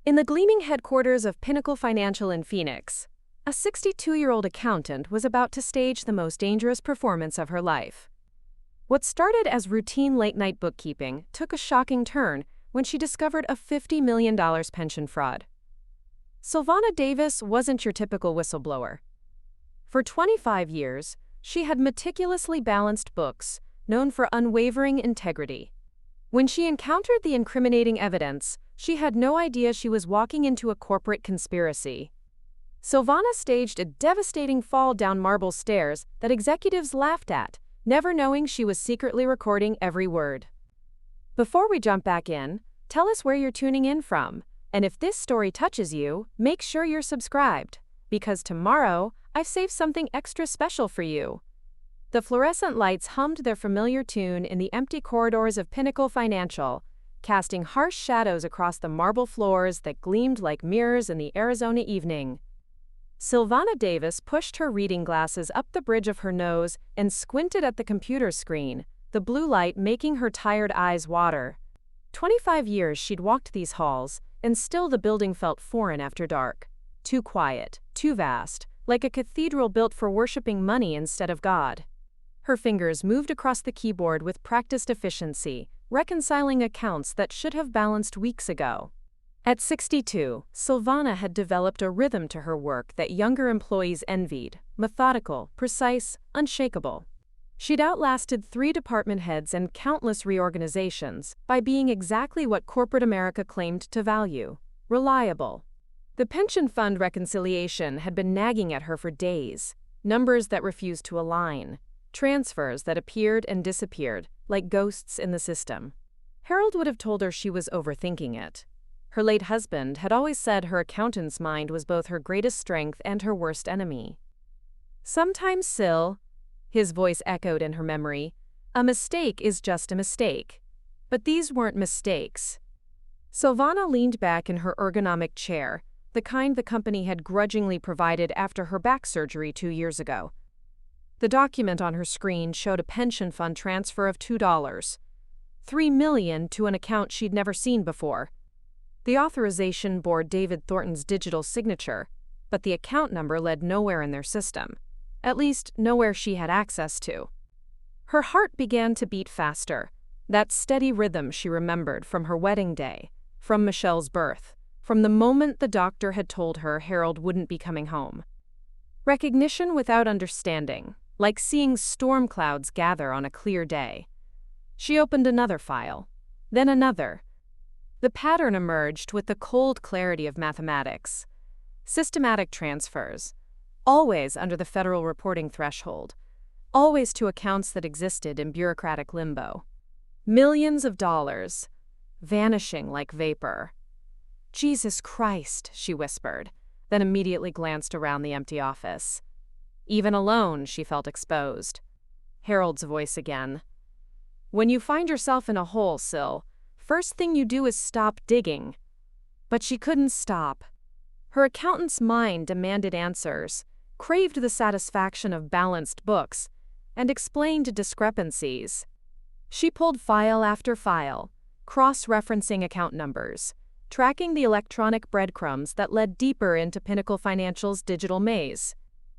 In the gleaming headquarters of Pinnacle Financial in Phoenix, a 62-year-old accountant was about to stage the most dangerous performance of her life. What started as routine late-night bookkeeping took a shocking turn when she discovered a $50 million pension fraud. Sylvana Davis wasn't your typical whistleblower. For 25 years, she had meticulously balanced books, known for unwavering integrity. When she encountered the incriminating evidence, she had no idea she was walking into a corporate conspiracy. Sylvana staged a devastating fall down marble stairs that executives laughed at, never knowing she was secretly recording every word. Before we jump back in, tell us where you're tuning in from, and if this story touches you, make sure you're subscribed, because tomorrow, I've saved something extra special for you. The fluorescent lights hummed their familiar tune in the empty corridors of Pinnacle Financial, casting harsh shadows across the marble floors that gleamed like mirrors in the Arizona evening. Sylvana Davis pushed her reading glasses up the bridge of her nose and squinted at the computer screen, the blue light making her tired eyes water. 25 years she'd walked these halls, and still the building felt foreign after dark. Too quiet, too vast, like a cathedral built for worshipping money instead of God. Her fingers moved across the keyboard with practiced efficiency, reconciling accounts that should have balanced weeks ago. At 62, Sylvana had developed a rhythm to her work that younger employees envied: methodical, precise, unshakable. She'd outlasted 3 department heads and countless reorganizations by being exactly what corporate America claimed to value: reliable. The pension fund reconciliation had been nagging at her for days: numbers that refused to align, transfers that appeared and disappeared, like ghosts in the system. Harold would have told her she was overthinking it. Her late husband had always said her accountant's mind was both her greatest strength and her worst enemy. "Sometimes, Syl," his voice echoed in her memory, "a mistake is just a mistake." But these weren't mistakes. Sylvana leaned back in her ergonomic chair, the kind the company had grudgingly provided after her back surgery 2 years ago. The document on her screen showed a pension fund transfer of $2, $3 million to an account she'd never seen before. The authorization bore David Thornton's digital signature, but the account number led nowhere in their system, at least nowhere she had access to. Her heart began to beat faster, that steady rhythm she remembered from her wedding day, from Michelle's birth, from the moment the doctor had told her Harold wouldn't be coming home. Recognition without understanding, like seeing storm clouds gather on a clear day. She opened another file, then another. The pattern emerged with the cold clarity of mathematics. Systematic transfers, always under the federal reporting threshold, always to accounts that existed in bureaucratic limbo. Millions of dollars, vanishing like vapor. "Jesus Christ," she whispered, then immediately glanced around the empty office. Even alone, she felt exposed. Harold's voice again. "When you find yourself in a hole, Syl, first thing you do is stop digging." But she couldn't stop. Her accountant's mind demanded answers, craved the satisfaction of balanced books, and explained discrepancies. She pulled file after file, cross-referencing account numbers, tracking the electronic breadcrumbs that led deeper into Pinnacle Financial's digital maze.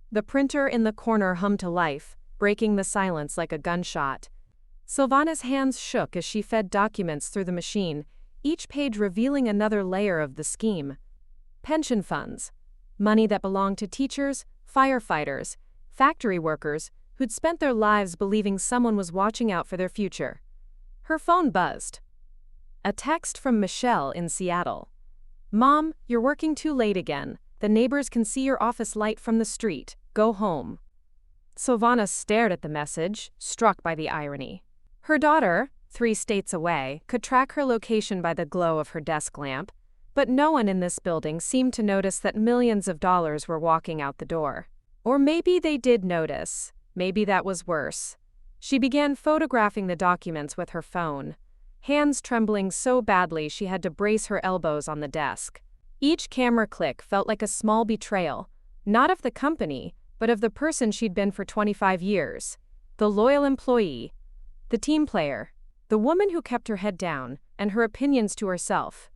The printer in the corner hummed to life, breaking the silence like a gunshot. Sylvana's hands shook as she fed documents through the machine, each page revealing another layer of the scheme. Pension funds, money that belonged to teachers, firefighters, factory workers who'd spent their lives believing someone was watching out for their future. Her phone buzzed. A text from Michelle in Seattle. "Mom, you're working too late again. The neighbors can see your office light from the street. Go home." Sylvana stared at the message, struck by the irony. Her daughter, 3 states away, could track her location by the glow of her desk lamp, but no one in this building seemed to notice that millions of dollars were walking out the door. Or maybe they did notice. Maybe that was worse. She began photographing the documents with her phone, hands trembling so badly she had to brace her elbows on the desk. Each camera click felt like a small betrayal, not of the company, but of the person she'd been for 25 years, the loyal employee, the team player, the woman who kept her head down and her opinions to herself.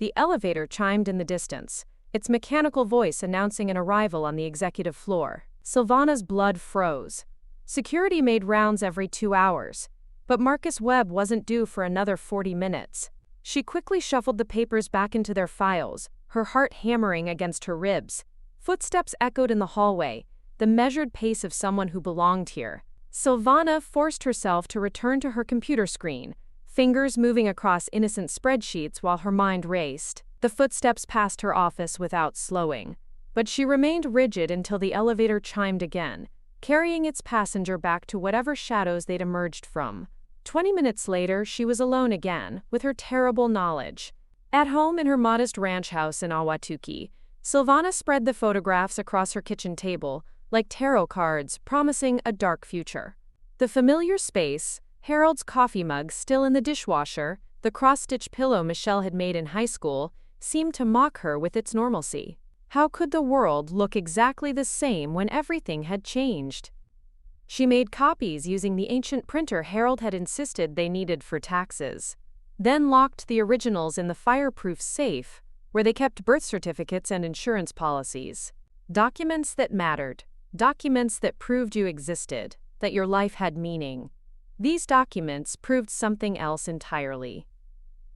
The elevator chimed in the distance, its mechanical voice announcing an arrival on the executive floor. Sylvana's blood froze. Security made rounds every 2 hours, but Marcus Webb wasn't due for another 40 minutes. She quickly shuffled the papers back into their files, her heart hammering against her ribs. Footsteps echoed in the hallway, the measured pace of someone who belonged here. Sylvana forced herself to return to her computer screen, fingers moving across innocent spreadsheets while her mind raced. The footsteps passed her office without slowing, but she remained rigid until the elevator chimed again, carrying its passenger back to whatever shadows they'd emerged from. 20 minutes later, she was alone again, with her terrible knowledge. At home in her modest ranch house in Ahwatukee, Sylvana spread the photographs across her kitchen table, like tarot cards promising a dark future. The familiar space, Harold's coffee mug still in the dishwasher, the cross-stitch pillow Michelle had made in high school, seemed to mock her with its normalcy. How could the world look exactly the same when everything had changed? She made copies using the ancient printer Harold had insisted they needed for taxes, then locked the originals in the fireproof safe, where they kept birth certificates and insurance policies. Documents that mattered, documents that proved you existed, that your life had meaning. These documents proved something else entirely.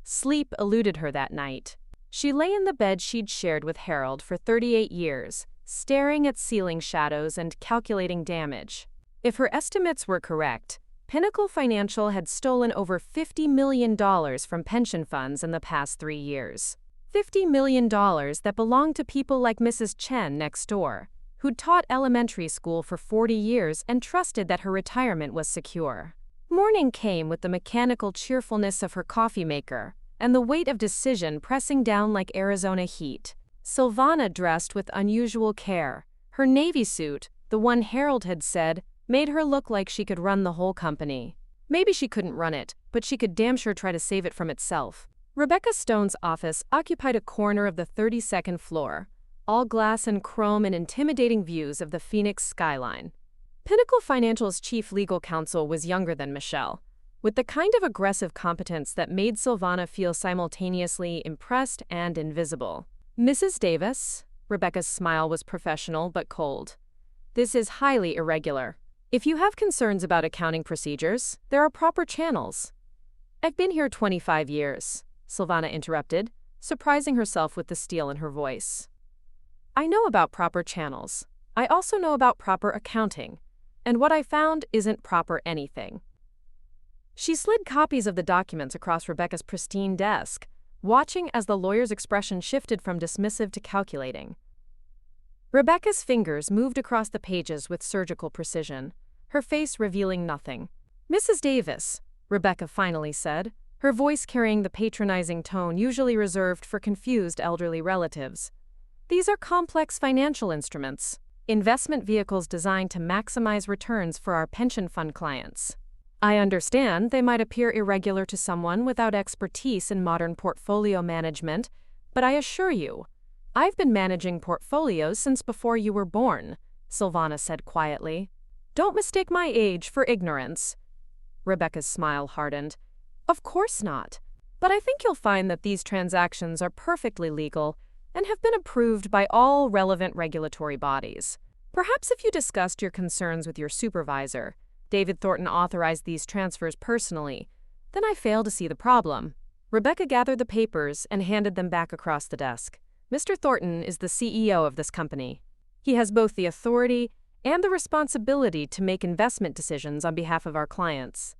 Sleep eluded her that night. She lay in the bed she'd shared with Harold for 38 years, staring at ceiling shadows and calculating damage. If her estimates were correct, Pinnacle Financial had stolen over $50 million from pension funds in the past 3 years. $50 million that belonged to people like Mrs. Chen next door, who'd taught elementary school for 40 years and trusted that her retirement was secure. Morning came with the mechanical cheerfulness of her coffee maker, and the weight of decision pressing down like Arizona heat. Sylvana dressed with unusual care. Her navy suit, the one Harold had said, made her look like she could run the whole company. Maybe she couldn't run it, but she could damn sure try to save it from itself. Rebecca Stone's office occupied a corner of the 32nd floor, all glass and chrome and intimidating views of the Phoenix skyline. Pinnacle Financial's chief legal counsel was younger than Michelle, with the kind of aggressive competence that made Sylvana feel simultaneously impressed and invisible. Mrs. Davis, Rebecca's smile was professional but cold. This is highly irregular. If you have concerns about accounting procedures, there are proper channels. I've been here 25 years, Sylvana interrupted, surprising herself with the steel in her voice. I know about proper channels. I also know about proper accounting. And what I found isn't proper anything. She slid copies of the documents across Rebecca's pristine desk, watching as the lawyer's expression shifted from dismissive to calculating. Rebecca's fingers moved across the pages with surgical precision, her face revealing nothing. Mrs. Davis, Rebecca finally said, her voice carrying the patronizing tone usually reserved for confused elderly relatives. These are complex financial instruments, investment vehicles designed to maximize returns for our pension fund clients. I understand they might appear irregular to someone without expertise in modern portfolio management, but I assure you, I've been managing portfolios since before you were born, Sylvana said quietly. Don't mistake my age for ignorance. Rebecca's smile hardened. Of course not. But I think you'll find that these transactions are perfectly legal and have been approved by all relevant regulatory bodies. Perhaps if you discussed your concerns with your supervisor, David Thornton authorized these transfers personally, then I fail to see the problem. Rebecca gathered the papers and handed them back across the desk. Mr. Thornton is the CEO of this company. He has both the authority and the responsibility to make investment decisions on behalf of our clients.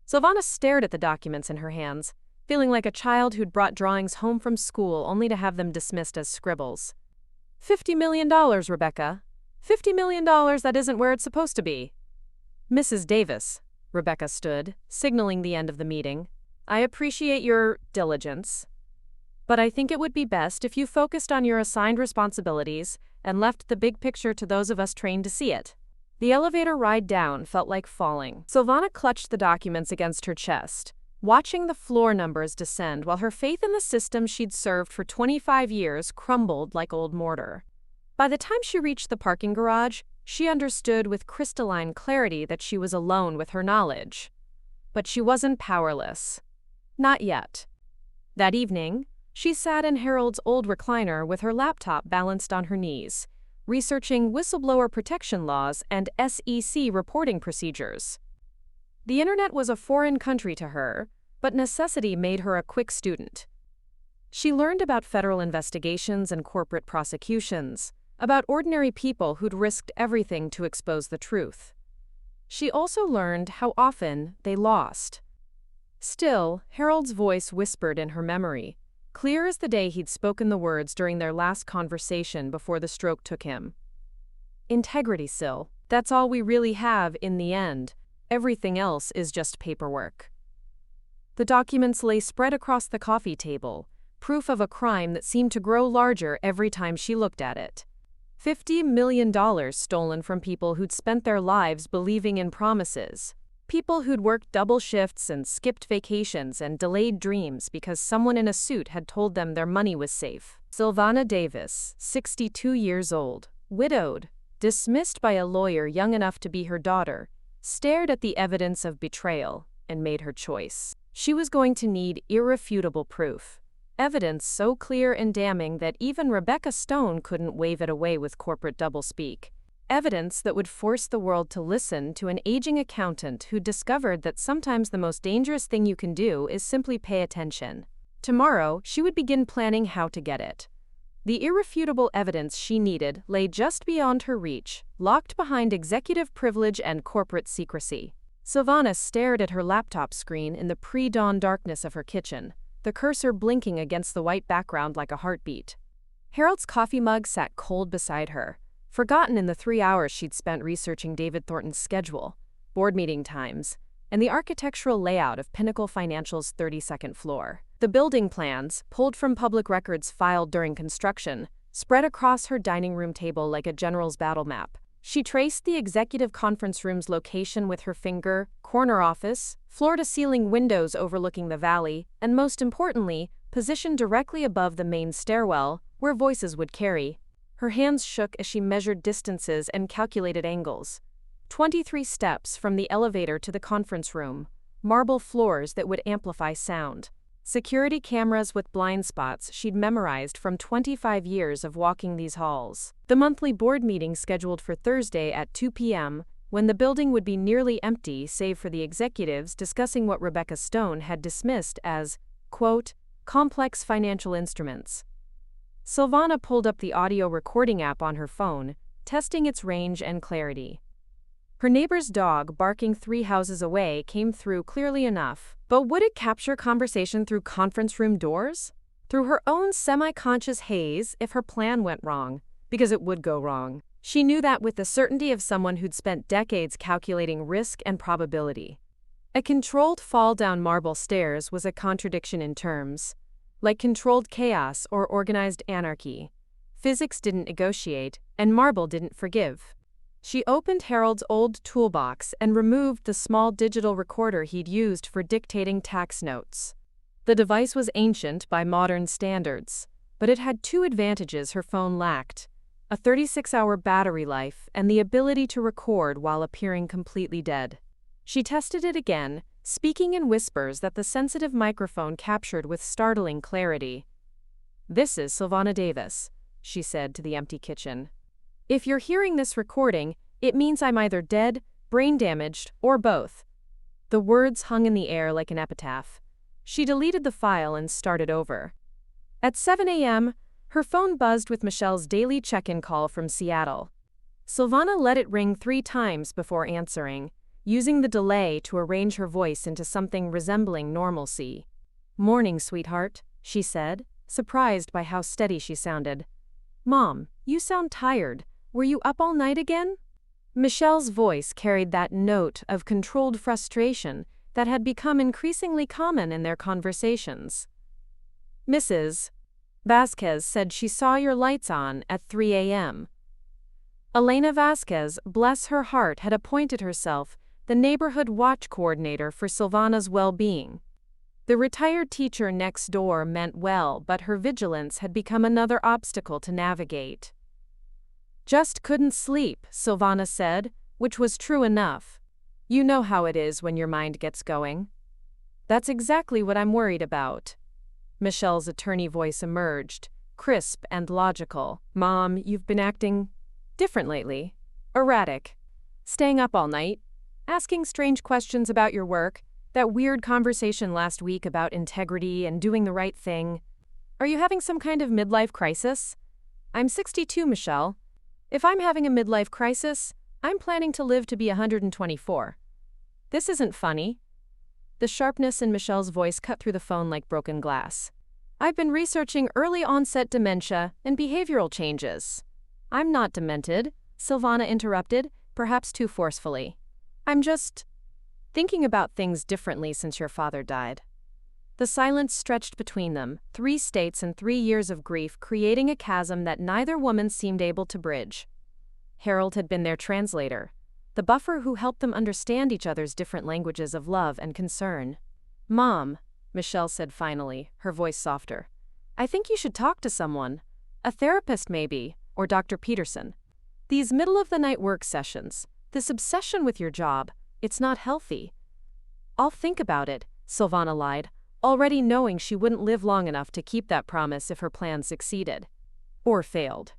Sylvana stared at the documents in her hands, feeling like a child who'd brought drawings home from school only to have them dismissed as scribbles. $50 million, Rebecca. $50 million that isn't where it's supposed to be. Mrs. Davis, Rebecca stood, signaling the end of the meeting. I appreciate your diligence, but I think it would be best if you focused on your assigned responsibilities and left the big picture to those of us trained to see it. The elevator ride down felt like falling. Sylvana clutched the documents against her chest, watching the floor numbers descend while her faith in the system she'd served for 25 years crumbled like old mortar. By the time she reached the parking garage, she understood with crystalline clarity that she was alone with her knowledge. But she wasn't powerless. Not yet. That evening, She sat in Harold's old recliner with her laptop balanced on her knees, researching whistleblower protection laws and SEC reporting procedures. The internet was a foreign country to her, but necessity made her a quick student. She learned about federal investigations and corporate prosecutions, about ordinary people who'd risked everything to expose the truth. She also learned how often they lost. Still, Harold's voice whispered in her memory, clear as the day he'd spoken the words during their last conversation before the stroke took him. Integrity, Syl. That's all we really have in the end. Everything else is just paperwork. The documents lay spread across the coffee table, proof of a crime that seemed to grow larger every time she looked at it. $50 million stolen from people who'd spent their lives believing in promises. People who'd worked double shifts and skipped vacations and delayed dreams because someone in a suit had told them their money was safe. Sylvana Davis, 62 years old, widowed, dismissed by a lawyer young enough to be her daughter, stared at the evidence of betrayal and made her choice. She was going to need irrefutable proof. Evidence so clear and damning that even Rebecca Stone couldn't wave it away with corporate doublespeak. Evidence that would force the world to listen to an aging accountant who discovered that sometimes the most dangerous thing you can do is simply pay attention. Tomorrow, she would begin planning how to get it. The irrefutable evidence she needed lay just beyond her reach, locked behind executive privilege and corporate secrecy. Sylvana stared at her laptop screen in the pre-dawn darkness of her kitchen, the cursor blinking against the white background like a heartbeat. Harold's coffee mug sat cold beside her, forgotten in the 3 hours she'd spent researching David Thornton's schedule, board meeting times, and the architectural layout of Pinnacle Financial's 32nd floor. The building plans, pulled from public records filed during construction, spread across her dining room table like a general's battle map. She traced the executive conference room's location with her finger, corner office, floor-to-ceiling windows overlooking the valley, and most importantly, positioned directly above the main stairwell, where voices would carry. Her hands shook as she measured distances and calculated angles. 23 steps from the elevator to the conference room, marble floors that would amplify sound. Security cameras with blind spots she'd memorized from 25 years of walking these halls. The monthly board meeting scheduled for Thursday at 2 p.m., when the building would be nearly empty save for the executives discussing what Rebecca Stone had dismissed as, quote, complex financial instruments. Sylvana pulled up the audio recording app on her phone, testing its range and clarity. Her neighbor's dog, barking 3 houses away, came through clearly enough. But would it capture conversation through conference room doors? Through her own semi-conscious haze if her plan went wrong? Because it would go wrong. She knew that with the certainty of someone who'd spent decades calculating risk and probability. A controlled fall down marble stairs was a contradiction in terms. Like controlled chaos or organized anarchy. Physics didn't negotiate, and marble didn't forgive. She opened Harold's old toolbox and removed the small digital recorder he'd used for dictating tax notes. The device was ancient by modern standards, but it had 2 advantages her phone lacked: a 36-hour battery life and the ability to record while appearing completely dead. She tested it again, speaking in whispers that the sensitive microphone captured with startling clarity. "This is Sylvana Davis," she said to the empty kitchen. "If you're hearing this recording, it means I'm either dead, brain damaged, or both." The words hung in the air like an epitaph. She deleted the file and started over. At 7 a.m., her phone buzzed with Michelle's daily check-in call from Seattle. Sylvana let it ring 3 times before answering, using the delay to arrange her voice into something resembling normalcy. "Morning, sweetheart," she said, surprised by how steady she sounded. "Mom, you sound tired. Were you up all night again?" Michelle's voice carried that note of controlled frustration that had become increasingly common in their conversations. "Mrs. Vasquez said she saw your lights on at 3 a.m. Elena Vasquez, bless her heart, had appointed herself the neighborhood watch coordinator for Sylvana's well-being. The retired teacher next door meant well, but her vigilance had become another obstacle to navigate. "Just couldn't sleep," Sylvana said, which was true enough. "You know how it is when your mind gets going." "That's exactly what I'm worried about." Michelle's attorney voice emerged, crisp and logical. "Mom, you've been acting different lately. Erratic. Staying up all night. Asking strange questions about your work. That weird conversation last week about integrity and doing the right thing. Are you having some kind of midlife crisis?" "I'm 62, Michelle. If I'm having a midlife crisis, I'm planning to live to be 124. This isn't funny." The sharpness in Michelle's voice cut through the phone like broken glass. "I've been researching early onset dementia and behavioral changes." "I'm not demented," Sylvana interrupted, perhaps too forcefully. "I'm just thinking about things differently since your father died." The silence stretched between them, 3 states and 3 years of grief, creating a chasm that neither woman seemed able to bridge. Harold had been their translator, the buffer who helped them understand each other's different languages of love and concern. "Mom," Michelle said finally, her voice softer, "I think you should talk to someone. A therapist maybe, or Dr. Peterson. These middle-of-the-night work sessions, this obsession with your job, it's not healthy." "I'll think about it," Sylvana lied, already knowing she wouldn't live long enough to keep that promise if her plan succeeded. Or failed.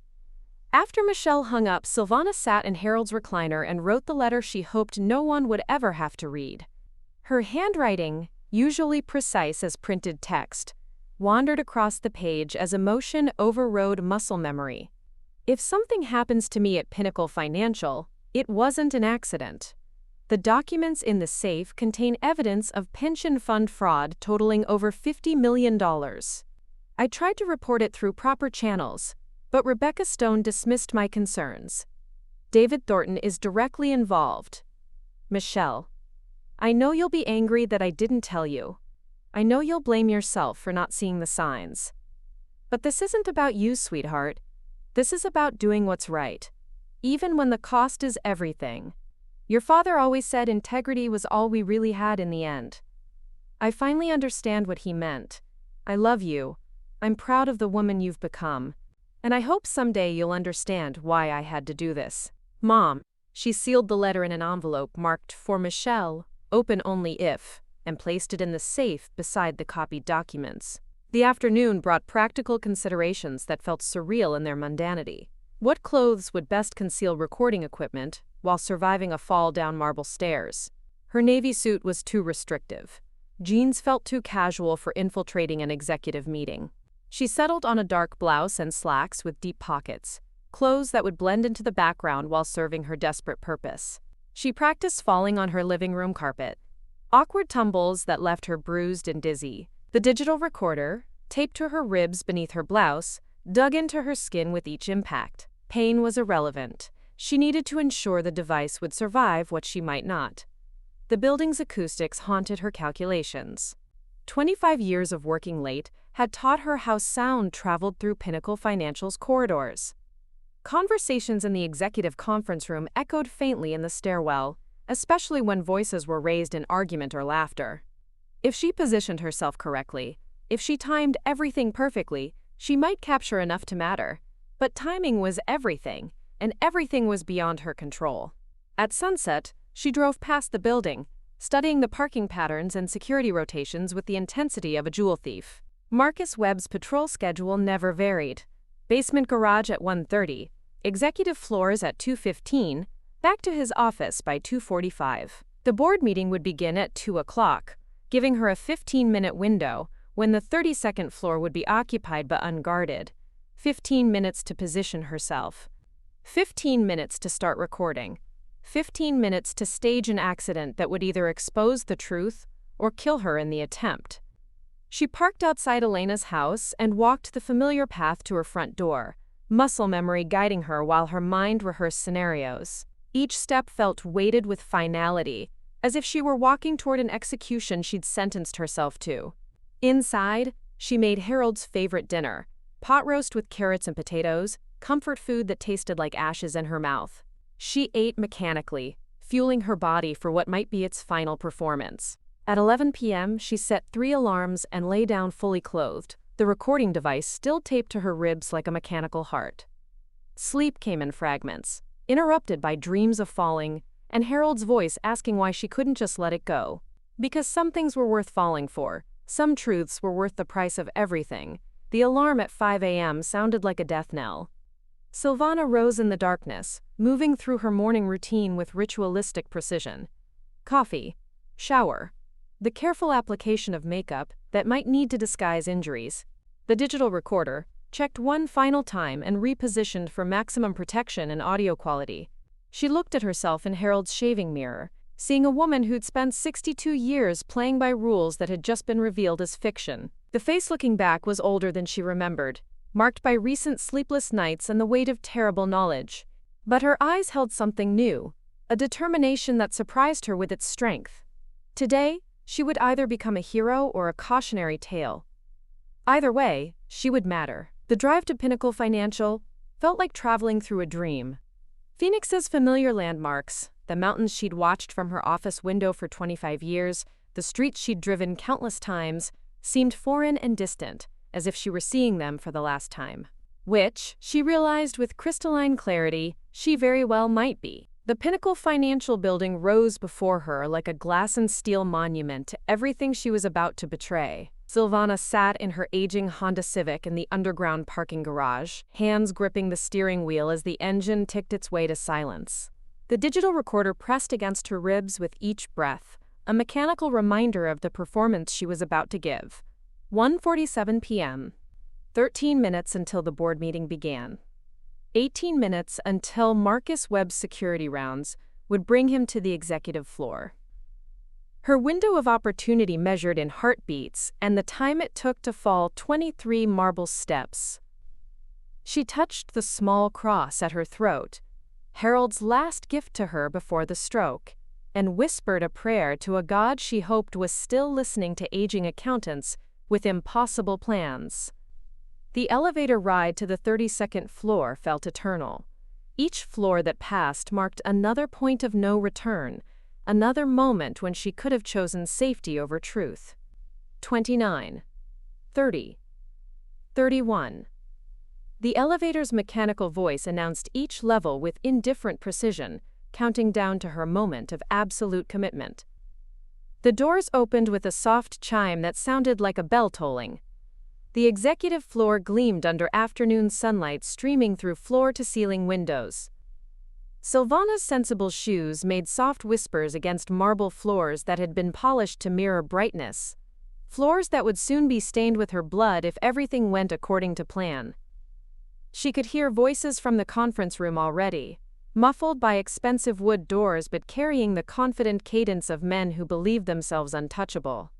After Michelle hung up, Sylvana sat in Harold's recliner and wrote the letter she hoped no one would ever have to read. Her handwriting, usually precise as printed text, wandered across the page as emotion overrode muscle memory. "If something happens to me at Pinnacle Financial, it wasn't an accident. The documents in the safe contain evidence of pension fund fraud totaling over $50 million. I tried to report it through proper channels, but Rebecca Stone dismissed my concerns. David Thornton is directly involved. Michelle, I know you'll be angry that I didn't tell you. I know you'll blame yourself for not seeing the signs. But this isn't about you, sweetheart. This is about doing what's right, even when the cost is everything. Your father always said integrity was all we really had in the end. I finally understand what he meant. I love you. I'm proud of the woman you've become. And I hope someday you'll understand why I had to do this. Mom." She sealed the letter in an envelope marked "For Michelle, open only if," and placed it in the safe beside the copied documents. The afternoon brought practical considerations that felt surreal in their mundanity. What clothes would best conceal recording equipment while surviving a fall down marble stairs? Her navy suit was too restrictive. Jeans felt too casual for infiltrating an executive meeting. She settled on a dark blouse and slacks with deep pockets, clothes that would blend into the background while serving her desperate purpose. She practiced falling on her living room carpet, awkward tumbles that left her bruised and dizzy. The digital recorder, taped to her ribs beneath her blouse, dug into her skin with each impact. Pain was irrelevant. She needed to ensure the device would survive what she might not. The building's acoustics haunted her calculations. 25 years of working late had taught her how sound traveled through Pinnacle Financial's corridors. Conversations in the executive conference room echoed faintly in the stairwell, especially when voices were raised in argument or laughter. If she positioned herself correctly, if she timed everything perfectly, she might capture enough to matter. But timing was everything, and everything was beyond her control. At sunset, she drove past the building, studying the parking patterns and security rotations with the intensity of a jewel thief. Marcus Webb's patrol schedule never varied. Basement garage at 1:30, executive floors at 2:15, back to his office by 2:45. The board meeting would begin at 2 o'clock, giving her a 15-minute window when the 32nd floor would be occupied but unguarded. 15 minutes to position herself. 15 minutes to start recording. 15 minutes to stage an accident that would either expose the truth or kill her in the attempt. She parked outside Elena's house and walked the familiar path to her front door, muscle memory guiding her while her mind rehearsed scenarios. Each step felt weighted with finality, as if she were walking toward an execution she'd sentenced herself to. Inside, she made Harold's favorite dinner, pot roast with carrots and potatoes, comfort food that tasted like ashes in her mouth. She ate mechanically, fueling her body for what might be its final performance. At 11 p.m., she set 3 alarms and lay down fully clothed, the recording device still taped to her ribs like a mechanical heart. Sleep came in fragments, interrupted by dreams of falling, and Harold's voice asking why she couldn't just let it go. Because some things were worth falling for, Some truths were worth the price of everything. The alarm at 5 a.m. sounded like a death knell. Sylvana rose in the darkness, moving through her morning routine with ritualistic precision. Coffee, shower, the careful application of makeup that might need to disguise injuries. The digital recorder, checked one final time and repositioned for maximum protection and audio quality. She looked at herself in Harold's shaving mirror, seeing a woman who'd spent 62 years playing by rules that had just been revealed as fiction. The face looking back was older than she remembered, marked by recent sleepless nights and the weight of terrible knowledge. But her eyes held something new, a determination that surprised her with its strength. Today, she would either become a hero or a cautionary tale. Either way, she would matter. The drive to Pinnacle Financial felt like traveling through a dream. Phoenix's familiar landmarks, the mountains she'd watched from her office window for 25 years, the streets she'd driven countless times, seemed foreign and distant, as if she were seeing them for the last time. Which, she realized with crystalline clarity, she very well might be. The Pinnacle Financial building rose before her like a glass and steel monument to everything she was about to betray. Sylvana sat in her aging Honda Civic in the underground parking garage, hands gripping the steering wheel as the engine ticked its way to silence. The digital recorder pressed against her ribs with each breath, a mechanical reminder of the performance she was about to give. 1:47 p.m. 13 minutes until the board meeting began. 18 minutes until Marcus Webb's security rounds would bring him to the executive floor. Her window of opportunity measured in heartbeats and the time it took to fall 23 marble steps. She touched the small cross at her throat, Harold's last gift to her before the stroke, and whispered a prayer to a God she hoped was still listening to aging accountants with impossible plans. The elevator ride to the 32nd floor felt eternal. Each floor that passed marked another point of no return, another moment when she could have chosen safety over truth. 29. 30. 31. The elevator's mechanical voice announced each level with indifferent precision, counting down to her moment of absolute commitment. The doors opened with a soft chime that sounded like a bell tolling. The executive floor gleamed under afternoon sunlight streaming through floor-to-ceiling windows. Sylvana's sensible shoes made soft whispers against marble floors that had been polished to mirror brightness. Floors that would soon be stained with her blood if everything went according to plan. She could hear voices from the conference room already, muffled by expensive wood doors but carrying the confident cadence of men who believed themselves untouchable.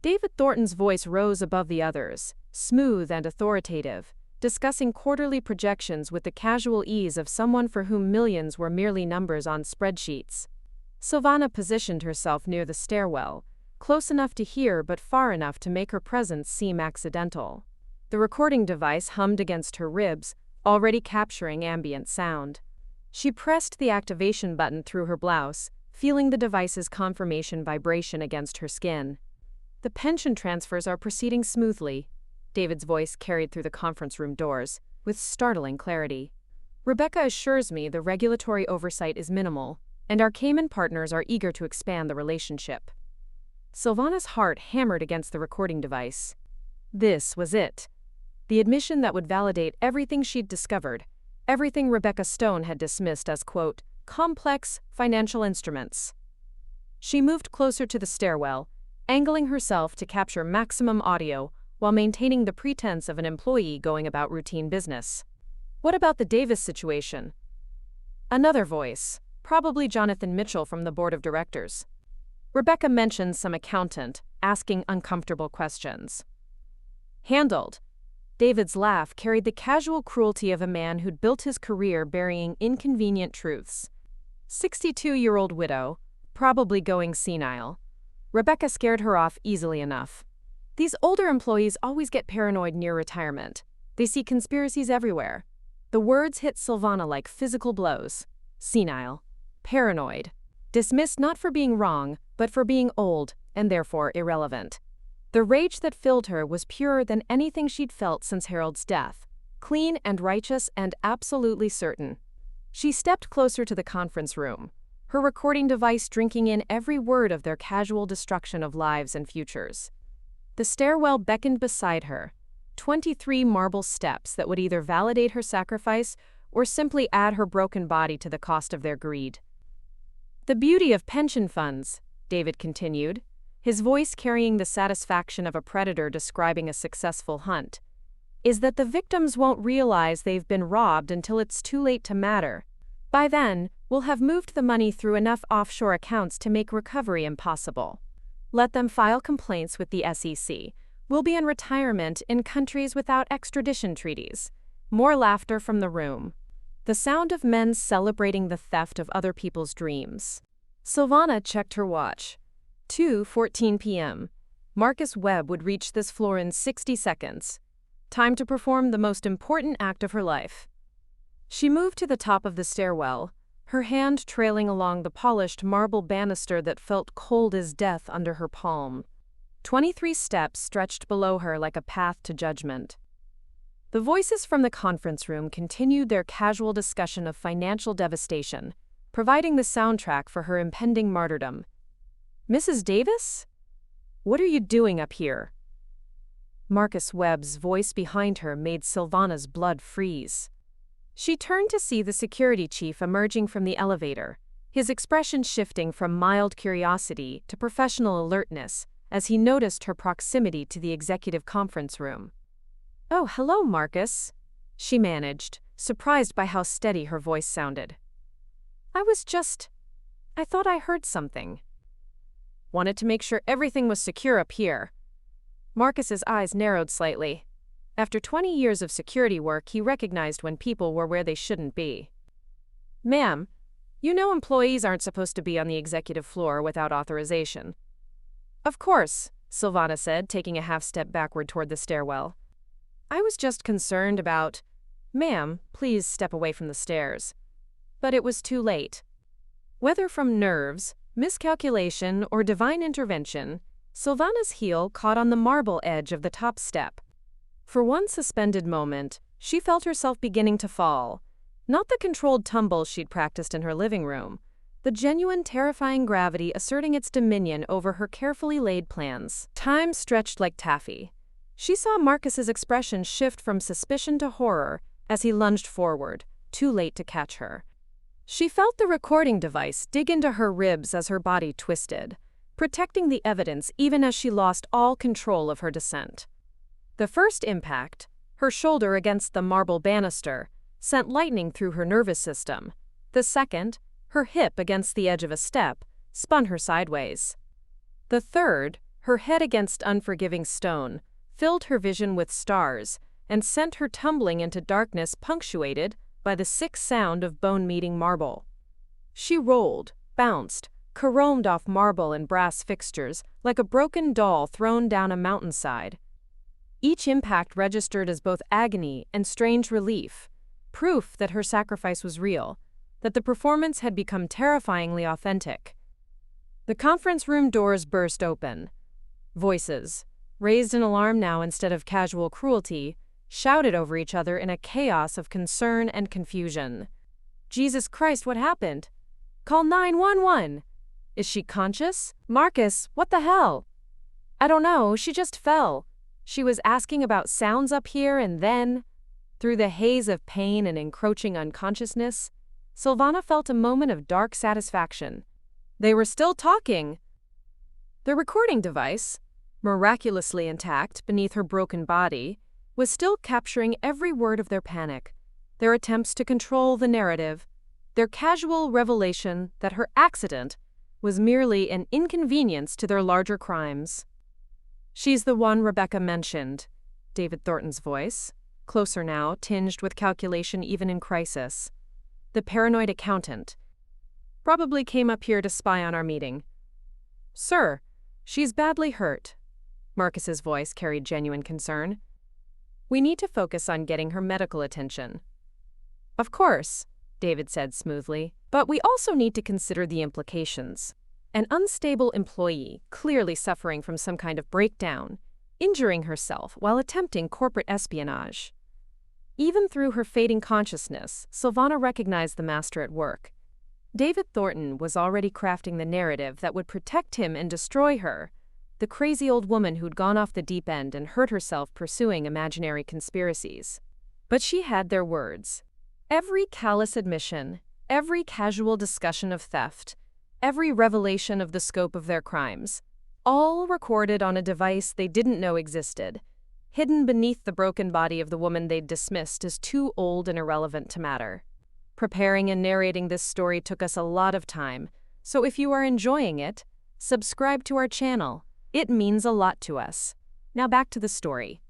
David Thornton's voice rose above the others, smooth and authoritative, discussing quarterly projections with the casual ease of someone for whom millions were merely numbers on spreadsheets. Sylvana positioned herself near the stairwell, close enough to hear but far enough to make her presence seem accidental. The recording device hummed against her ribs, already capturing ambient sound. She pressed the activation button through her blouse, feeling the device's confirmation vibration against her skin. "The pension transfers are proceeding smoothly," David's voice carried through the conference room doors, with startling clarity. "Rebecca assures me the regulatory oversight is minimal, and our Cayman partners are eager to expand the relationship." Sylvana's heart hammered against the recording device. This was it. The admission that would validate everything she'd discovered, everything Rebecca Stone had dismissed as, quote, complex financial instruments. She moved closer to the stairwell, angling herself to capture maximum audio while maintaining the pretense of an employee going about routine business. "What about the Davis situation?" Another voice, probably Jonathan Mitchell from the board of directors. Rebecca mentioned some accountant, asking uncomfortable questions. "Handled." David's laugh carried the casual cruelty of a man who'd built his career burying inconvenient truths. 62-year-old widow, probably going senile. Rebecca scared her off easily enough. These older employees always get paranoid near retirement. They see conspiracies everywhere. The words hit Sylvana like physical blows. Senile. Paranoid. Dismissed not for being wrong, but for being old, and therefore irrelevant. The rage that filled her was purer than anything she'd felt since Harold's death. Clean and righteous and absolutely certain. She stepped closer to the conference room, her recording device drinking in every word of their casual destruction of lives and futures. The stairwell beckoned beside her, 23 marble steps that would either validate her sacrifice or simply add her broken body to the cost of their greed. "The beauty of pension funds," David continued, his voice carrying the satisfaction of a predator describing a successful hunt, "is that the victims won't realize they've been robbed until it's too late to matter. By then, we'll have moved the money through enough offshore accounts to make recovery impossible. Let them file complaints with the SEC. We'll be in retirement in countries without extradition treaties." More laughter from the room. The sound of men celebrating the theft of other people's dreams. Sylvana checked her watch. 2:14 p.m. Marcus Webb would reach this floor in 60 seconds. Time to perform the most important act of her life. She moved to the top of the stairwell, her hand trailing along the polished marble banister that felt cold as death under her palm. 23 steps stretched below her like a path to judgment. The voices from the conference room continued their casual discussion of financial devastation, providing the soundtrack for her impending martyrdom. "Mrs. Davis? What are you doing up here?" Marcus Webb's voice behind her made Sylvana's blood freeze. She turned to see the security chief emerging from the elevator, his expression shifting from mild curiosity to professional alertness as he noticed her proximity to the executive conference room. "Oh, hello, Marcus," she managed, surprised by how steady her voice sounded. I thought I heard something." "Wanted to make sure everything was secure up here." Marcus's eyes narrowed slightly. After 20 years of security work, he recognized when people were where they shouldn't be. "Ma'am, you know employees aren't supposed to be on the executive floor without authorization." "Of course," Sylvana said, taking a half step backward toward the stairwell. "I was just concerned about—" "Ma'am, please step away from the stairs." But it was too late. Whether from nerves, miscalculation, or divine intervention, Sylvana's heel caught on the marble edge of the top step. For one suspended moment, she felt herself beginning to fall. Not the controlled tumble she'd practiced in her living room, the genuine terrifying gravity asserting its dominion over her carefully laid plans. Time stretched like taffy. She saw Marcus's expression shift from suspicion to horror as he lunged forward, too late to catch her. She felt the recording device dig into her ribs as her body twisted, protecting the evidence even as she lost all control of her descent. The first impact, her shoulder against the marble banister, sent lightning through her nervous system. The second, her hip against the edge of a step, spun her sideways. The third, her head against unforgiving stone, filled her vision with stars and sent her tumbling into darkness punctuated by the sick sound of bone-meeting marble. She rolled, bounced, caromed off marble and brass fixtures like a broken doll thrown down a mountainside. Each impact registered as both agony and strange relief, proof that her sacrifice was real, that the performance had become terrifyingly authentic. The conference room doors burst open. Voices, raised in alarm now instead of casual cruelty, shouted over each other in a chaos of concern and confusion. "Jesus Christ, what happened? Call 911. Is she conscious? Marcus, what the hell? I don't know, she just fell." She was asking about sounds up here and then, through the haze of pain and encroaching unconsciousness, Sylvana felt a moment of dark satisfaction. They were still talking. The recording device, miraculously intact beneath her broken body, was still capturing every word of their panic, their attempts to control the narrative, their casual revelation that her accident was merely an inconvenience to their larger crimes. "She's the one Rebecca mentioned," David Thornton's voice, closer now, tinged with calculation even in crisis. "The paranoid accountant. Probably came up here to spy on our meeting." "Sir, she's badly hurt." Marcus's voice carried genuine concern. "We need to focus on getting her medical attention." "Of course," David said smoothly, "but we also need to consider the implications. An unstable employee, clearly suffering from some kind of breakdown, injuring herself while attempting corporate espionage." Even through her fading consciousness, Sylvana recognized the master at work. David Thornton was already crafting the narrative that would protect him and destroy her, the crazy old woman who'd gone off the deep end and hurt herself pursuing imaginary conspiracies. But she had their words. Every callous admission, every casual discussion of theft, every revelation of the scope of their crimes, all recorded on a device they didn't know existed, hidden beneath the broken body of the woman they'd dismissed as too old and irrelevant to matter. Preparing and narrating this story took us a lot of time, so if you are enjoying it, subscribe to our channel. It means a lot to us. Now back to the story.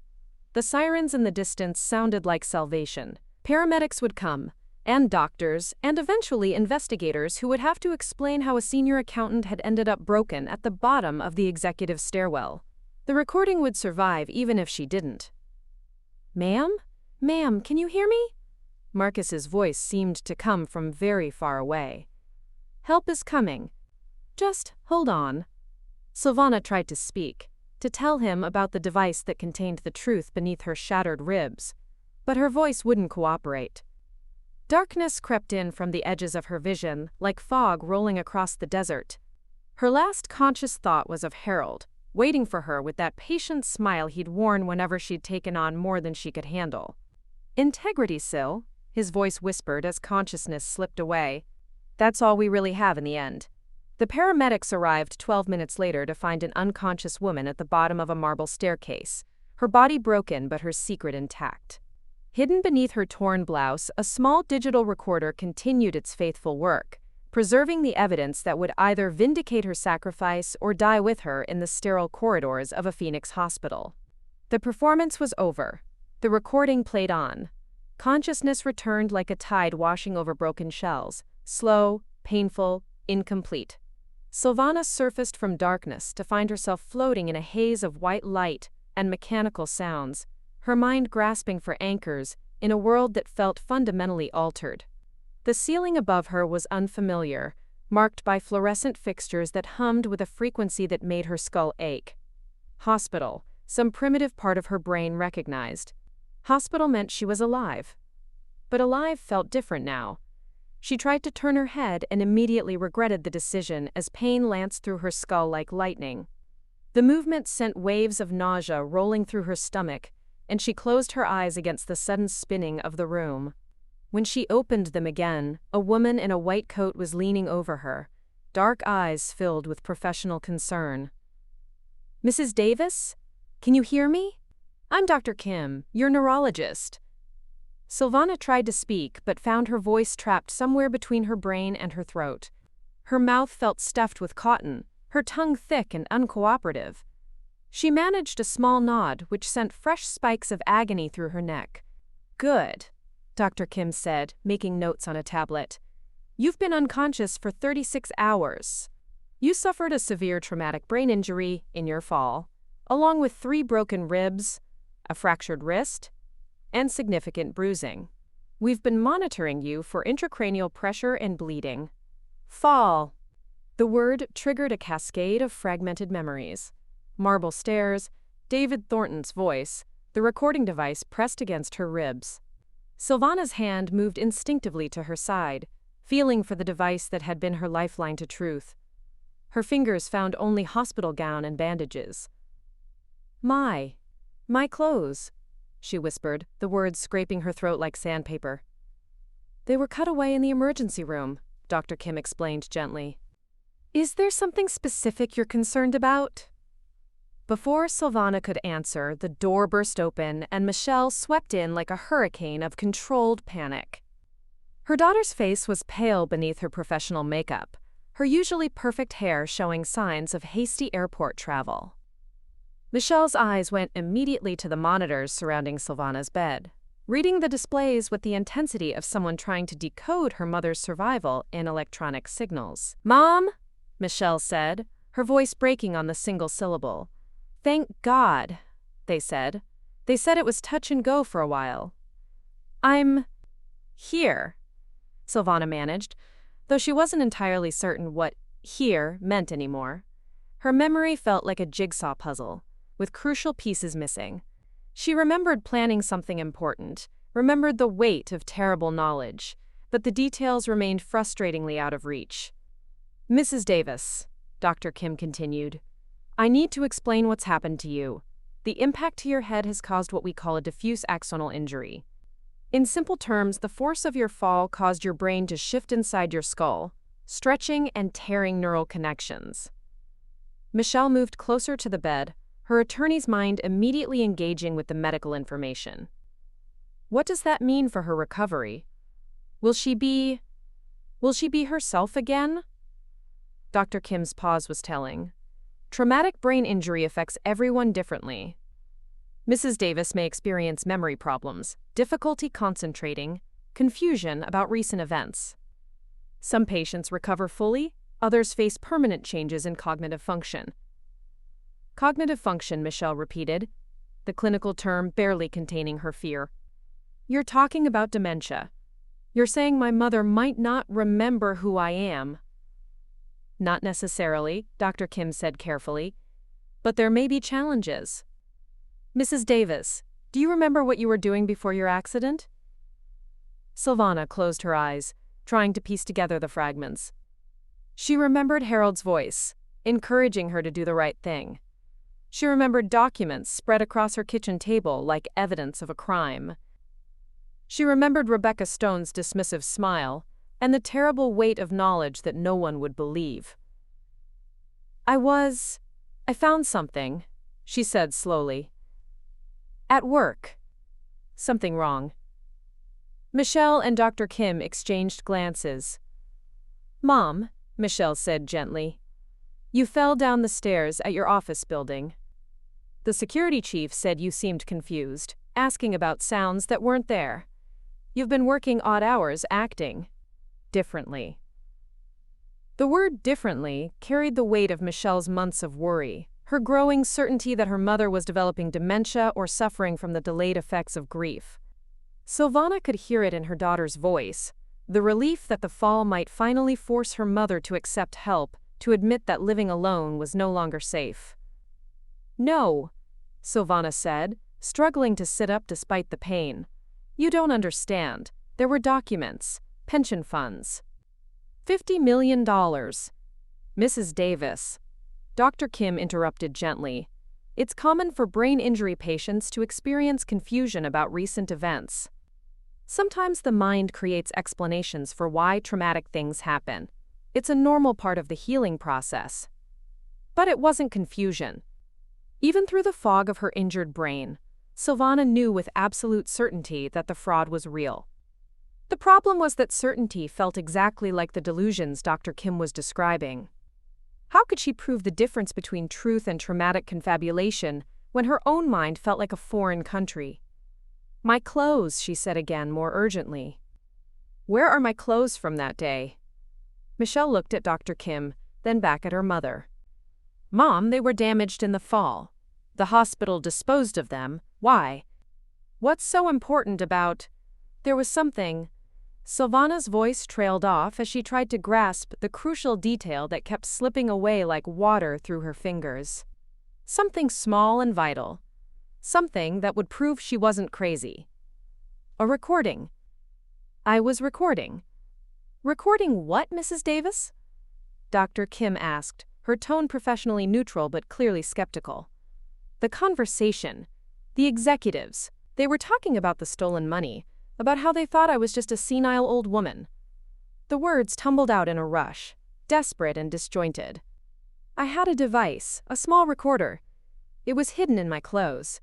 The sirens in the distance sounded like salvation. Paramedics would come, and doctors, and eventually investigators who would have to explain how a senior accountant had ended up broken at the bottom of the executive stairwell. The recording would survive even if she didn't. "Ma'am? Ma'am, can you hear me?" Marcus's voice seemed to come from very far away. "Help is coming. Just hold on." Sylvana tried to speak, to tell him about the device that contained the truth beneath her shattered ribs, but her voice wouldn't cooperate. Darkness crept in from the edges of her vision, like fog rolling across the desert. Her last conscious thought was of Harold, waiting for her with that patient smile he'd worn whenever she'd taken on more than she could handle. "Integrity, Syl," his voice whispered as consciousness slipped away. "That's all we really have in the end." The paramedics arrived 12 minutes later to find an unconscious woman at the bottom of a marble staircase, her body broken but her secret intact. Hidden beneath her torn blouse, a small digital recorder continued its faithful work, preserving the evidence that would either vindicate her sacrifice or die with her in the sterile corridors of a Phoenix hospital. The performance was over. The recording played on. Consciousness returned like a tide washing over broken shells, slow, painful, incomplete. Sylvana surfaced from darkness to find herself floating in a haze of white light and mechanical sounds, her mind grasping for anchors in a world that felt fundamentally altered. The ceiling above her was unfamiliar, marked by fluorescent fixtures that hummed with a frequency that made her skull ache. Hospital, some primitive part of her brain recognized. Hospital meant she was alive. But alive felt different now. She tried to turn her head and immediately regretted the decision as pain lanced through her skull like lightning. The movement sent waves of nausea rolling through her stomach, and she closed her eyes against the sudden spinning of the room. When she opened them again, a woman in a white coat was leaning over her, dark eyes filled with professional concern. "Mrs. Davis? Can you hear me? I'm Dr. Kim, your neurologist." Sylvana tried to speak but found her voice trapped somewhere between her brain and her throat. Her mouth felt stuffed with cotton, her tongue thick and uncooperative. She managed a small nod which sent fresh spikes of agony through her neck. "Good," Dr. Kim said, making notes on a tablet. "You've been unconscious for 36 hours. You suffered a severe traumatic brain injury in your fall, along with 3 broken ribs, a fractured wrist, and significant bruising. We've been monitoring you for intracranial pressure and bleeding." Fall. The word triggered a cascade of fragmented memories. Marble stairs, David Thornton's voice, the recording device pressed against her ribs. Sylvana's hand moved instinctively to her side, feeling for the device that had been her lifeline to truth. Her fingers found only hospital gown and bandages. My clothes," she whispered, the words scraping her throat like sandpaper. "They were cut away in the emergency room," Dr. Kim explained gently. "Is there something specific you're concerned about?" Before Sylvana could answer, the door burst open and Michelle swept in like a hurricane of controlled panic. Her daughter's face was pale beneath her professional makeup, her usually perfect hair showing signs of hasty airport travel. Michelle's eyes went immediately to the monitors surrounding Sylvana's bed, reading the displays with the intensity of someone trying to decode her mother's survival in electronic signals. "Mom," Michelle said, her voice breaking on the single syllable. "Thank God," they said. They said it was touch and go for a while. "I'm here," Sylvana managed, though she wasn't entirely certain what "here" meant anymore. Her memory felt like a jigsaw puzzle, with crucial pieces missing. She remembered planning something important, remembered the weight of terrible knowledge, but the details remained frustratingly out of reach. "Mrs. Davis," Dr. Kim continued, I need to explain what's happened to you. The impact to your head has caused what we call a diffuse axonal injury. In simple terms, the force of your fall caused your brain to shift inside your skull, stretching and tearing neural connections. Michelle moved closer to the bed, her attorney's mind immediately engaging with the medical information. What does that mean for her recovery? Will she be herself again? Dr. Kim's pause was telling. Traumatic brain injury affects everyone differently. Mrs. Davis may experience memory problems, difficulty concentrating, confusion about recent events. Some patients recover fully, others face permanent changes in cognitive function. Cognitive function, Michelle repeated, the clinical term barely containing her fear. You're talking about dementia. You're saying my mother might not remember who I am. Not necessarily, Dr. Kim said carefully, but there may be challenges. Mrs. Davis, do you remember what you were doing before your accident? Sylvana closed her eyes, trying to piece together the fragments. She remembered Harold's voice, encouraging her to do the right thing. She remembered documents spread across her kitchen table like evidence of a crime. She remembered Rebecca Stone's dismissive smile and the terrible weight of knowledge that no one would believe. I found something, she said slowly. At work. Something wrong. Michelle and Dr. Kim exchanged glances. Mom, Michelle said gently, you fell down the stairs at your office building. The security chief said you seemed confused, asking about sounds that weren't there. You've been working odd hours acting differently. The word differently carried the weight of Michelle's months of worry, her growing certainty that her mother was developing dementia or suffering from the delayed effects of grief. Sylvana could hear it in her daughter's voice, the relief that the fall might finally force her mother to accept help, to admit that living alone was no longer safe. No, Sylvana said, struggling to sit up despite the pain. You don't understand. There were documents, pension funds. $50 million. Mrs. Davis. Dr. Kim interrupted gently. It's common for brain injury patients to experience confusion about recent events. Sometimes the mind creates explanations for why traumatic things happen. It's a normal part of the healing process. But it wasn't confusion. Even through the fog of her injured brain, Sylvana knew with absolute certainty that the fraud was real. The problem was that certainty felt exactly like the delusions Dr. Kim was describing. How could she prove the difference between truth and traumatic confabulation when her own mind felt like a foreign country? My clothes, she said again more urgently. Where are my clothes from that day? Michelle looked at Dr. Kim, then back at her mother. Mom, they were damaged in the fall. The hospital disposed of them. Why? What's so important about... There was something... Sylvana's voice trailed off as she tried to grasp the crucial detail that kept slipping away like water through her fingers. Something small and vital. Something that would prove she wasn't crazy. A recording. I was recording. Recording what, Mrs. Davis? Dr. Kim asked, her tone professionally neutral but clearly skeptical. The conversation. The executives. They were talking about the stolen money, about how they thought I was just a senile old woman. The words tumbled out in a rush, desperate and disjointed. I had a device, a small recorder. It was hidden in my clothes.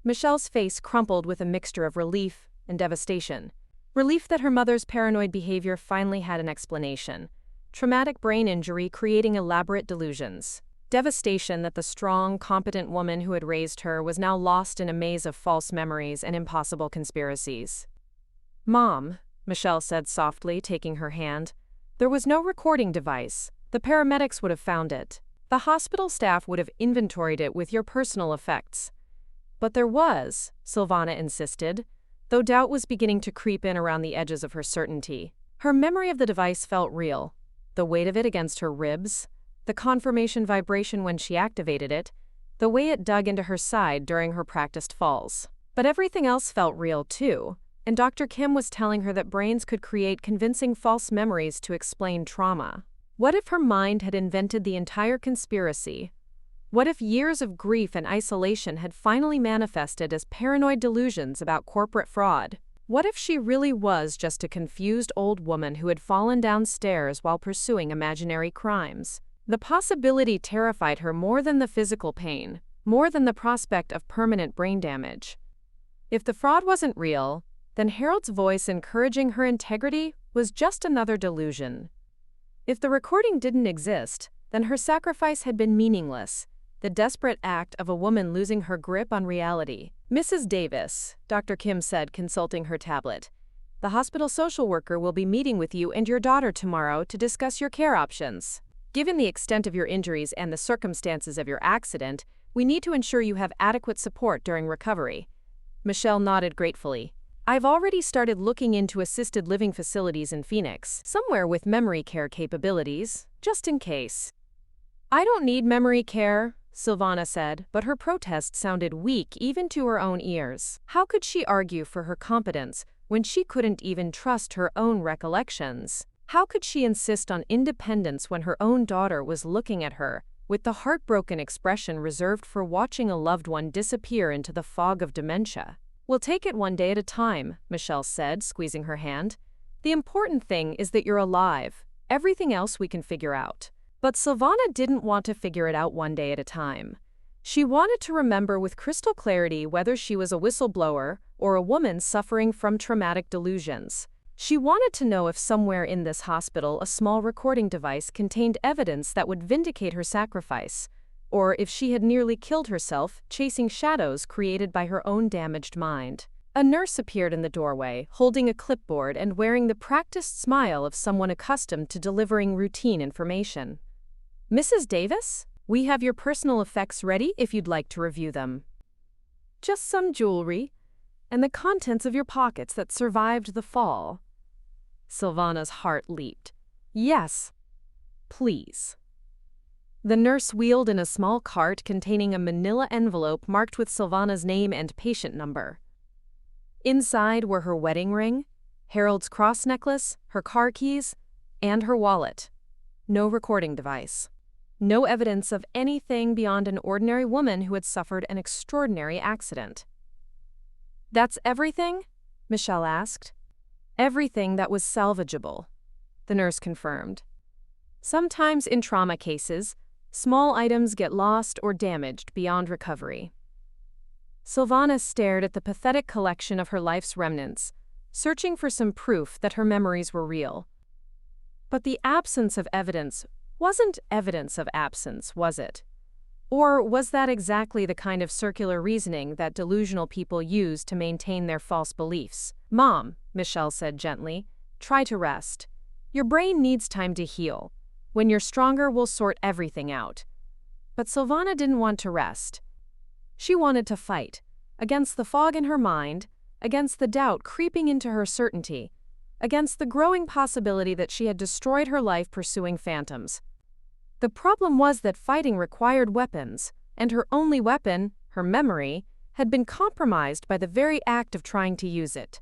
Michelle's face crumpled with a mixture of relief and devastation. Relief that her mother's paranoid behavior finally had an explanation. Traumatic brain injury creating elaborate delusions. Devastation that the strong, competent woman who had raised her was now lost in a maze of false memories and impossible conspiracies. Mom, Michelle said softly, taking her hand, there was no recording device. The paramedics would have found it. The hospital staff would have inventoried it with your personal effects. But there was, Sylvana insisted, though doubt was beginning to creep in around the edges of her certainty. Her memory of the device felt real. The weight of it against her ribs, the confirmation vibration when she activated it, the way it dug into her side during her practiced falls. But everything else felt real too, and Dr. Kim was telling her that brains could create convincing false memories to explain trauma. What if her mind had invented the entire conspiracy? What if years of grief and isolation had finally manifested as paranoid delusions about corporate fraud? What if she really was just a confused old woman who had fallen downstairs while pursuing imaginary crimes? The possibility terrified her more than the physical pain, more than the prospect of permanent brain damage. If the fraud wasn't real, then Harold's voice encouraging her integrity was just another delusion. If the recording didn't exist, then her sacrifice had been meaningless, the desperate act of a woman losing her grip on reality. "Mrs. Davis," Dr. Kim said, consulting her tablet, "the hospital social worker will be meeting with you and your daughter tomorrow to discuss your care options. Given the extent of your injuries and the circumstances of your accident, we need to ensure you have adequate support during recovery." Michelle nodded gratefully. "I've already started looking into assisted living facilities in Phoenix, somewhere with memory care capabilities, just in case." "I don't need memory care," Sylvana said, but her protest sounded weak even to her own ears. How could she argue for her competence when she couldn't even trust her own recollections? How could she insist on independence when her own daughter was looking at her with the heartbroken expression reserved for watching a loved one disappear into the fog of dementia? "We'll take it one day at a time," Michelle said, squeezing her hand. "The important thing is that you're alive. Everything else we can figure out." But Sylvana didn't want to figure it out one day at a time. She wanted to remember with crystal clarity whether she was a whistleblower or a woman suffering from traumatic delusions. She wanted to know if somewhere in this hospital a small recording device contained evidence that would vindicate her sacrifice, or if she had nearly killed herself chasing shadows created by her own damaged mind. A nurse appeared in the doorway, holding a clipboard and wearing the practiced smile of someone accustomed to delivering routine information. "Mrs. Davis, we have your personal effects ready if you'd like to review them. Just some jewelry, and the contents of your pockets that survived the fall." Sylvana's heart leaped. "Yes, please." The nurse wheeled in a small cart containing a manila envelope marked with Sylvana's name and patient number. Inside were her wedding ring, Harold's cross necklace, her car keys, and her wallet. No recording device. No evidence of anything beyond an ordinary woman who had suffered an extraordinary accident. "That's everything?" Michelle asked. "Everything that was salvageable," the nurse confirmed. "Sometimes in trauma cases, small items get lost or damaged beyond recovery." Sylvana stared at the pathetic collection of her life's remnants, searching for some proof that her memories were real. But the absence of evidence wasn't evidence of absence, was it? Or was that exactly the kind of circular reasoning that delusional people use to maintain their false beliefs? "Mom," Michelle said gently, "try to rest. Your brain needs time to heal. When you're stronger, we'll sort everything out." But Sylvana didn't want to rest. She wanted to fight, against the fog in her mind, against the doubt creeping into her certainty, against the growing possibility that she had destroyed her life pursuing phantoms. The problem was that fighting required weapons, and her only weapon, her memory, had been compromised by the very act of trying to use it.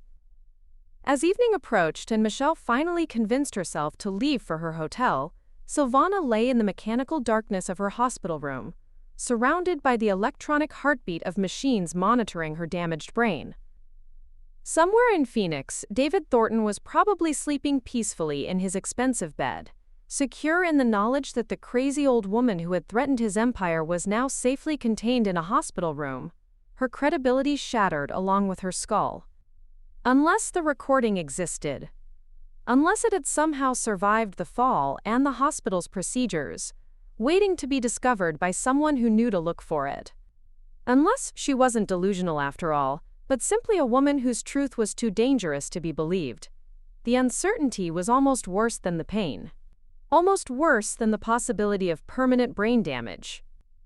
As evening approached and Michelle finally convinced herself to leave for her hotel, Sylvana lay in the mechanical darkness of her hospital room, surrounded by the electronic heartbeat of machines monitoring her damaged brain. Somewhere in Phoenix, David Thornton was probably sleeping peacefully in his expensive bed, secure in the knowledge that the crazy old woman who had threatened his empire was now safely contained in a hospital room, her credibility shattered along with her skull. Unless the recording existed, unless it had somehow survived the fall and the hospital's procedures, waiting to be discovered by someone who knew to look for it. Unless she wasn't delusional after all, but simply a woman whose truth was too dangerous to be believed. The uncertainty was almost worse than the pain. Almost worse than the possibility of permanent brain damage.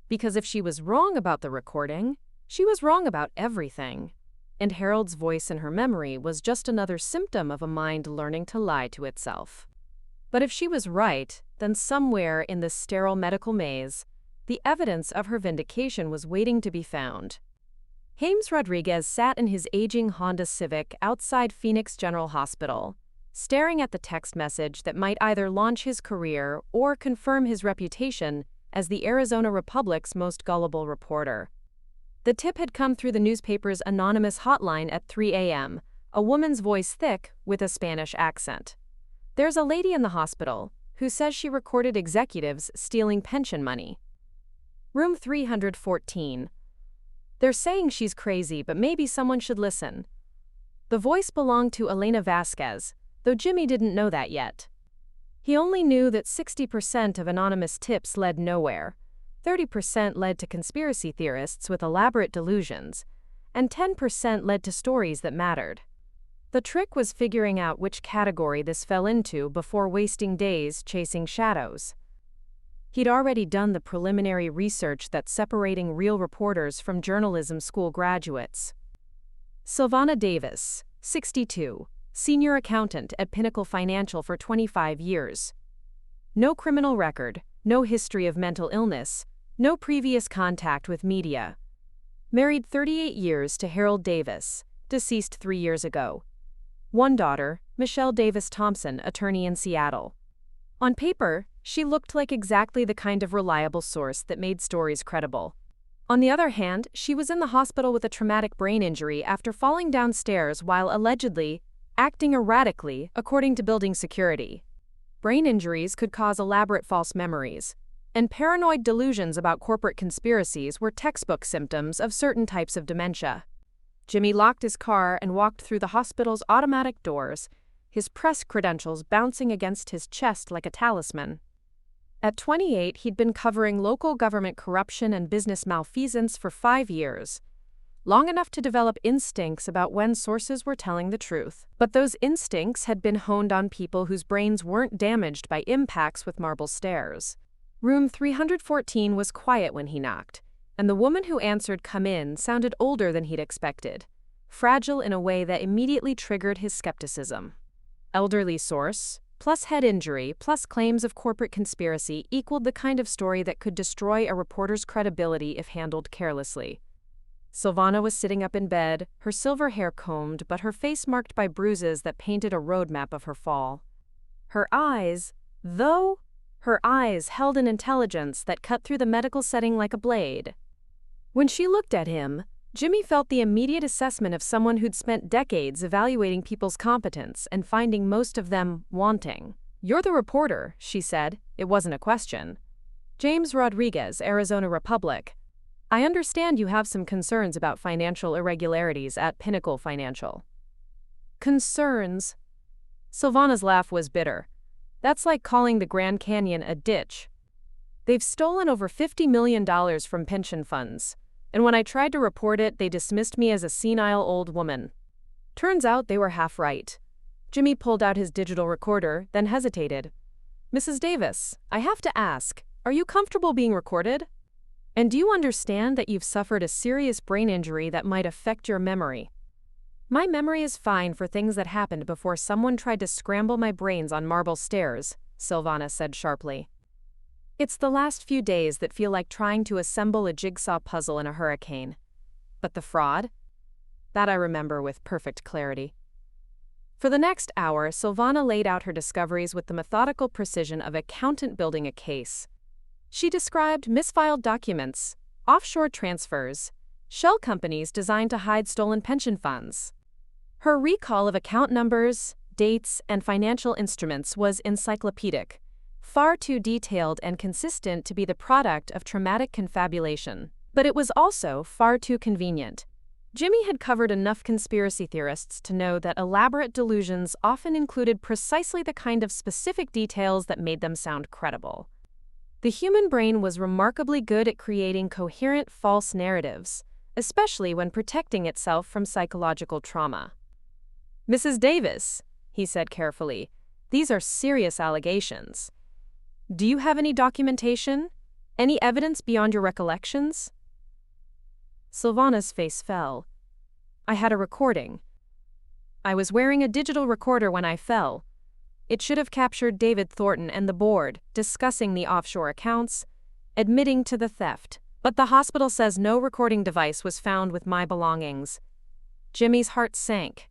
Because if she was wrong about the recording, she was wrong about everything. And Harold's voice in her memory was just another symptom of a mind learning to lie to itself. But if she was right, then somewhere in this sterile medical maze, the evidence of her vindication was waiting to be found. James Rodriguez sat in his aging Honda Civic outside Phoenix General Hospital, staring at the text message that might either launch his career or confirm his reputation as the Arizona Republic's most gullible reporter. The tip had come through the newspaper's anonymous hotline at 3 a.m., a woman's voice thick with a Spanish accent. "There's a lady in the hospital who says she recorded executives stealing pension money. Room 314. They're saying she's crazy, but maybe someone should listen." The voice belonged to Elena Vasquez, though Jimmy didn't know that yet. He only knew that 60% of anonymous tips led nowhere, 30% led to conspiracy theorists with elaborate delusions, and 10% led to stories that mattered. The trick was figuring out which category this fell into before wasting days chasing shadows. He'd already done the preliminary research that's separating real reporters from journalism school graduates. Sylvana Davis, 62, senior accountant at Pinnacle Financial for 25 years. No criminal record, no history of mental illness, no previous contact with media. Married 38 years to Harold Davis, deceased 3 years ago. One daughter, Michelle Davis Thompson, attorney in Seattle. On paper, she looked like exactly the kind of reliable source that made stories credible. On the other hand, she was in the hospital with a traumatic brain injury after falling downstairs while allegedly acting erratically, according to building security. Brain injuries could cause elaborate false memories, and paranoid delusions about corporate conspiracies were textbook symptoms of certain types of dementia. Jimmy locked his car and walked through the hospital's automatic doors, his press credentials bouncing against his chest like a talisman. At 28, he'd been covering local government corruption and business malfeasance for 5 years, long enough to develop instincts about when sources were telling the truth. But those instincts had been honed on people whose brains weren't damaged by impacts with marble stairs. Room 314 was quiet when he knocked, and the woman who answered "come in" sounded older than he'd expected, fragile in a way that immediately triggered his skepticism. Elderly source, plus head injury, plus claims of corporate conspiracy equaled the kind of story that could destroy a reporter's credibility if handled carelessly. Sylvana was sitting up in bed, her silver hair combed, but her face marked by bruises that painted a roadmap of her fall. Her eyes held an intelligence that cut through the medical setting like a blade. When she looked at him, Jimmy felt the immediate assessment of someone who'd spent decades evaluating people's competence and finding most of them wanting. "You're the reporter," she said. It wasn't a question. "James Rodriguez, Arizona Republic. I understand you have some concerns about financial irregularities at Pinnacle Financial." "Concerns?" Sylvana's laugh was bitter. "That's like calling the Grand Canyon a ditch. They've stolen over $50 million from pension funds, and when I tried to report it, they dismissed me as a senile old woman." Turns out they were half right. Jimmy pulled out his digital recorder, then hesitated. "Mrs. Davis, I have to ask, are you comfortable being recorded? And do you understand that you've suffered a serious brain injury that might affect your memory?" "My memory is fine for things that happened before someone tried to scramble my brains on marble stairs," Sylvana said sharply. "It's the last few days that feel like trying to assemble a jigsaw puzzle in a hurricane. But the fraud? That I remember with perfect clarity." For the next hour, Sylvana laid out her discoveries with the methodical precision of an accountant building a case. She described misfiled documents, offshore transfers, shell companies designed to hide stolen pension funds. Her recall of account numbers, dates, and financial instruments was encyclopedic, far too detailed and consistent to be the product of traumatic confabulation. But it was also far too convenient. Jimmy had covered enough conspiracy theorists to know that elaborate delusions often included precisely the kind of specific details that made them sound credible. The human brain was remarkably good at creating coherent false narratives, especially when protecting itself from psychological trauma. "Mrs. Davis," he said carefully, "these are serious allegations. Do you have any documentation? Any evidence beyond your recollections?" Sylvana's face fell. "I had a recording. I was wearing a digital recorder when I fell. It should have captured David Thornton and the board discussing the offshore accounts, admitting to the theft. But the hospital says no recording device was found with my belongings." Jimmy's heart sank.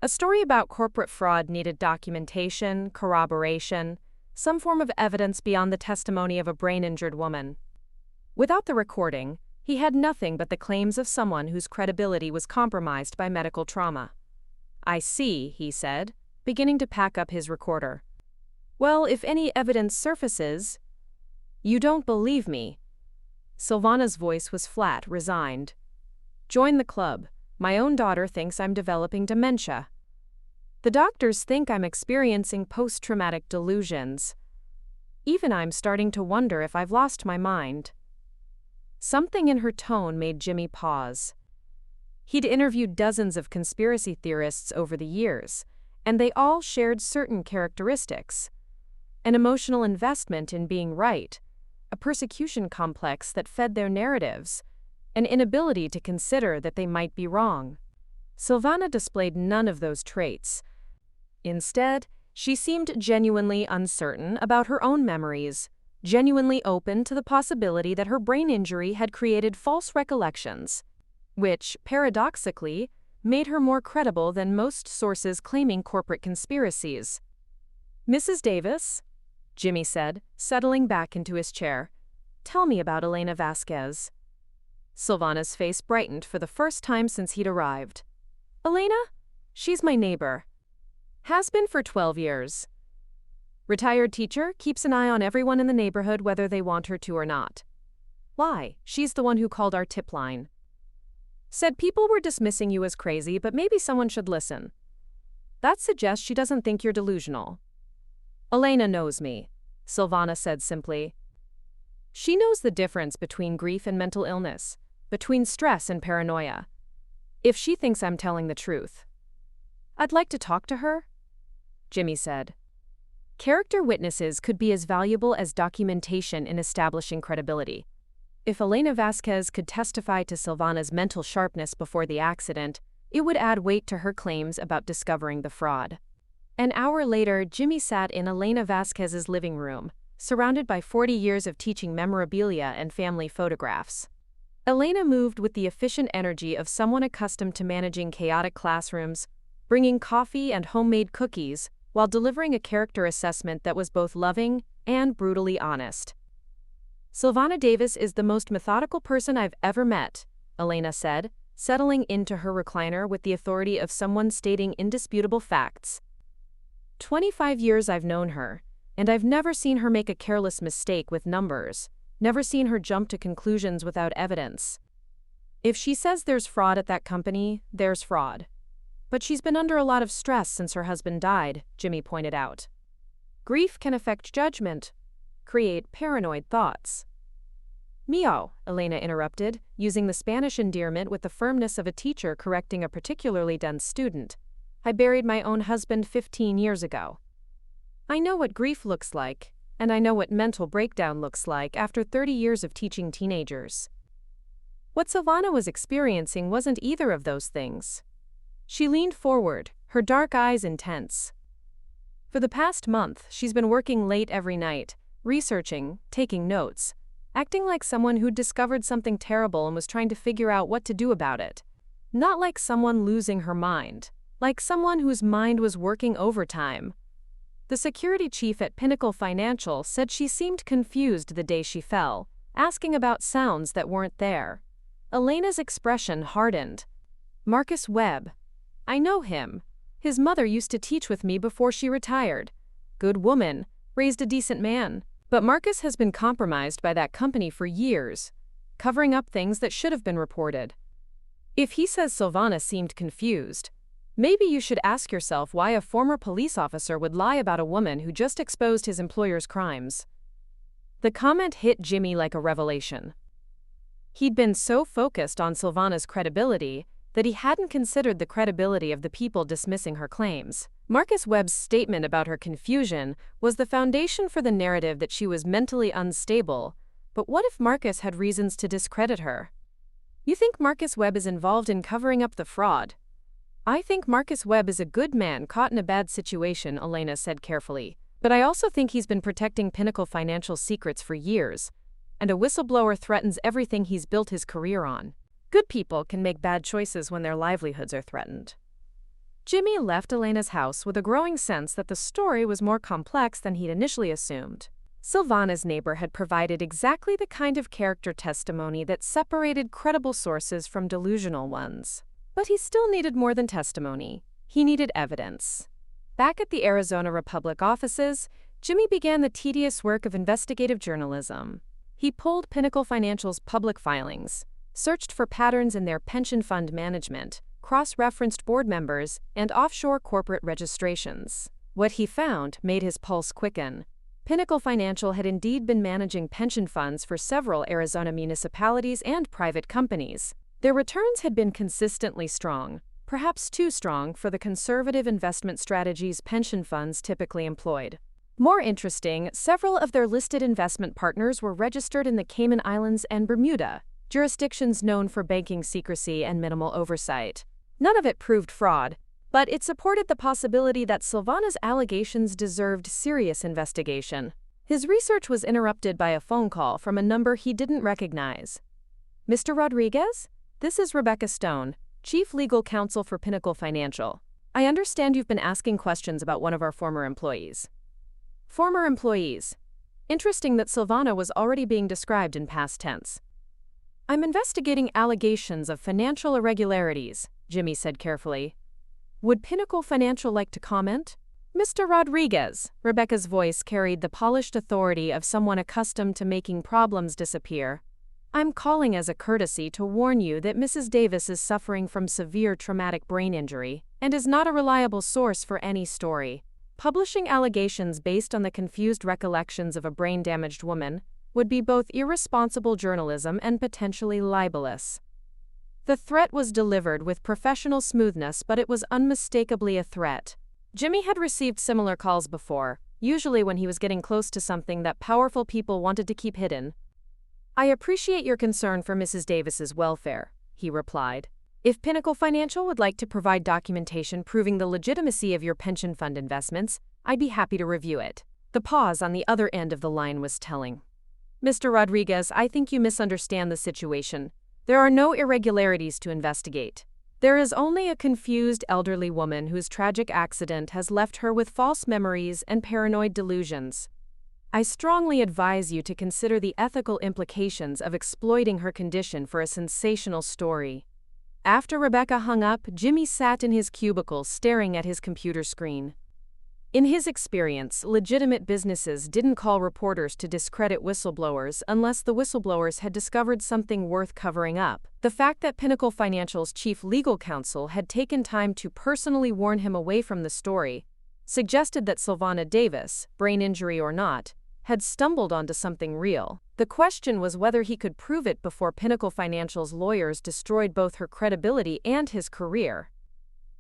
A story about corporate fraud needed documentation, corroboration, some form of evidence beyond the testimony of a brain-injured woman. Without the recording, he had nothing but the claims of someone whose credibility was compromised by medical trauma. "I see," he said, beginning to pack up his recorder. "Well, if any evidence surfaces—" "You don't believe me." Sylvana's voice was flat, resigned. "Join the club. My own daughter thinks I'm developing dementia. The doctors think I'm experiencing post-traumatic delusions. Even I'm starting to wonder if I've lost my mind." Something in her tone made Jimmy pause. He'd interviewed dozens of conspiracy theorists over the years, and they all shared certain characteristics: an emotional investment in being right, a persecution complex that fed their narratives, an inability to consider that they might be wrong. Sylvana displayed none of those traits. Instead, she seemed genuinely uncertain about her own memories, genuinely open to the possibility that her brain injury had created false recollections, which, paradoxically, made her more credible than most sources claiming corporate conspiracies. "Mrs. Davis," Jimmy said, settling back into his chair, "tell me about Elena Vasquez." Sylvana's face brightened for the first time since he'd arrived. "Elena? She's my neighbor. Has been for 12 years. Retired teacher, keeps an eye on everyone in the neighborhood whether they want her to or not. Why? She's the one who called our tip line. Said people were dismissing you as crazy, but maybe someone should listen. That suggests she doesn't think you're delusional." "Elena knows me," Sylvana said simply. "She knows the difference between grief and mental illness, between stress and paranoia. If she thinks I'm telling the truth." "I'd like to talk to her," Jimmy said. Character witnesses could be as valuable as documentation in establishing credibility. If Elena Vasquez could testify to Sylvana's mental sharpness before the accident, it would add weight to her claims about discovering the fraud. An hour later, Jimmy sat in Elena Vasquez's living room, surrounded by 40 years of teaching memorabilia and family photographs. Elena moved with the efficient energy of someone accustomed to managing chaotic classrooms, bringing coffee and homemade cookies, while delivering a character assessment that was both loving and brutally honest. "Sylvana Davis is the most methodical person I've ever met," Elena said, settling into her recliner with the authority of someone stating indisputable facts. 25 years I've known her, and I've never seen her make a careless mistake with numbers, never seen her jump to conclusions without evidence. If she says there's fraud at that company, there's fraud. But she's been under a lot of stress since her husband died, Jimmy pointed out. Grief can affect judgment, create paranoid thoughts. "Meow," Elena interrupted, using the Spanish endearment with the firmness of a teacher correcting a particularly dense student. "I buried my own husband 15 years ago. I know what grief looks like, and I know what mental breakdown looks like after 30 years of teaching teenagers." What Sylvana was experiencing wasn't either of those things. She leaned forward, her dark eyes intense. For the past month, she's been working late every night, researching, taking notes, acting like someone who'd discovered something terrible and was trying to figure out what to do about it. Not like someone losing her mind, like someone whose mind was working overtime. The security chief at Pinnacle Financial said she seemed confused the day she fell, asking about sounds that weren't there. Elena's expression hardened. "Marcus Webb. I know him. His mother used to teach with me before she retired. Good woman, raised a decent man. But Marcus has been compromised by that company for years, covering up things that should have been reported." If he says Sylvana seemed confused, maybe you should ask yourself why a former police officer would lie about a woman who just exposed his employer's crimes. The comment hit Jimmy like a revelation. He'd been so focused on Sylvana's credibility that he hadn't considered the credibility of the people dismissing her claims. Marcus Webb's statement about her confusion was the foundation for the narrative that she was mentally unstable, but what if Marcus had reasons to discredit her? "You think Marcus Webb is involved in covering up the fraud?" "I think Marcus Webb is a good man caught in a bad situation," Elena said carefully. "But I also think he's been protecting Pinnacle Financial secrets for years, and a whistleblower threatens everything he's built his career on. Good people can make bad choices when their livelihoods are threatened." Jimmy left Elena's house with a growing sense that the story was more complex than he'd initially assumed. Sylvana's neighbor had provided exactly the kind of character testimony that separated credible sources from delusional ones. But he still needed more than testimony. He needed evidence. Back at the Arizona Republic offices, Jimmy began the tedious work of investigative journalism. He pulled Pinnacle Financial's public filings, searched for patterns in their pension fund management, cross-referenced board members, and offshore corporate registrations. What he found made his pulse quicken. Pinnacle Financial had indeed been managing pension funds for several Arizona municipalities and private companies. Their returns had been consistently strong, perhaps too strong for the conservative investment strategies pension funds typically employed. More interesting, several of their listed investment partners were registered in the Cayman Islands and Bermuda, jurisdictions known for banking secrecy and minimal oversight. None of it proved fraud, but it supported the possibility that Sylvana's allegations deserved serious investigation. His research was interrupted by a phone call from a number he didn't recognize. "Mr. Rodriguez? This is Rebecca Stone, Chief Legal Counsel for Pinnacle Financial. I understand you've been asking questions about one of our former employees." Former employees. Interesting that Sylvana was already being described in past tense. "I'm investigating allegations of financial irregularities," Jimmy said carefully. "Would Pinnacle Financial like to comment?" "Mr. Rodriguez," Rebecca's voice carried the polished authority of someone accustomed to making problems disappear. "I'm calling as a courtesy to warn you that Mrs. Davis is suffering from severe traumatic brain injury and is not a reliable source for any story. Publishing allegations based on the confused recollections of a brain-damaged woman would be both irresponsible journalism and potentially libelous." The threat was delivered with professional smoothness, but it was unmistakably a threat. Jimmy had received similar calls before, usually when he was getting close to something that powerful people wanted to keep hidden. "I appreciate your concern for Mrs. Davis's welfare," he replied. "If Pinnacle Financial would like to provide documentation proving the legitimacy of your pension fund investments, I'd be happy to review it." The pause on the other end of the line was telling. "Mr. Rodriguez, I think you misunderstand the situation. There are no irregularities to investigate. There is only a confused elderly woman whose tragic accident has left her with false memories and paranoid delusions. I strongly advise you to consider the ethical implications of exploiting her condition for a sensational story." After Rebecca hung up, Jimmy sat in his cubicle staring at his computer screen. In his experience, legitimate businesses didn't call reporters to discredit whistleblowers unless the whistleblowers had discovered something worth covering up. The fact that Pinnacle Financial's chief legal counsel had taken time to personally warn him away from the story suggested that Sylvana Davis, brain injury or not, had stumbled onto something real. The question was whether he could prove it before Pinnacle Financial's lawyers destroyed both her credibility and his career.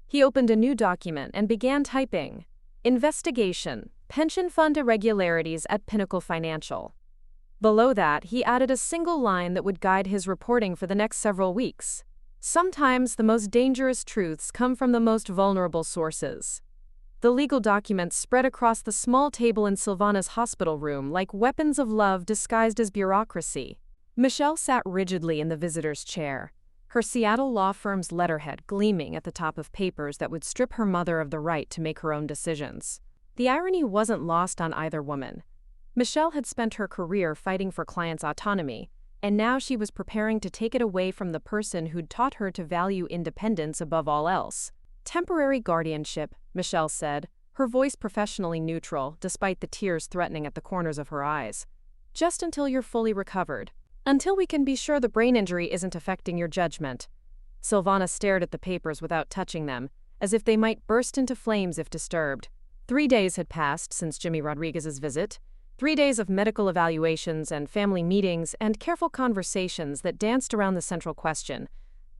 He opened a new document and began typing. "Investigation, pension fund irregularities at Pinnacle Financial." Below that, he added a single line that would guide his reporting for the next several weeks. "Sometimes the most dangerous truths come from the most vulnerable sources." The legal documents spread across the small table in Sylvana's hospital room like weapons of love disguised as bureaucracy. Michelle sat rigidly in the visitor's chair, her Seattle law firm's letterhead gleaming at the top of papers that would strip her mother of the right to make her own decisions. The irony wasn't lost on either woman. Michelle had spent her career fighting for clients' autonomy, and now she was preparing to take it away from the person who'd taught her to value independence above all else. "Temporary guardianship," Michelle said, her voice professionally neutral despite the tears threatening at the corners of her eyes. "Just until you're fully recovered. Until we can be sure the brain injury isn't affecting your judgment." Sylvana stared at the papers without touching them, as if they might burst into flames if disturbed. 3 days had passed since Jimmy Rodriguez's visit. 3 days of medical evaluations and family meetings and careful conversations that danced around the central question.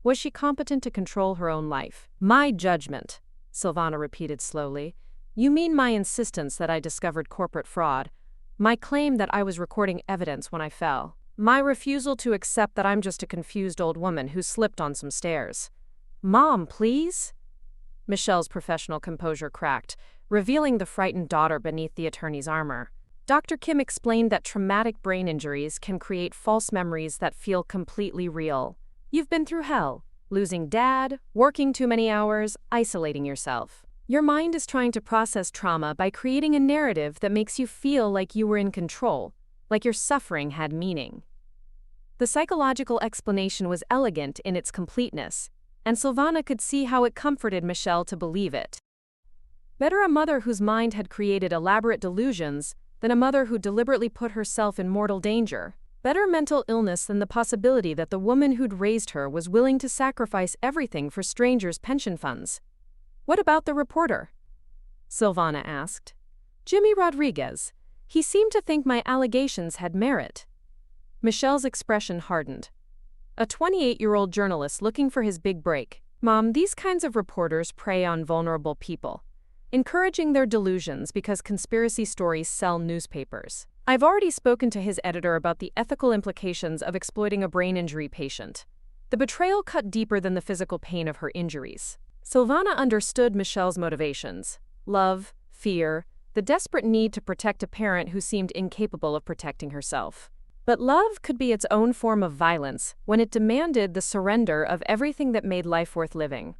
Was she competent to control her own life? "My judgment," Sylvana repeated slowly. "You mean my insistence that I discovered corporate fraud, my claim that I was recording evidence when I fell, my refusal to accept that I'm just a confused old woman who slipped on some stairs." "Mom, please?" Michelle's professional composure cracked, revealing the frightened daughter beneath the attorney's armor. Dr. Kim explained that traumatic brain injuries can create false memories that feel completely real. "You've been through hell. Losing dad, working too many hours, isolating yourself. Your mind is trying to process trauma by creating a narrative that makes you feel like you were in control, like your suffering had meaning. The psychological explanation was elegant in its completeness, and Sylvana could see how it comforted Michelle to believe it. Better a mother whose mind had created elaborate delusions than a mother who deliberately put herself in mortal danger. Better mental illness than the possibility that the woman who'd raised her was willing to sacrifice everything for strangers' pension funds. "What about the reporter?" Sylvana asked. "Jimmy Rodriguez. He seemed to think my allegations had merit." Michelle's expression hardened. A 28-year-old journalist looking for his big break. "Mom, these kinds of reporters prey on vulnerable people, encouraging their delusions because conspiracy stories sell newspapers. I've already spoken to his editor about the ethical implications of exploiting a brain injury patient." The betrayal cut deeper than the physical pain of her injuries. Sylvana understood Michelle's motivations: love, fear, the desperate need to protect a parent who seemed incapable of protecting herself. But love could be its own form of violence when it demanded the surrender of everything that made life worth living.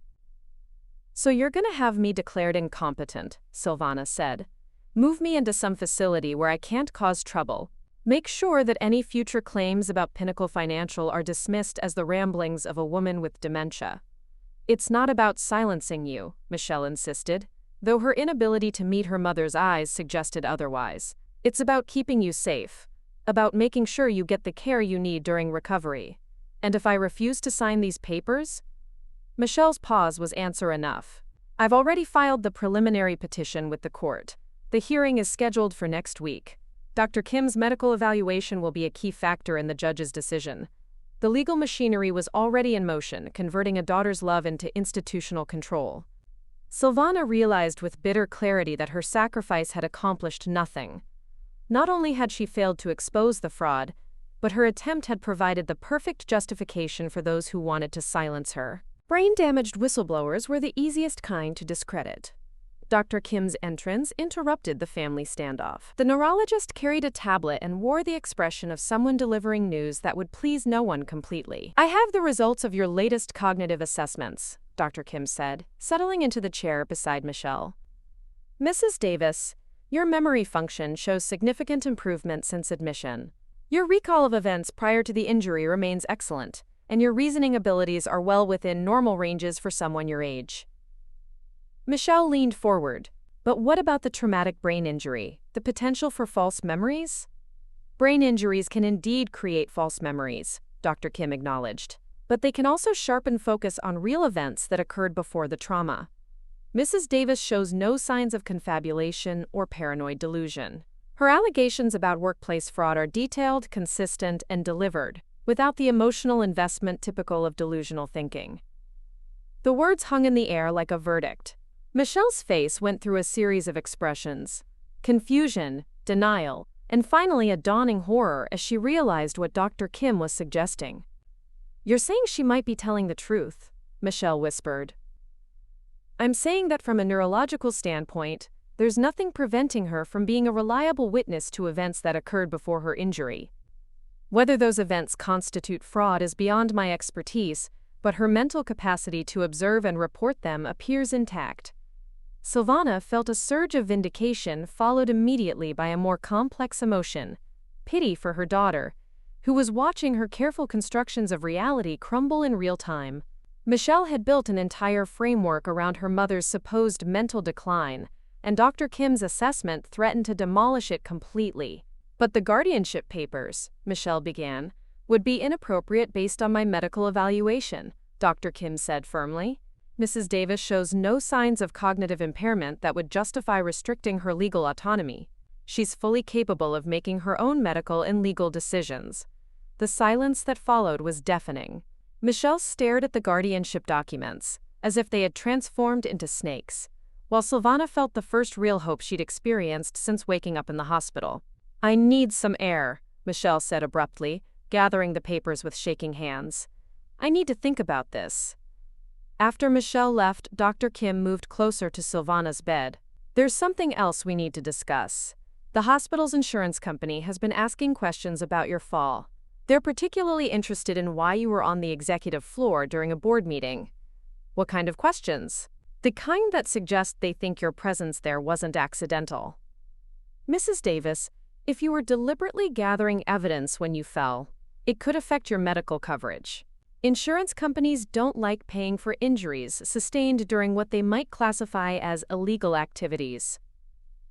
"So you're gonna have me declared incompetent," Sylvana said. "Move me into some facility where I can't cause trouble. Make sure that any future claims about Pinnacle Financial are dismissed as the ramblings of a woman with dementia." "It's not about silencing you," Michelle insisted, though her inability to meet her mother's eyes suggested otherwise. "It's about keeping you safe, about making sure you get the care you need during recovery. And if I refuse to sign these papers?" Michelle's pause was answer enough. "I've already filed the preliminary petition with the court. The hearing is scheduled for next week. Dr. Kim's medical evaluation will be a key factor in the judge's decision." The legal machinery was already in motion, converting a daughter's love into institutional control. Sylvana realized with bitter clarity that her sacrifice had accomplished nothing. Not only had she failed to expose the fraud, but her attempt had provided the perfect justification for those who wanted to silence her. Brain-damaged whistleblowers were the easiest kind to discredit. Dr. Kim's entrance interrupted the family standoff. The neurologist carried a tablet and wore the expression of someone delivering news that would please no one completely. "I have the results of your latest cognitive assessments," Dr. Kim said, settling into the chair beside Michelle. "Mrs. Davis, your memory function shows significant improvement since admission. Your recall of events prior to the injury remains excellent, and your reasoning abilities are well within normal ranges for someone your age." Michelle leaned forward. "But what about the traumatic brain injury, the potential for false memories?" "Brain injuries can indeed create false memories," Dr. Kim acknowledged. "But they can also sharpen focus on real events that occurred before the trauma." Mrs. Davis shows no signs of confabulation or paranoid delusion. Her allegations about workplace fraud are detailed, consistent, and delivered, without the emotional investment typical of delusional thinking. The words hung in the air like a verdict. Michelle's face went through a series of expressions: confusion, denial, and finally a dawning horror as she realized what Dr. Kim was suggesting. "You're saying she might be telling the truth," Michelle whispered. "I'm saying that from a neurological standpoint, there's nothing preventing her from being a reliable witness to events that occurred before her injury. Whether those events constitute fraud is beyond my expertise, but her mental capacity to observe and report them appears intact." Sylvana felt a surge of vindication followed immediately by a more complex emotion: pity for her daughter, who was watching her careful constructions of reality crumble in real time. Michelle had built an entire framework around her mother's supposed mental decline, and Dr. Kim's assessment threatened to demolish it completely. "But the guardianship papers," Michelle began, "would be inappropriate based on my medical evaluation," Dr. Kim said firmly. "Mrs. Davis shows no signs of cognitive impairment that would justify restricting her legal autonomy. She's fully capable of making her own medical and legal decisions." The silence that followed was deafening. Michelle stared at the guardianship documents, as if they had transformed into snakes, while Sylvana felt the first real hope she'd experienced since waking up in the hospital. "I need some air," Michelle said abruptly, gathering the papers with shaking hands. "I need to think about this." After Michelle left, Dr. Kim moved closer to Sylvana's bed. "There's something else we need to discuss. The hospital's insurance company has been asking questions about your fall. They're particularly interested in why you were on the executive floor during a board meeting. What kind of questions? The kind that suggest they think your presence there wasn't accidental. Mrs. Davis, if you were deliberately gathering evidence when you fell, it could affect your medical coverage. Insurance companies don't like paying for injuries sustained during what they might classify as illegal activities.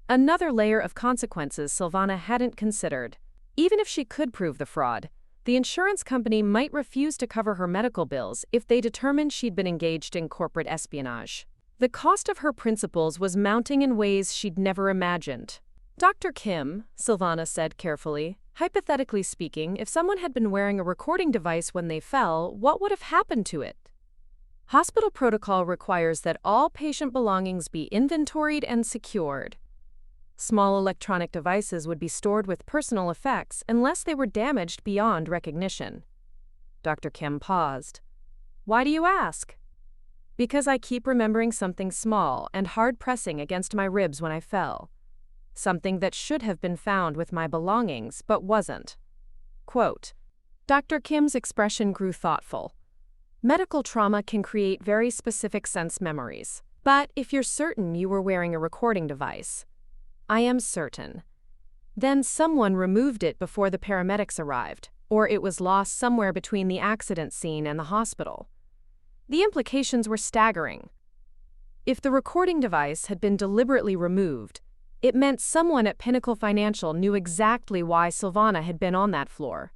Another layer of consequences Sylvana hadn't considered. Even if she could prove the fraud, the insurance company might refuse to cover her medical bills if they determined she'd been engaged in corporate espionage. The cost of her principles was mounting in ways she'd never imagined. Dr. Kim, Sylvana said carefully, hypothetically speaking, if someone had been wearing a recording device when they fell, what would have happened to it? Hospital protocol requires that all patient belongings be inventoried and secured. Small electronic devices would be stored with personal effects unless they were damaged beyond recognition. Dr. Kim paused. Why do you ask? Because I keep remembering something small and hard-pressing against my ribs when I fell. Something that should have been found with my belongings but wasn't. Quote, Dr. Kim's expression grew thoughtful. Medical trauma can create very specific sense memories. But if you're certain you were wearing a recording device, I am certain. Then someone removed it before the paramedics arrived, or it was lost somewhere between the accident scene and the hospital. The implications were staggering. If the recording device had been deliberately removed, it meant someone at Pinnacle Financial knew exactly why Sylvana had been on that floor.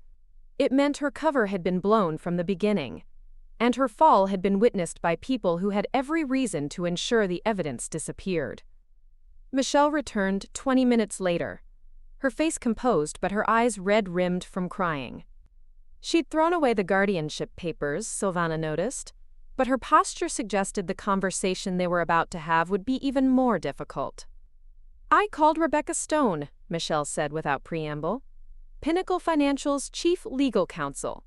It meant her cover had been blown from the beginning, and her fall had been witnessed by people who had every reason to ensure the evidence disappeared. Michelle returned 20 minutes later, her face composed but her eyes red-rimmed from crying. She'd thrown away the guardianship papers, Sylvana noticed, but her posture suggested the conversation they were about to have would be even more difficult. I called Rebecca Stone, Michelle said without preamble, Pinnacle Financial's chief legal counsel.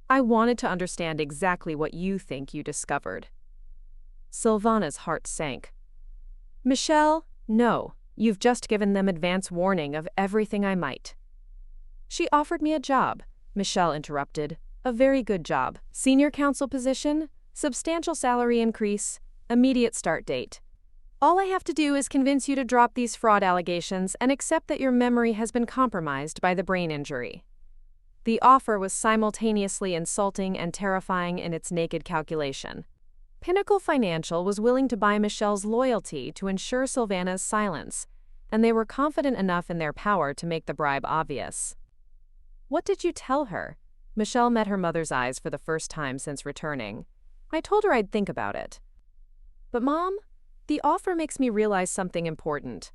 I wanted to understand exactly what you think you discovered. Sylvana's heart sank. Michelle, no, you've just given them advance warning of everything I might. She offered me a job, Michelle interrupted. A very good job. Senior counsel position, substantial salary increase, immediate start date. All I have to do is convince you to drop these fraud allegations and accept that your memory has been compromised by the brain injury. The offer was simultaneously insulting and terrifying in its naked calculation. Pinnacle Financial was willing to buy Michelle's loyalty to ensure Sylvana's silence, and they were confident enough in their power to make the bribe obvious. What did you tell her? Michelle met her mother's eyes for the first time since returning. I told her I'd think about it. But Mom, the offer makes me realize something important.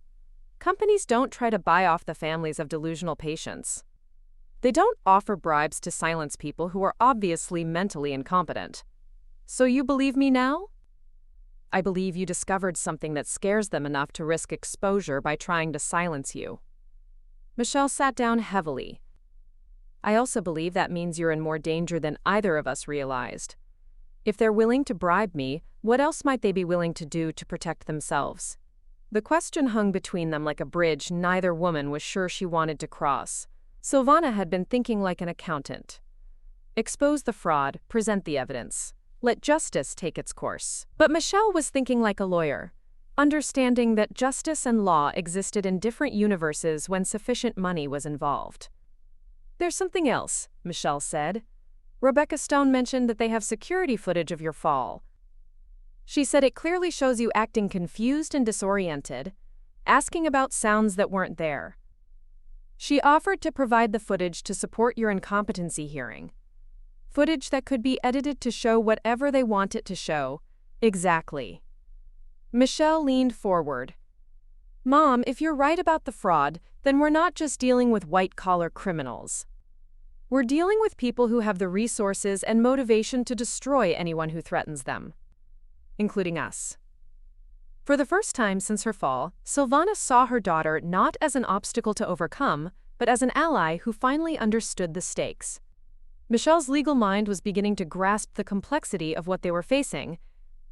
Companies don't try to buy off the families of delusional patients. They don't offer bribes to silence people who are obviously mentally incompetent. So you believe me now? I believe you discovered something that scares them enough to risk exposure by trying to silence you. Michelle sat down heavily. I also believe that means you're in more danger than either of us realized. If they're willing to bribe me, what else might they be willing to do to protect themselves? The question hung between them like a bridge neither woman was sure she wanted to cross. Sylvana had been thinking like an accountant. Expose the fraud, present the evidence. Let justice take its course. But Michelle was thinking like a lawyer, understanding that justice and law existed in different universes when sufficient money was involved. There's something else, Michelle said. Rebecca Stone mentioned that they have security footage of your fall. She said it clearly shows you acting confused and disoriented, asking about sounds that weren't there. She offered to provide the footage to support your incompetency hearing. Footage that could be edited to show whatever they want it to show. Exactly. Michelle leaned forward. Mom, if you're right about the fraud, then we're not just dealing with white-collar criminals. We're dealing with people who have the resources and motivation to destroy anyone who threatens them, including us. For the first time since her fall, Sylvana saw her daughter not as an obstacle to overcome, but as an ally who finally understood the stakes. Michelle's legal mind was beginning to grasp the complexity of what they were facing,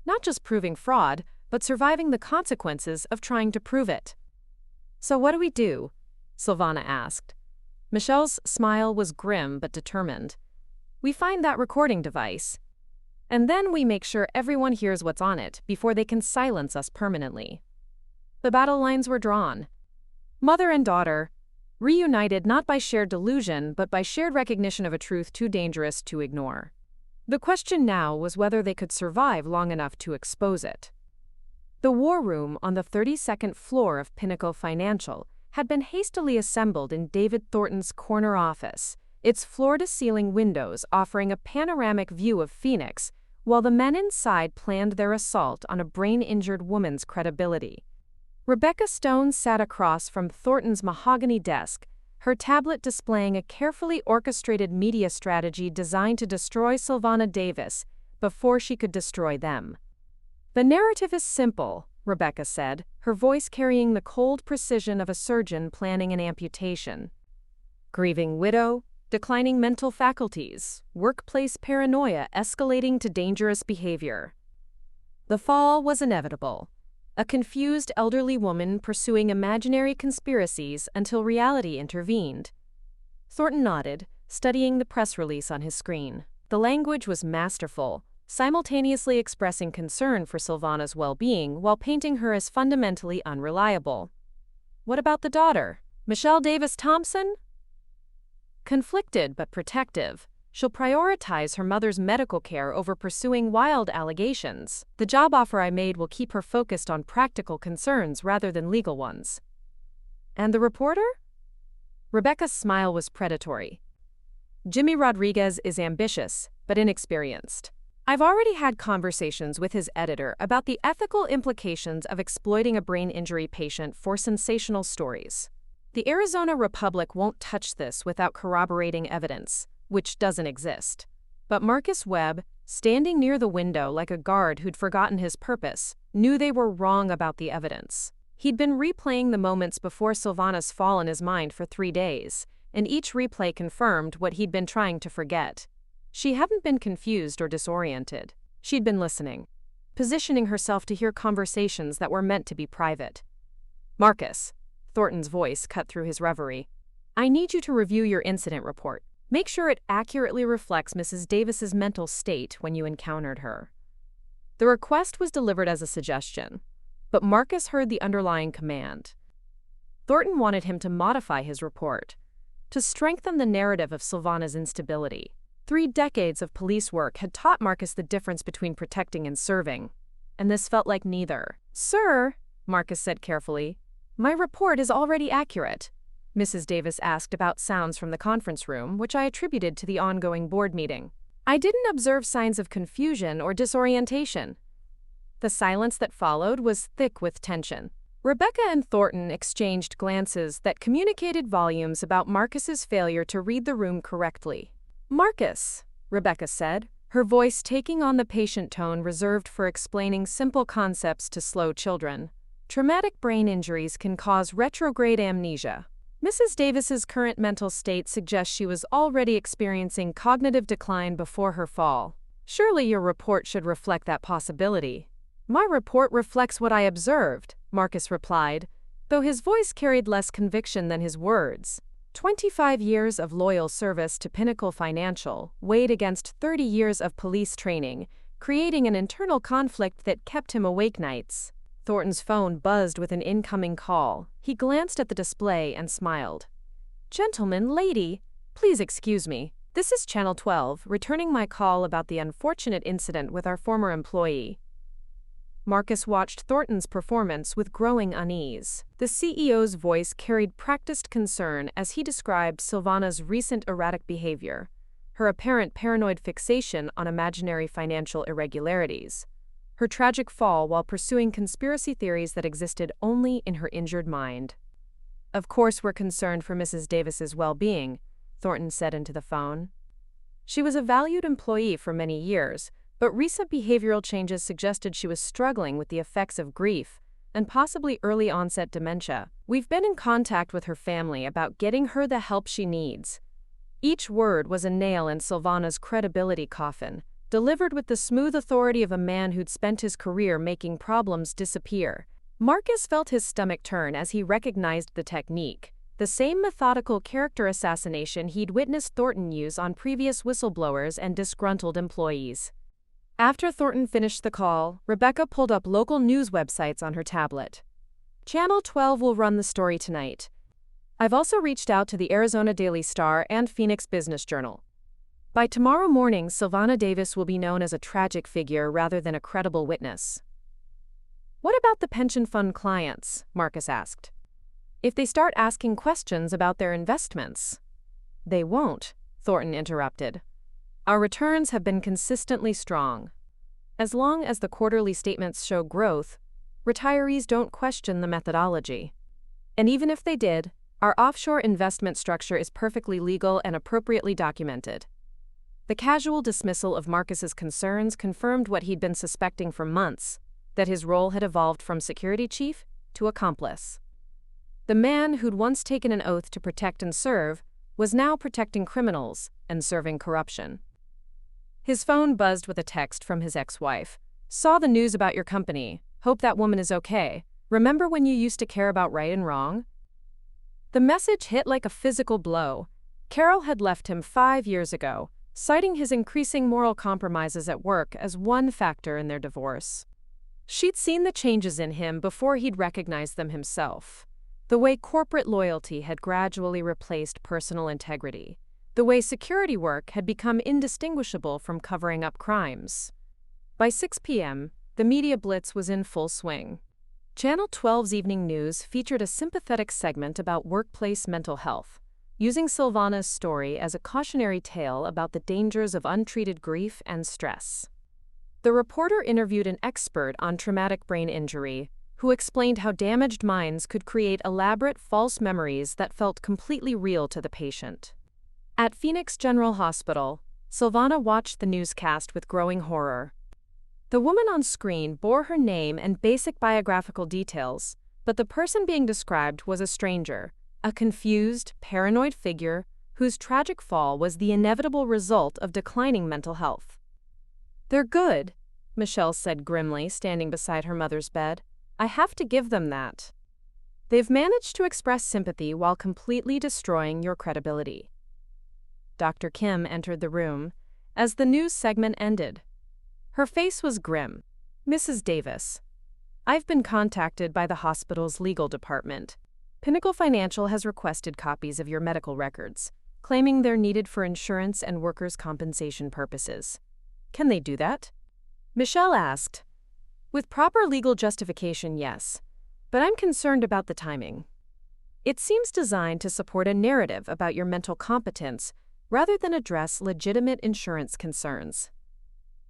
not just proving fraud, but surviving the consequences of trying to prove it. So what do we do? Sylvana asked. Michelle's smile was grim but determined. We find that recording device, and then we make sure everyone hears what's on it before they can silence us permanently. The battle lines were drawn. Mother and daughter, reunited not by shared delusion but by shared recognition of a truth too dangerous to ignore. The question now was whether they could survive long enough to expose it. The war room on the 32nd floor of Pinnacle Financial had been hastily assembled in David Thornton's corner office, its floor-to-ceiling windows offering a panoramic view of Phoenix, while the men inside planned their assault on a brain-injured woman's credibility. Rebecca Stone sat across from Thornton's mahogany desk, her tablet displaying a carefully orchestrated media strategy designed to destroy Sylvana Davis before she could destroy them. "The narrative is simple," Rebecca said, her voice carrying the cold precision of a surgeon planning an amputation. Grieving widow, declining mental faculties, workplace paranoia escalating to dangerous behavior. The fall was inevitable. A confused elderly woman pursuing imaginary conspiracies until reality intervened. Thornton nodded, studying the press release on his screen. The language was masterful, simultaneously expressing concern for Sylvana's well-being while painting her as fundamentally unreliable. What about the daughter, Michelle Davis Thompson? Conflicted but protective, she'll prioritize her mother's medical care over pursuing wild allegations. The job offer I made will keep her focused on practical concerns rather than legal ones. And the reporter? Rebecca's smile was predatory. Jimmy Rodriguez is ambitious, but inexperienced. I've already had conversations with his editor about the ethical implications of exploiting a brain injury patient for sensational stories. The Arizona Republic won't touch this without corroborating evidence, which doesn't exist. But Marcus Webb, standing near the window like a guard who'd forgotten his purpose, knew they were wrong about the evidence. He'd been replaying the moments before Sylvana's fall in his mind for 3 days, and each replay confirmed what he'd been trying to forget. She hadn't been confused or disoriented. She'd been listening, positioning herself to hear conversations that were meant to be private. "Marcus," Thornton's voice cut through his reverie, "I need you to review your incident report. Make sure it accurately reflects Mrs. Davis's mental state when you encountered her." The request was delivered as a suggestion, but Marcus heard the underlying command. Thornton wanted him to modify his report, to strengthen the narrative of Sylvana's instability. 3 decades of police work had taught Marcus the difference between protecting and serving, and this felt like neither. "Sir," Marcus said carefully, "my report is already accurate." Mrs. Davis asked about sounds from the conference room, which I attributed to the ongoing board meeting. "I didn't observe signs of confusion or disorientation." The silence that followed was thick with tension. Rebecca and Thornton exchanged glances that communicated volumes about Marcus's failure to read the room correctly. "Marcus," Rebecca said, her voice taking on the patient tone reserved for explaining simple concepts to slow children. "Traumatic brain injuries can cause retrograde amnesia. Mrs. Davis's current mental state suggests she was already experiencing cognitive decline before her fall. Surely your report should reflect that possibility." "My report reflects what I observed," Marcus replied, though his voice carried less conviction than his words. 25 years of loyal service to Pinnacle Financial weighed against 30 years of police training, creating an internal conflict that kept him awake nights. Thornton's phone buzzed with an incoming call. He glanced at the display and smiled. "Gentleman, lady, please excuse me. This is Channel 12, returning my call about the unfortunate incident with our former employee." Marcus watched Thornton's performance with growing unease. The CEO's voice carried practiced concern as he described Sylvana's recent erratic behavior, her apparent paranoid fixation on imaginary financial irregularities, her tragic fall while pursuing conspiracy theories that existed only in her injured mind. "Of course we're concerned for Mrs. Davis's well-being," Thornton said into the phone. "She was a valued employee for many years, but recent behavioral changes suggested she was struggling with the effects of grief and possibly early-onset dementia. We've been in contact with her family about getting her the help she needs." Each word was a nail in Sylvana's credibility coffin, delivered with the smooth authority of a man who'd spent his career making problems disappear. Marcus felt his stomach turn as he recognized the technique, the same methodical character assassination he'd witnessed Thornton use on previous whistleblowers and disgruntled employees. After Thornton finished the call, Rebecca pulled up local news websites on her tablet. Channel 12 will run the story tonight. I've also reached out to the Arizona Daily Star and Phoenix Business Journal. By tomorrow morning, Sylvana Davis will be known as a tragic figure rather than a credible witness. What about the pension fund clients? Marcus asked. If they start asking questions about their investments. They won't, Thornton interrupted. Our returns have been consistently strong. As long as the quarterly statements show growth, retirees don't question the methodology. And even if they did, our offshore investment structure is perfectly legal and appropriately documented. The casual dismissal of Marcus's concerns confirmed what he'd been suspecting for months, that his role had evolved from security chief to accomplice. The man who'd once taken an oath to protect and serve was now protecting criminals and serving corruption. His phone buzzed with a text from his ex-wife. Saw the news about your company. Hope that woman is okay. Remember when you used to care about right and wrong? The message hit like a physical blow. Carol had left him 5 years ago, citing his increasing moral compromises at work as one factor in their divorce. She'd seen the changes in him before he'd recognized them himself. The way corporate loyalty had gradually replaced personal integrity. The way security work had become indistinguishable from covering up crimes. By 6 p.m., the media blitz was in full swing. Channel 12's evening news featured a sympathetic segment about workplace mental health, using Sylvana's story as a cautionary tale about the dangers of untreated grief and stress. The reporter interviewed an expert on traumatic brain injury, who explained how damaged minds could create elaborate false memories that felt completely real to the patient. At Phoenix General Hospital, Sylvana watched the newscast with growing horror. The woman on screen bore her name and basic biographical details, but the person being described was a stranger, a confused, paranoid figure whose tragic fall was the inevitable result of declining mental health. "They're good," Michelle said grimly, standing beside her mother's bed. "I have to give them that. They've managed to express sympathy while completely destroying your credibility." Dr. Kim entered the room as the news segment ended. Her face was grim. "Mrs. Davis, I've been contacted by the hospital's legal department. Pinnacle Financial has requested copies of your medical records, claiming they're needed for insurance and workers' compensation purposes. Can they do that?" Michelle asked. "With proper legal justification, yes, but I'm concerned about the timing. It seems designed to support a narrative about your mental competence rather than address legitimate insurance concerns."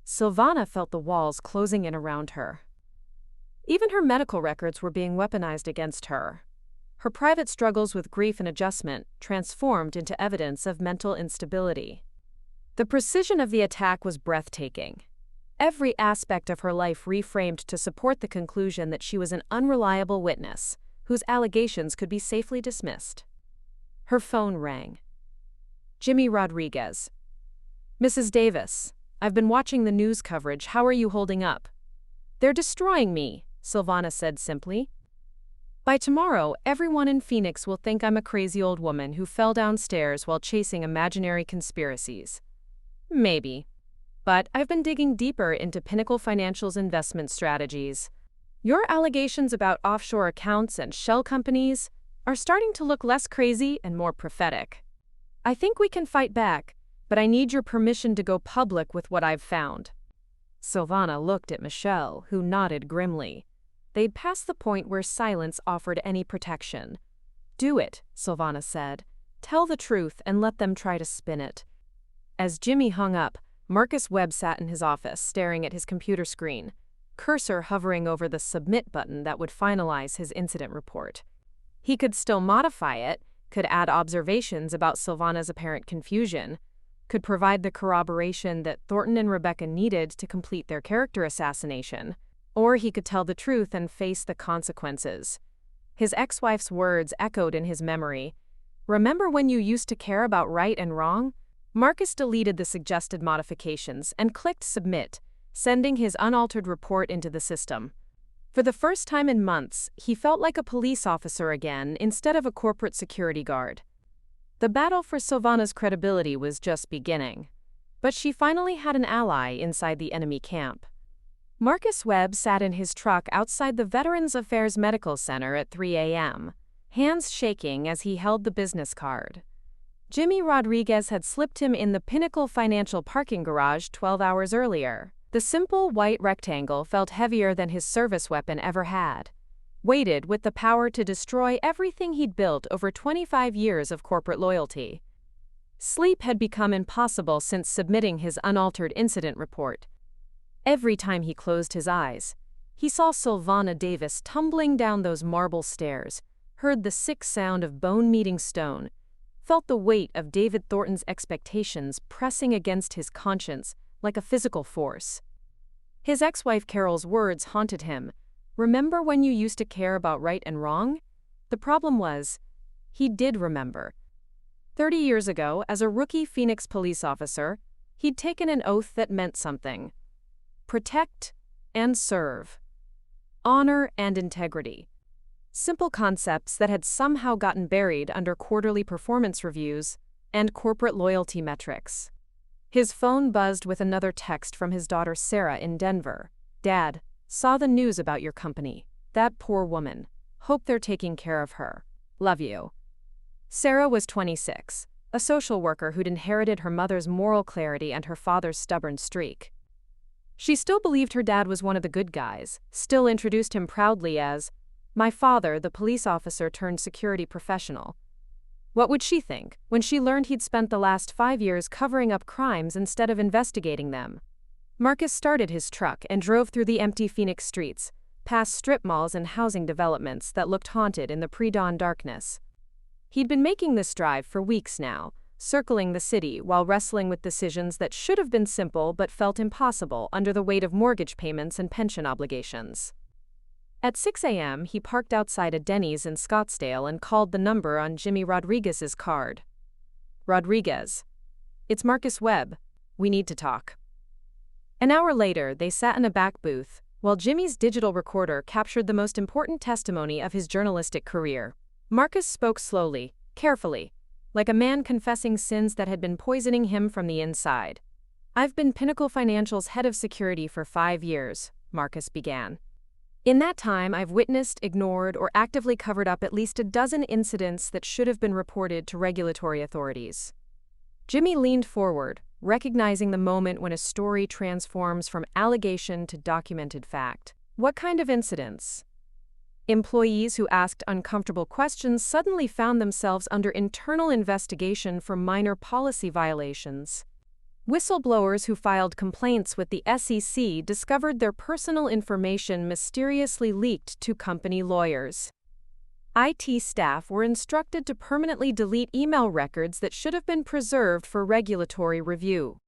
Sylvana felt the walls closing in around her. Even her medical records were being weaponized against her. Her private struggles with grief and adjustment transformed into evidence of mental instability. The precision of the attack was breathtaking. Every aspect of her life reframed to support the conclusion that she was an unreliable witness, whose allegations could be safely dismissed. Her phone rang. Jimmy Rodriguez. "Mrs. Davis, I've been watching the news coverage. How are you holding up?" "They're destroying me," Sylvana said simply. "By tomorrow, everyone in Phoenix will think I'm a crazy old woman who fell downstairs while chasing imaginary conspiracies." "Maybe. But I've been digging deeper into Pinnacle Financial's investment strategies. Your allegations about offshore accounts and shell companies are starting to look less crazy and more prophetic. I think we can fight back, but I need your permission to go public with what I've found." Sylvana looked at Michelle, who nodded grimly. They'd passed the point where silence offered any protection. "Do it," Sylvana said. "Tell the truth and let them try to spin it." As Jimmy hung up, Marcus Webb sat in his office, staring at his computer screen, cursor hovering over the submit button that would finalize his incident report. He could still modify it, could add observations about Sylvana's apparent confusion, could provide the corroboration that Thornton and Rebecca needed to complete their character assassination, or he could tell the truth and face the consequences. His ex-wife's words echoed in his memory. "Remember when you used to care about right and wrong?" Marcus deleted the suggested modifications and clicked submit, sending his unaltered report into the system. For the first time in months, he felt like a police officer again instead of a corporate security guard. The battle for Sylvana's credibility was just beginning. But she finally had an ally inside the enemy camp. Marcus Webb sat in his truck outside the Veterans Affairs Medical Center at 3 a.m., hands shaking as he held the business card. Jimmy Rodriguez had slipped him in the Pinnacle Financial parking garage 12 hours earlier. The simple white rectangle felt heavier than his service weapon ever had, weighted with the power to destroy everything he'd built over 25 years of corporate loyalty. Sleep had become impossible since submitting his unaltered incident report. Every time he closed his eyes, he saw Sylvana Davis tumbling down those marble stairs, heard the sick sound of bone-meeting stone, felt the weight of David Thornton's expectations pressing against his conscience like a physical force. His ex-wife Carol's words haunted him. "Remember when you used to care about right and wrong?" The problem was, he did remember. 30 years ago, as a rookie Phoenix police officer, he'd taken an oath that meant something. Protect and serve. Honor and integrity. Simple concepts that had somehow gotten buried under quarterly performance reviews and corporate loyalty metrics. His phone buzzed with another text from his daughter Sarah in Denver. "Dad, saw the news about your company. That poor woman. Hope they're taking care of her. Love you." Sarah was 26, a social worker who'd inherited her mother's moral clarity and her father's stubborn streak. She still believed her dad was one of the good guys, still introduced him proudly as, "My father, the police officer turned security professional." What would she think when she learned he'd spent the last 5 years covering up crimes instead of investigating them? Marcus started his truck and drove through the empty Phoenix streets, past strip malls and housing developments that looked haunted in the pre-dawn darkness. He'd been making this drive for weeks now, circling the city while wrestling with decisions that should have been simple but felt impossible under the weight of mortgage payments and pension obligations. At 6 a.m., he parked outside a Denny's in Scottsdale and called the number on Jimmy Rodriguez's card. "Rodriguez. It's Marcus Webb. We need to talk." An hour later, they sat in a back booth, while Jimmy's digital recorder captured the most important testimony of his journalistic career. Marcus spoke slowly, carefully, like a man confessing sins that had been poisoning him from the inside. "I've been Pinnacle Financial's head of security for 5 years, Marcus began. In that time, I've witnessed, ignored, or actively covered up at least a dozen incidents that should have been reported to regulatory authorities." Jimmy leaned forward, recognizing the moment when a story transforms from allegation to documented fact. "What kind of incidents?" Employees who asked uncomfortable questions suddenly found themselves under internal investigation for minor policy violations. Whistleblowers who filed complaints with the SEC discovered their personal information mysteriously leaked to company lawyers. IT staff were instructed to permanently delete email records that should have been preserved for regulatory review.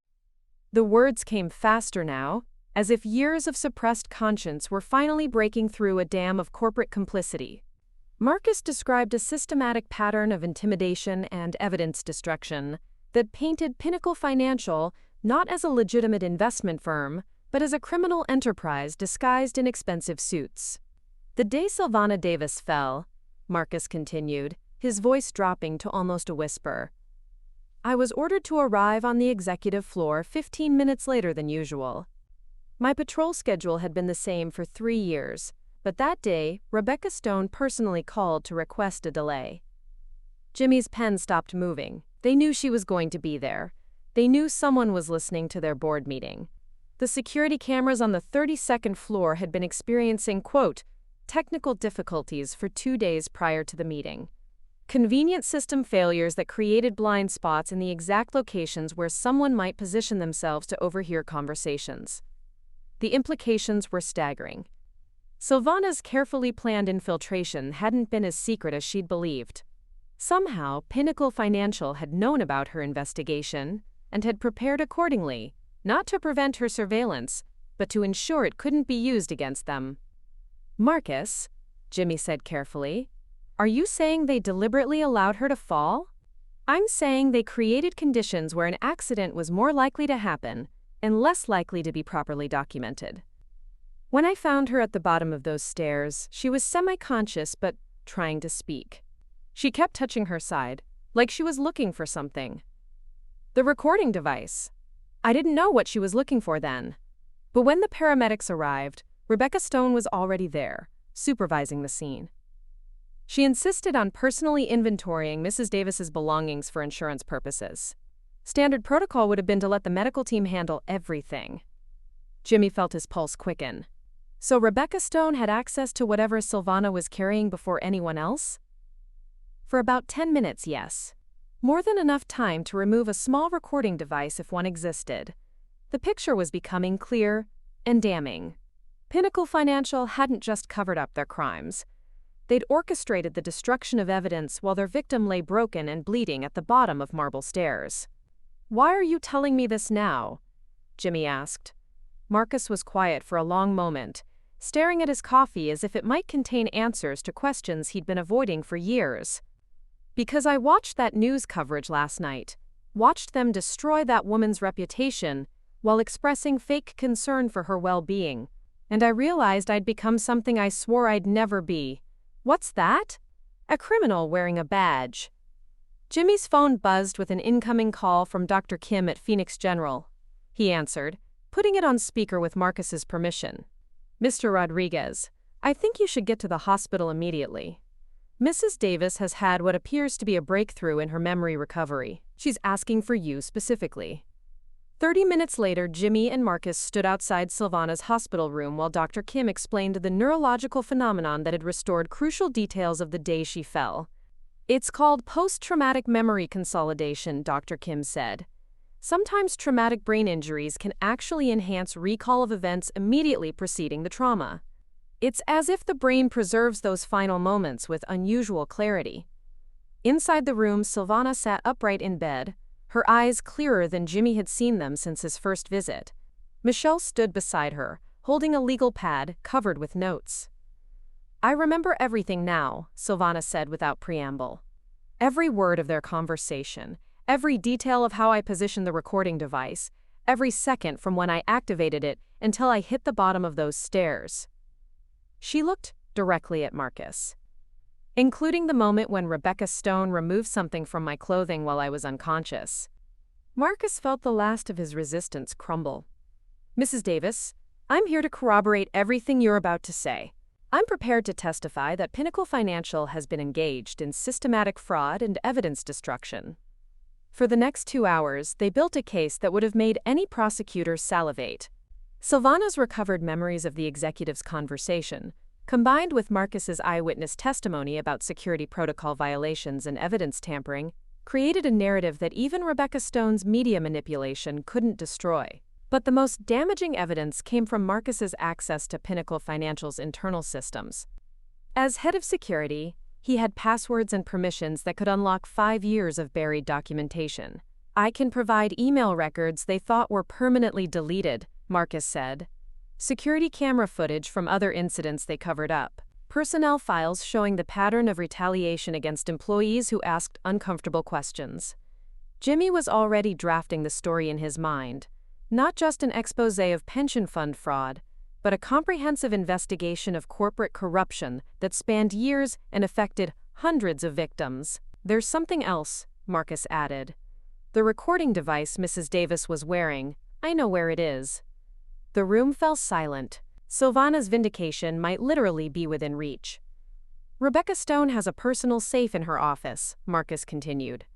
The words came faster now, as if years of suppressed conscience were finally breaking through a dam of corporate complicity. Marcus described a systematic pattern of intimidation and evidence destruction that painted Pinnacle Financial not as a legitimate investment firm, but as a criminal enterprise disguised in expensive suits. "The day Sylvana Davis fell," Marcus continued, his voice dropping to almost a whisper, "I was ordered to arrive on the executive floor 15 minutes later than usual. My patrol schedule had been the same for 3 years, but that day, Rebecca Stone personally called to request a delay." Jimmy's pen stopped moving. They knew she was going to be there. They knew someone was listening to their board meeting. The security cameras on the 32nd floor had been experiencing, quote, "technical difficulties for 2 days prior to the meeting. Convenient system failures that created blind spots in the exact locations where someone might position themselves to overhear conversations." The implications were staggering. Sylvana's carefully planned infiltration hadn't been as secret as she'd believed. Somehow, Pinnacle Financial had known about her investigation and had prepared accordingly, not to prevent her surveillance, but to ensure it couldn't be used against them. "Marcus," Jimmy said carefully, "are you saying they deliberately allowed her to fall?" "I'm saying they created conditions where an accident was more likely to happen and less likely to be properly documented." When I found her at the bottom of those stairs, she was semi-conscious but trying to speak. She kept touching her side, like she was looking for something. The recording device. I didn't know what she was looking for then. But when the paramedics arrived, Rebecca Stone was already there, supervising the scene. She insisted on personally inventorying Mrs. Davis's belongings for insurance purposes. Standard protocol would have been to let the medical team handle everything. Jimmy felt his pulse quicken. So Rebecca Stone had access to whatever Sylvana was carrying before anyone else? For about 10 minutes, yes. More than enough time to remove a small recording device if one existed. The picture was becoming clear and damning. Pinnacle Financial hadn't just covered up their crimes. They'd orchestrated the destruction of evidence while their victim lay broken and bleeding at the bottom of marble stairs. "Why are you telling me this now?" Jimmy asked. Marcus was quiet for a long moment, staring at his coffee as if it might contain answers to questions he'd been avoiding for years. "Because I watched that news coverage last night, watched them destroy that woman's reputation while expressing fake concern for her well-being, and I realized I'd become something I swore I'd never be." "What's that?" "A criminal wearing a badge." Jimmy's phone buzzed with an incoming call from Dr. Kim at Phoenix General. He answered, putting it on speaker with Marcus's permission. "Mr. Rodriguez, I think you should get to the hospital immediately. Mrs. Davis has had what appears to be a breakthrough in her memory recovery. She's asking for you specifically." 30 minutes later, Jimmy and Marcus stood outside Sylvana's hospital room while Dr. Kim explained the neurological phenomenon that had restored crucial details of the day she fell. "It's called post-traumatic memory consolidation," Dr. Kim said. "Sometimes traumatic brain injuries can actually enhance recall of events immediately preceding the trauma. It's as if the brain preserves those final moments with unusual clarity." Inside the room, Sylvana sat upright in bed, her eyes clearer than Jimmy had seen them since his first visit. Michelle stood beside her, holding a legal pad covered with notes. "I remember everything now," Sylvana said without preamble. "Every word of their conversation, every detail of how I positioned the recording device, every second from when I activated it until I hit the bottom of those stairs." She looked directly at Marcus. "Including the moment when Rebecca Stone removed something from my clothing while I was unconscious." Marcus felt the last of his resistance crumble. "Mrs. Davis, I'm here to corroborate everything you're about to say. I'm prepared to testify that Pinnacle Financial has been engaged in systematic fraud and evidence destruction. For the next 2 hours, they built a case that would have made any prosecutor salivate." Sylvana's recovered memories of the executive's conversation, combined with Marcus's eyewitness testimony about security protocol violations and evidence tampering, created a narrative that even Rebecca Stone's media manipulation couldn't destroy. But the most damaging evidence came from Marcus's access to Pinnacle Financial's internal systems. As head of security, he had passwords and permissions that could unlock 5 years of buried documentation. "I can provide email records they thought were permanently deleted," Marcus said. "Security camera footage from other incidents they covered up. Personnel files showing the pattern of retaliation against employees who asked uncomfortable questions." Jimmy was already drafting the story in his mind. Not just an expose of pension fund fraud, but a comprehensive investigation of corporate corruption that spanned years and affected hundreds of victims. "There's something else," Marcus added. "The recording device Mrs. Davis was wearing, I know where it is." The room fell silent. Sylvana's vindication might literally be within reach. "Rebecca Stone has a personal safe in her office," Marcus continued.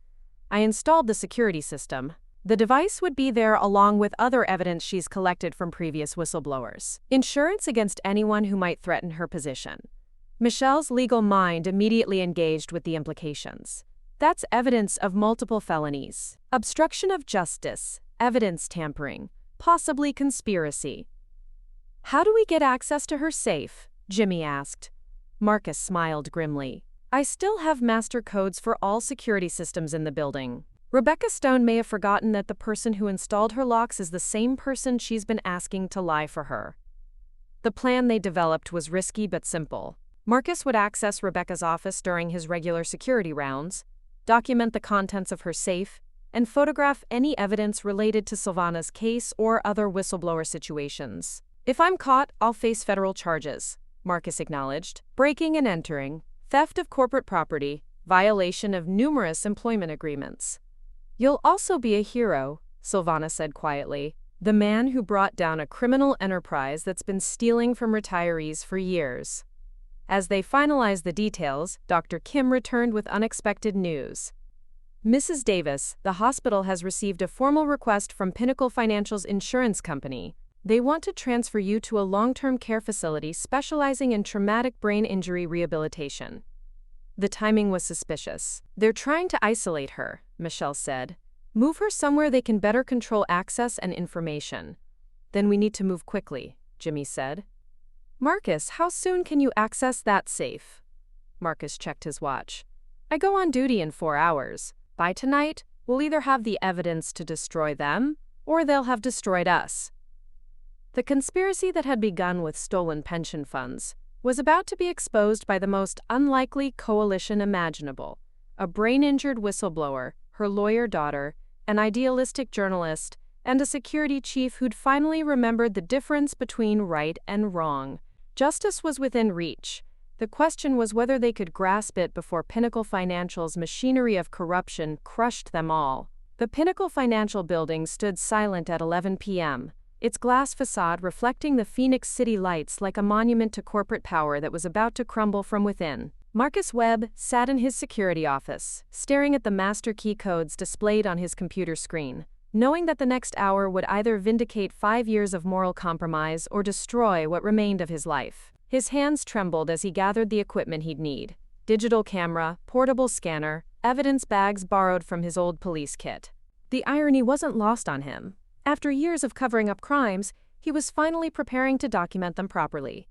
"I installed the security system. The device would be there along with other evidence she's collected from previous whistleblowers. Insurance against anyone who might threaten her position." Michelle's legal mind immediately engaged with the implications. "That's evidence of multiple felonies. Obstruction of justice, evidence tampering, possibly conspiracy." "How do we get access to her safe?" Jimmy asked. Marcus smiled grimly. "I still have master codes for all security systems in the building. Rebecca Stone may have forgotten that the person who installed her locks is the same person she's been asking to lie for her." The plan they developed was risky but simple. Marcus would access Rebecca's office during his regular security rounds, document the contents of her safe, and photograph any evidence related to Sylvana's case or other whistleblower situations. If I'm caught, I'll face federal charges, Marcus acknowledged. Breaking and entering, theft of corporate property, violation of numerous employment agreements. You'll also be a hero, Sylvana said quietly. The man who brought down a criminal enterprise that's been stealing from retirees for years. As they finalized the details, Dr. Kim returned with unexpected news. Mrs. Davis, the hospital has received a formal request from Pinnacle Financial's insurance company. They want to transfer you to a long-term care facility specializing in traumatic brain injury rehabilitation. The timing was suspicious. They're trying to isolate her, Michelle said. Move her somewhere they can better control access and information. Then we need to move quickly, Jimmy said. Marcus, how soon can you access that safe? Marcus checked his watch. I go on duty in 4 hours. By tonight, we'll either have the evidence to destroy them, or they'll have destroyed us. The conspiracy that had begun with stolen pension funds was about to be exposed by the most unlikely coalition imaginable: a brain-injured whistleblower, her lawyer daughter, an idealistic journalist, and a security chief who'd finally remembered the difference between right and wrong. Justice was within reach. The question was whether they could grasp it before Pinnacle Financial's machinery of corruption crushed them all. The Pinnacle Financial building stood silent at 11 p.m., its glass facade reflecting the Phoenix City lights like a monument to corporate power that was about to crumble from within. Marcus Webb sat in his security office, staring at the master key codes displayed on his computer screen, knowing that the next hour would either vindicate 5 years of moral compromise or destroy what remained of his life. His hands trembled as he gathered the equipment he'd need: digital camera, portable scanner, evidence bags borrowed from his old police kit. The irony wasn't lost on him. After years of covering up crimes, he was finally preparing to document them properly.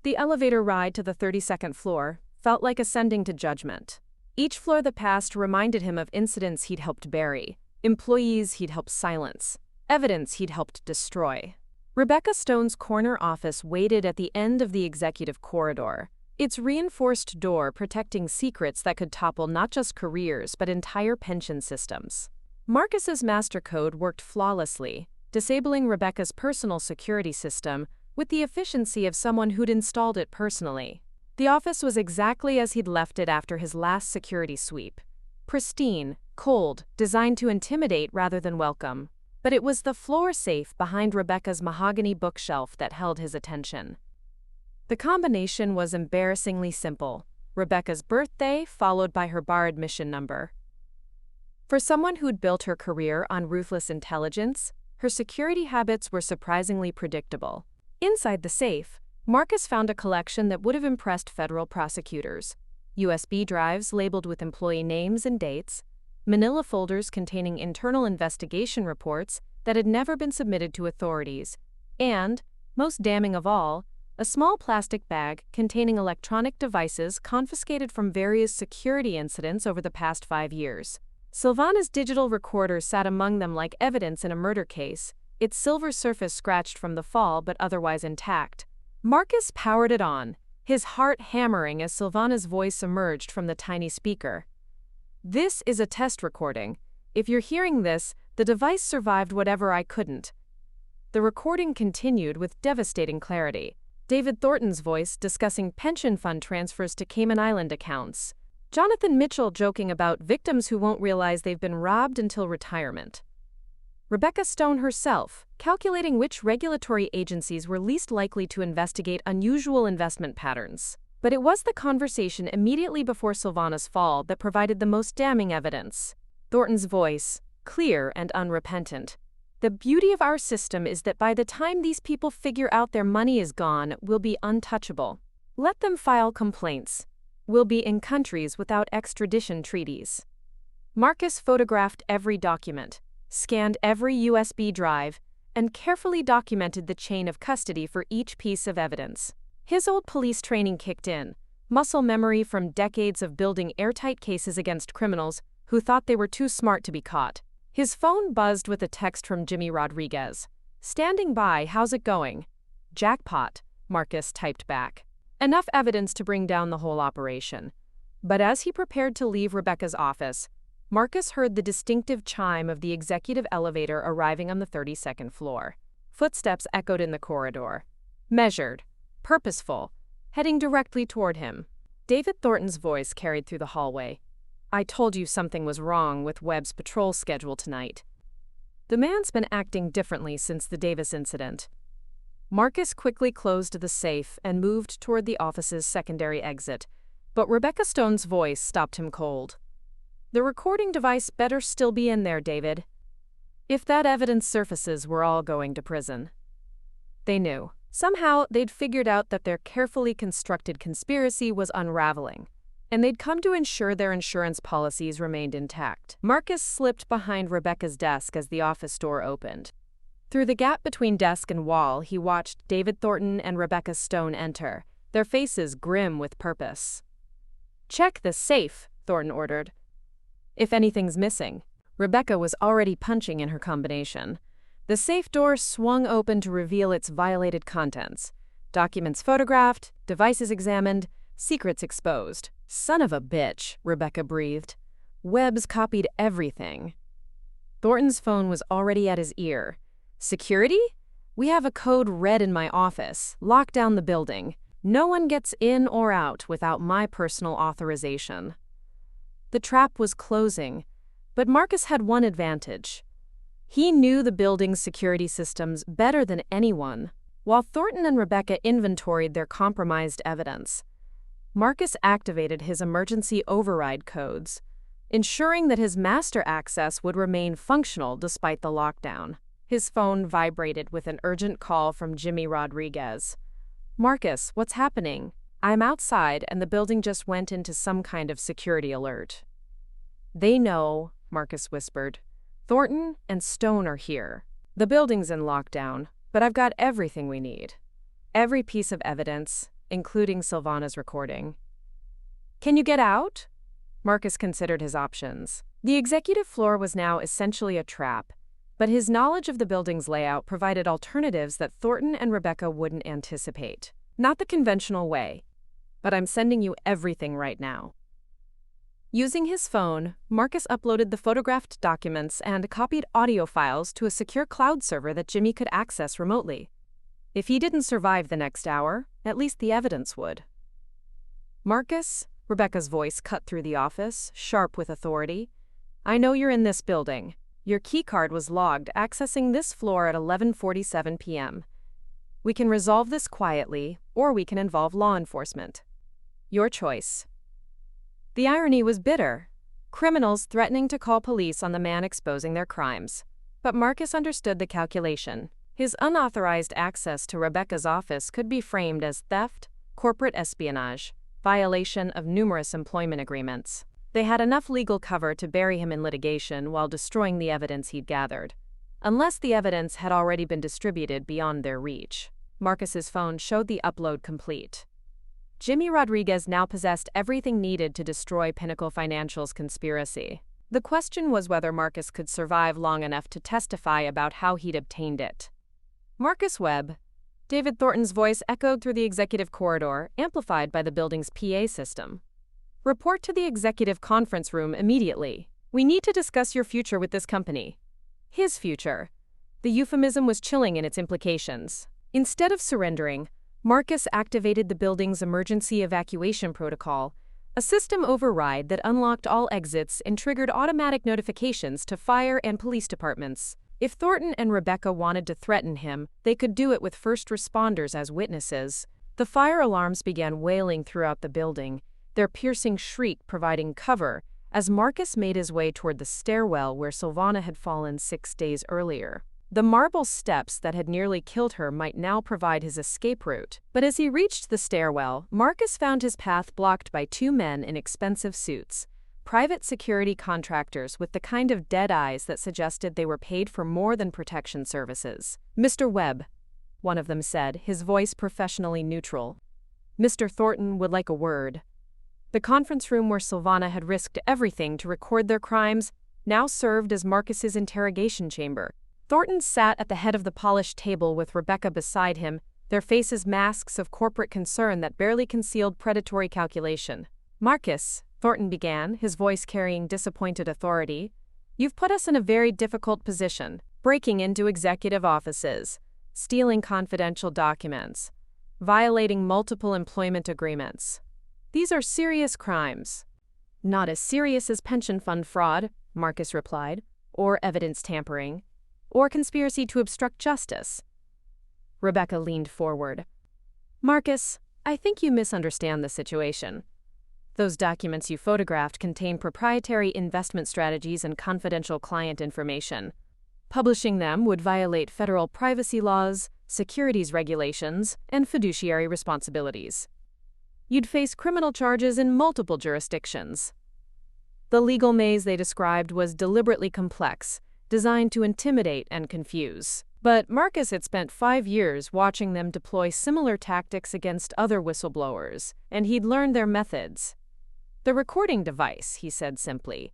The elevator ride to the 32nd floor felt like ascending to judgment. Each floor that passed reminded him of incidents he'd helped bury, employees he'd helped silence, evidence he'd helped destroy. Rebecca Stone's corner office waited at the end of the executive corridor, its reinforced door protecting secrets that could topple not just careers but entire pension systems. Marcus's master code worked flawlessly, disabling Rebecca's personal security system with the efficiency of someone who'd installed it personally. The office was exactly as he'd left it after his last security sweep. Pristine, cold, designed to intimidate rather than welcome. But it was the floor safe behind Rebecca's mahogany bookshelf that held his attention. The combination was embarrassingly simple: Rebecca's birthday followed by her bar admission number. For someone who'd built her career on ruthless intelligence, her security habits were surprisingly predictable. Inside the safe, Marcus found a collection that would have impressed federal prosecutors: USB drives labeled with employee names and dates, manila folders containing internal investigation reports that had never been submitted to authorities, and, most damning of all, a small plastic bag containing electronic devices confiscated from various security incidents over the past 5 years. Sylvana's digital recorder sat among them like evidence in a murder case, its silver surface scratched from the fall but otherwise intact. Marcus powered it on, his heart hammering as Sylvana's voice emerged from the tiny speaker. This is a test recording. If you're hearing this, the device survived whatever I couldn't. The recording continued with devastating clarity. David Thornton's voice discussing pension fund transfers to Cayman Island accounts. Jonathan Mitchell joking about victims who won't realize they've been robbed until retirement. Rebecca Stone herself, calculating which regulatory agencies were least likely to investigate unusual investment patterns. But it was the conversation immediately before Sylvana's fall that provided the most damning evidence. Thornton's voice, clear and unrepentant. The beauty of our system is that by the time these people figure out their money is gone, we'll be untouchable. Let them file complaints. We'll be in countries without extradition treaties. Marcus photographed every document, scanned every USB drive, and carefully documented the chain of custody for each piece of evidence. His old police training kicked in, muscle memory from decades of building airtight cases against criminals who thought they were too smart to be caught. His phone buzzed with a text from Jimmy Rodriguez. "Standing by, how's it going?" "Jackpot," Marcus typed back. Enough evidence to bring down the whole operation. But as he prepared to leave Rebecca's office, Marcus heard the distinctive chime of the executive elevator arriving on the 32nd floor. Footsteps echoed in the corridor. Measured, purposeful, heading directly toward him. David Thornton's voice carried through the hallway. "I told you something was wrong with Webb's patrol schedule tonight." The man's been acting differently since the Davis incident. Marcus quickly closed the safe and moved toward the office's secondary exit, but Rebecca Stone's voice stopped him cold. "The recording device better still be in there, David. If that evidence surfaces, we're all going to prison." They knew. Somehow, they'd figured out that their carefully constructed conspiracy was unraveling, and they'd come to ensure their insurance policies remained intact. Marcus slipped behind Rebecca's desk as the office door opened. Through the gap between desk and wall, he watched David Thornton and Rebecca Stone enter, their faces grim with purpose. "Check the safe," Thornton ordered. "If anything's missing." Rebecca was already punching in her combination. The safe door swung open to reveal its violated contents. Documents photographed, devices examined, secrets exposed. "Son of a bitch," Rebecca breathed. "Webb's copied everything." Thornton's phone was already at his ear. "Security? We have a code red in my office. Lock down the building. No one gets in or out without my personal authorization." The trap was closing, but Marcus had one advantage. He knew the building's security systems better than anyone. While Thornton and Rebecca inventoried their compromised evidence, Marcus activated his emergency override codes, ensuring that his master access would remain functional despite the lockdown. His phone vibrated with an urgent call from Jimmy Rodriguez. "Marcus, what's happening? I'm outside and the building just went into some kind of security alert." "They know," Marcus whispered. "Thornton and Stone are here. The building's in lockdown, but I've got everything we need. Every piece of evidence, including Sylvana's recording." "Can you get out?" Marcus considered his options. The executive floor was now essentially a trap, but his knowledge of the building's layout provided alternatives that Thornton and Rebecca wouldn't anticipate. "Not the conventional way, but I'm sending you everything right now." Using his phone, Marcus uploaded the photographed documents and copied audio files to a secure cloud server that Jimmy could access remotely. If he didn't survive the next hour, at least the evidence would. "Marcus," Rebecca's voice cut through the office, sharp with authority, "I know you're in this building. Your keycard was logged accessing this floor at 11:47 p.m. We can resolve this quietly, or we can involve law enforcement. Your choice." The irony was bitter. Criminals threatening to call police on the man exposing their crimes. But Marcus understood the calculation. His unauthorized access to Rebecca's office could be framed as theft, corporate espionage, violation of numerous employment agreements. They had enough legal cover to bury him in litigation while destroying the evidence he'd gathered, unless the evidence had already been distributed beyond their reach. Marcus's phone showed the upload complete. Jimmy Rodriguez now possessed everything needed to destroy Pinnacle Financial's conspiracy. The question was whether Marcus could survive long enough to testify about how he'd obtained it. "Marcus Webb." David Thornton's voice echoed through the executive corridor, amplified by the building's PA system. "Report to the executive conference room immediately. We need to discuss your future with this company." His future. The euphemism was chilling in its implications. Instead of surrendering, Marcus activated the building's emergency evacuation protocol, a system override that unlocked all exits and triggered automatic notifications to fire and police departments. If Thornton and Rebecca wanted to threaten him, they could do it with first responders as witnesses. The fire alarms began wailing throughout the building, their piercing shriek providing cover as Marcus made his way toward the stairwell where Sylvana had fallen 6 days earlier. The marble steps that had nearly killed her might now provide his escape route. But as he reached the stairwell, Marcus found his path blocked by 2 men in expensive suits, private security contractors with the kind of dead eyes that suggested they were paid for more than protection services. "Mr. Webb," one of them said, his voice professionally neutral. "Mr. Thornton would like a word." The conference room where Sylvana had risked everything to record their crimes now served as Marcus's interrogation chamber. Thornton sat at the head of the polished table with Rebecca beside him, their faces masks of corporate concern that barely concealed predatory calculation. "Marcus," Thornton began, his voice carrying disappointed authority, "you've put us in a very difficult position, breaking into executive offices. stealing confidential documents, violating multiple employment agreements. These are serious crimes. Not as serious as pension fund fraud, Marcus replied, or evidence tampering, or conspiracy to obstruct justice. Rebecca leaned forward. Marcus, I think you misunderstand the situation. Those documents you photographed contain proprietary investment strategies and confidential client information. Publishing them would violate federal privacy laws, securities regulations, and fiduciary responsibilities. You'd face criminal charges in multiple jurisdictions. The legal maze they described was deliberately complex, designed to intimidate and confuse. But Marcus had spent 5 years watching them deploy similar tactics against other whistleblowers, and he'd learned their methods. The recording device, he said simply.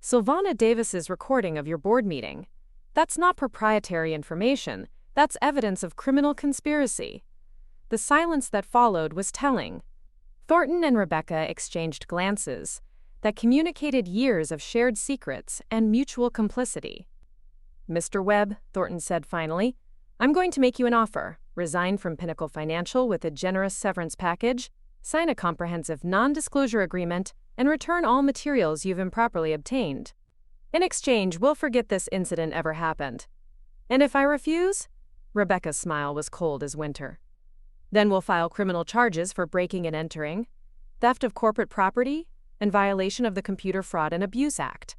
Sylvana Davis's recording of your board meeting. That's not proprietary information, that's evidence of criminal conspiracy. The silence that followed was telling. Thornton and Rebecca exchanged glances that communicated years of shared secrets and mutual complicity. Mr. Webb, Thornton said finally, I'm going to make you an offer. Resign from Pinnacle Financial with a generous severance package, sign a comprehensive non-disclosure agreement, and return all materials you've improperly obtained. In exchange, we'll forget this incident ever happened. And if I refuse? Rebecca's smile was cold as winter. Then we'll file criminal charges for breaking and entering, theft of corporate property, and violation of the Computer Fraud and Abuse Act.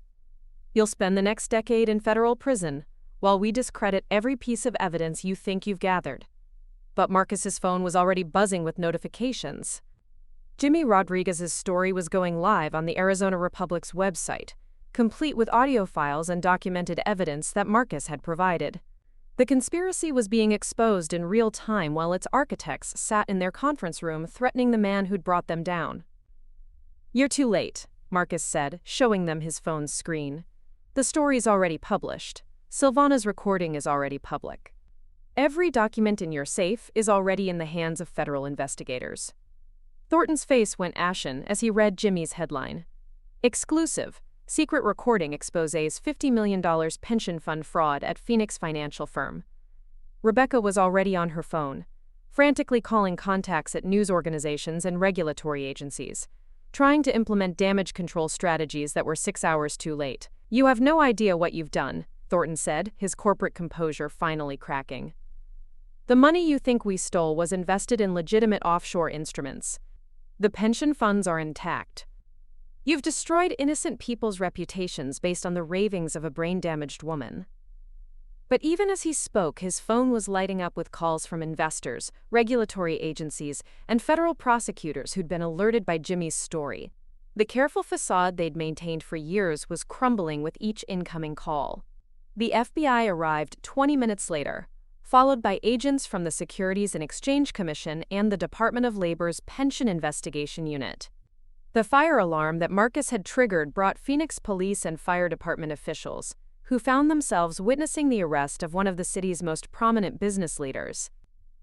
You'll spend the next decade in federal prison while we discredit every piece of evidence you think you've gathered. But Marcus's phone was already buzzing with notifications. Jimmy Rodriguez's story was going live on the Arizona Republic's website, complete with audio files and documented evidence that Marcus had provided. The conspiracy was being exposed in real time while its architects sat in their conference room threatening the man who'd brought them down. You're too late, Marcus said, showing them his phone's screen. The story's already published. Sylvana's recording is already public. Every document in your safe is already in the hands of federal investigators. Thornton's face went ashen as he read Jimmy's headline. Exclusive. Secret recording exposes $50 million pension fund fraud at Phoenix financial firm. Rebecca was already on her phone, frantically calling contacts at news organizations and regulatory agencies, trying to implement damage control strategies that were 6 hours too late. You have no idea what you've done, Thornton said, his corporate composure finally cracking. The money you think we stole was invested in legitimate offshore instruments. The pension funds are intact. You've destroyed innocent people's reputations based on the ravings of a brain-damaged woman. But even as he spoke, his phone was lighting up with calls from investors, regulatory agencies, and federal prosecutors who'd been alerted by Jimmy's story. The careful facade they'd maintained for years was crumbling with each incoming call. The FBI arrived 20 minutes later, followed by agents from the Securities and Exchange Commission and the Department of Labor's Pension Investigation Unit. The fire alarm that Marcus had triggered brought Phoenix police and fire department officials, who found themselves witnessing the arrest of one of the city's most prominent business leaders.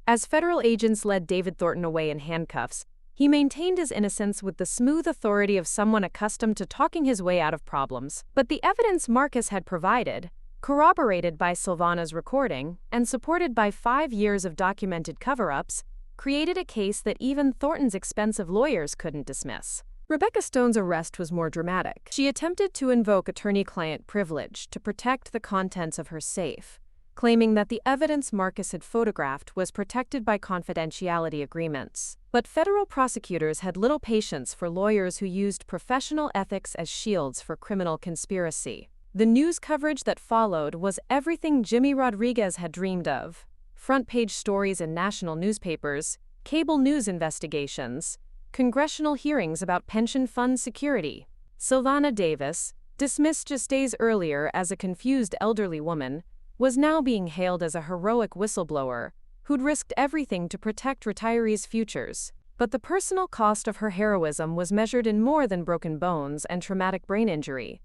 As federal agents led David Thornton away in handcuffs, he maintained his innocence with the smooth authority of someone accustomed to talking his way out of problems. But the evidence Marcus had provided, corroborated by Sylvana's recording and supported by 5 years of documented cover-ups, created a case that even Thornton's expensive lawyers couldn't dismiss. Rebecca Stone's arrest was more dramatic. She attempted to invoke attorney-client privilege to protect the contents of her safe, claiming that the evidence Marcus had photographed was protected by confidentiality agreements. But federal prosecutors had little patience for lawyers who used professional ethics as shields for criminal conspiracy. The news coverage that followed was everything Jimmy Rodriguez had dreamed of. Front-page stories in national newspapers, cable news investigations, congressional hearings about pension fund security. Sylvana Davis, dismissed just days earlier as a confused elderly woman, was now being hailed as a heroic whistleblower who'd risked everything to protect retirees' futures. But the personal cost of her heroism was measured in more than broken bones and traumatic brain injury.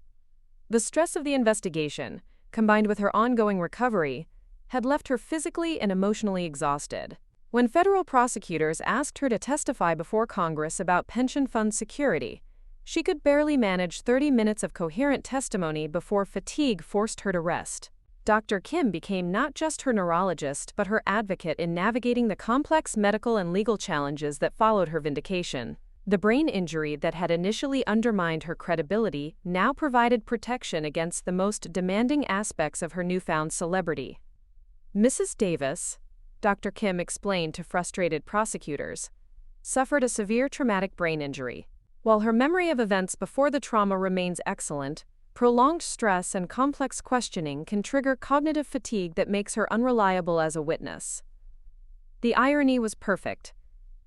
The stress of the investigation, combined with her ongoing recovery, had left her physically and emotionally exhausted. When federal prosecutors asked her to testify before Congress about pension fund security, she could barely manage 30 minutes of coherent testimony before fatigue forced her to rest. Dr. Kim became not just her neurologist but her advocate in navigating the complex medical and legal challenges that followed her vindication. The brain injury that had initially undermined her credibility now provided protection against the most demanding aspects of her newfound celebrity. Mrs. Davis, Dr. Kim explained to frustrated prosecutors, suffered a severe traumatic brain injury. While her memory of events before the trauma remains excellent, prolonged stress and complex questioning can trigger cognitive fatigue that makes her unreliable as a witness. The irony was perfect.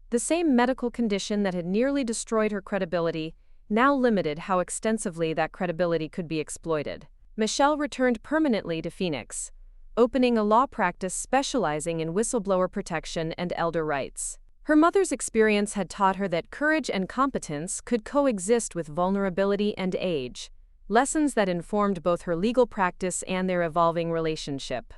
The same medical condition that had nearly destroyed her credibility now limited how extensively that credibility could be exploited. Michelle returned permanently to Phoenix, opening a law practice specializing in whistleblower protection and elder rights. Her mother's experience had taught her that courage and competence could coexist with vulnerability and age, lessons that informed both her legal practice and their evolving relationship.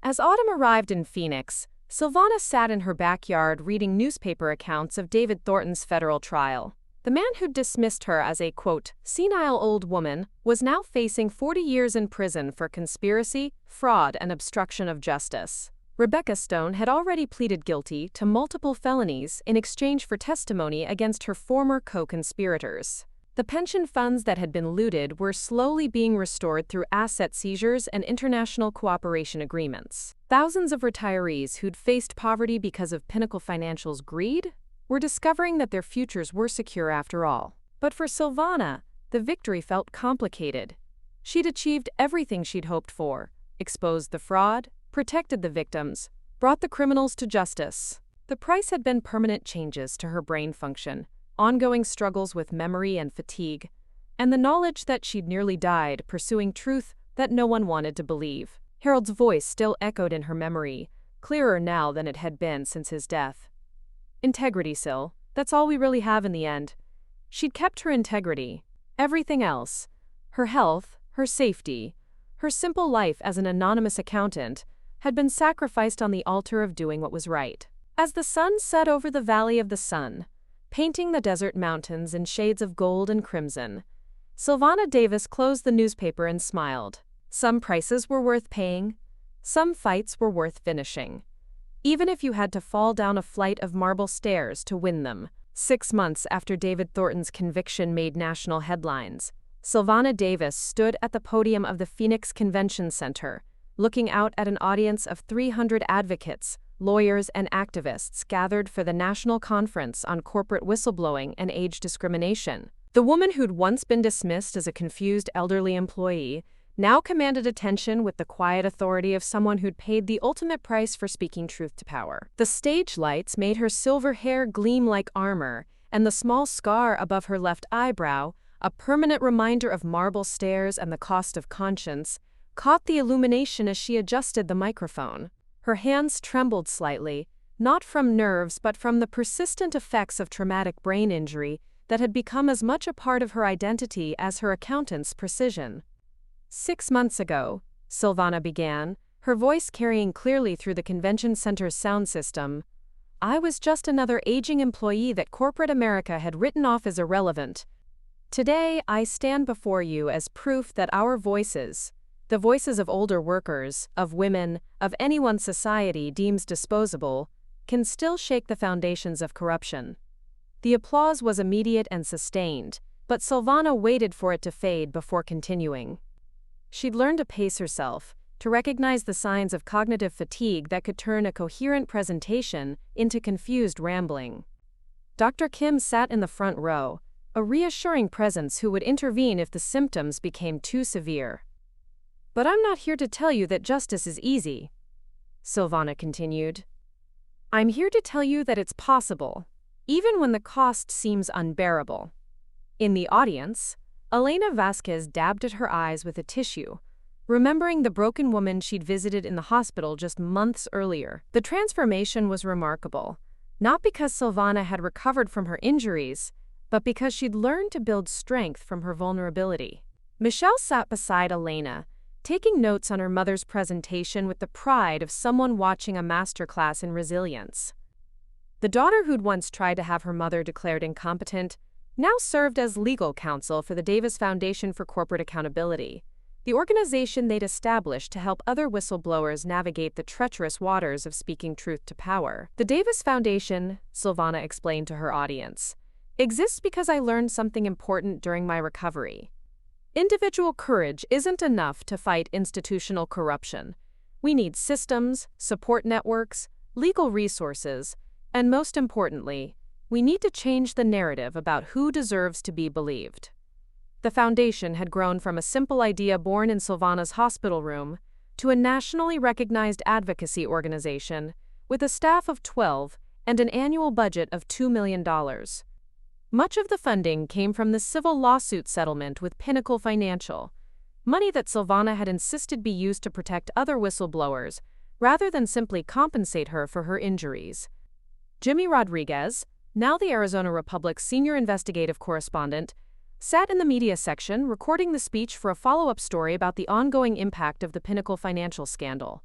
As autumn arrived in Phoenix, Sylvana sat in her backyard reading newspaper accounts of David Thornton's federal trial. The man who'd dismissed her as a, quote, senile old woman was now facing 40 years in prison for conspiracy, fraud, and obstruction of justice. Rebecca Stone had already pleaded guilty to multiple felonies in exchange for testimony against her former co-conspirators. The pension funds that had been looted were slowly being restored through asset seizures and international cooperation agreements. Thousands of retirees who'd faced poverty because of Pinnacle Financial's greed were discovering that their futures were secure after all. But for Sylvana, the victory felt complicated. She'd achieved everything she'd hoped for, exposed the fraud, protected the victims, brought the criminals to justice. The price had been permanent changes to her brain function, ongoing struggles with memory and fatigue, and the knowledge that she'd nearly died pursuing truth that no one wanted to believe. Harold's voice still echoed in her memory, clearer now than it had been since his death. Integrity, Syl. That's all we really have in the end. She'd kept her integrity. Everything else, her health, her safety, her simple life as an anonymous accountant, had been sacrificed on the altar of doing what was right. As the sun set over the Valley of the Sun, painting the desert mountains in shades of gold and crimson, Sylvana Davis closed the newspaper and smiled. Some prices were worth paying, some fights were worth finishing, even if you had to fall down a flight of marble stairs to win them. 6 months after David Thornton's conviction made national headlines, Sylvana Davis stood at the podium of the Phoenix Convention Center, looking out at an audience of 300 advocates, lawyers, and activists gathered for the National Conference on Corporate Whistleblowing and Age Discrimination. The woman who'd once been dismissed as a confused elderly employee now commanded attention with the quiet authority of someone who'd paid the ultimate price for speaking truth to power. The stage lights made her silver hair gleam like armor, and the small scar above her left eyebrow, a permanent reminder of marble stairs and the cost of conscience, caught the illumination as she adjusted the microphone. Her hands trembled slightly, not from nerves but from the persistent effects of traumatic brain injury that had become as much a part of her identity as her accountant's precision. 6 months ago, Sylvana began, her voice carrying clearly through the convention center's sound system, I was just another aging employee that corporate America had written off as irrelevant. Today, I stand before you as proof that our voices, the voices of older workers, of women, of anyone society deems disposable, can still shake the foundations of corruption. The applause was immediate and sustained, but Sylvana waited for it to fade before continuing. She'd learned to pace herself, to recognize the signs of cognitive fatigue that could turn a coherent presentation into confused rambling. Dr. Kim sat in the front row, a reassuring presence who would intervene if the symptoms became too severe. But I'm not here to tell you that justice is easy, Sylvana continued. I'm here to tell you that it's possible, even when the cost seems unbearable. In the audience, Elena Vasquez dabbed at her eyes with a tissue, remembering the broken woman she'd visited in the hospital just months earlier. The transformation was remarkable, not because Sylvana had recovered from her injuries, but because she'd learned to build strength from her vulnerability. Michelle sat beside Elena, taking notes on her mother's presentation with the pride of someone watching a masterclass in resilience. The daughter who'd once tried to have her mother declared incompetent now served as legal counsel for the Davis Foundation for Corporate Accountability, the organization they'd established to help other whistleblowers navigate the treacherous waters of speaking truth to power. The Davis Foundation, Sylvana explained to her audience, exists because I learned something important during my recovery. Individual courage isn't enough to fight institutional corruption. We need systems, support networks, legal resources, and most importantly, we need to change the narrative about who deserves to be believed. The foundation had grown from a simple idea born in Sylvana's hospital room to a nationally recognized advocacy organization with a staff of 12 and an annual budget of $2 million. Much of the funding came from the civil lawsuit settlement with Pinnacle Financial, money that Sylvana had insisted be used to protect other whistleblowers rather than simply compensate her for her injuries. Jimmy Rodriguez, now the Arizona Republic's senior investigative correspondent, sat in the media section recording the speech for a follow-up story about the ongoing impact of the Pinnacle Financial scandal.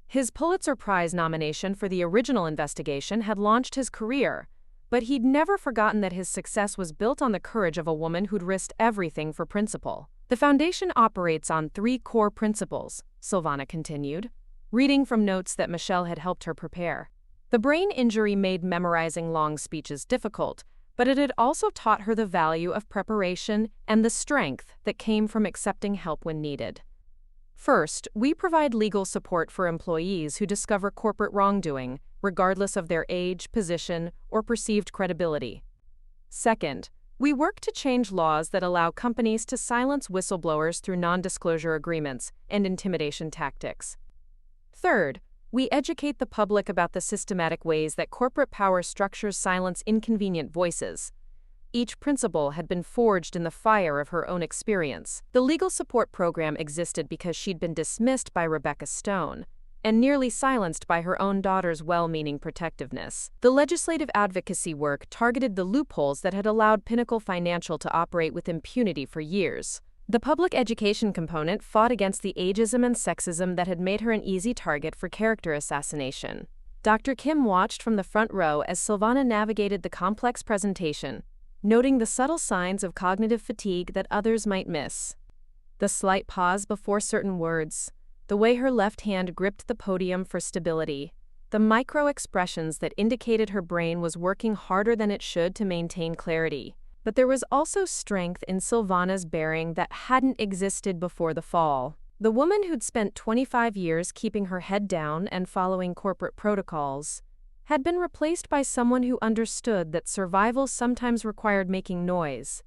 His Pulitzer Prize nomination for the original investigation had launched his career, but he'd never forgotten that his success was built on the courage of a woman who'd risked everything for principle. The foundation operates on 3 core principles, Sylvana continued, reading from notes that Michelle had helped her prepare. The brain injury made memorizing long speeches difficult, but it had also taught her the value of preparation and the strength that came from accepting help when needed. First, we provide legal support for employees who discover corporate wrongdoing, regardless of their age, position, or perceived credibility. Second, we work to change laws that allow companies to silence whistleblowers through non-disclosure agreements and intimidation tactics. Third, we educate the public about the systematic ways that corporate power structures silence inconvenient voices. Each principle had been forged in the fire of her own experience. The legal support program existed because she'd been dismissed by Rebecca Stone and nearly silenced by her own daughter's well-meaning protectiveness. The legislative advocacy work targeted the loopholes that had allowed Pinnacle Financial to operate with impunity for years. The public education component fought against the ageism and sexism that had made her an easy target for character assassination. Dr. Kim watched from the front row as Sylvana navigated the complex presentation, noting the subtle signs of cognitive fatigue that others might miss. The slight pause before certain words, the way her left hand gripped the podium for stability, the micro-expressions that indicated her brain was working harder than it should to maintain clarity. But there was also strength in Sylvana's bearing that hadn't existed before the fall. The woman who'd spent 25 years keeping her head down and following corporate protocols had been replaced by someone who understood that survival sometimes required making noise,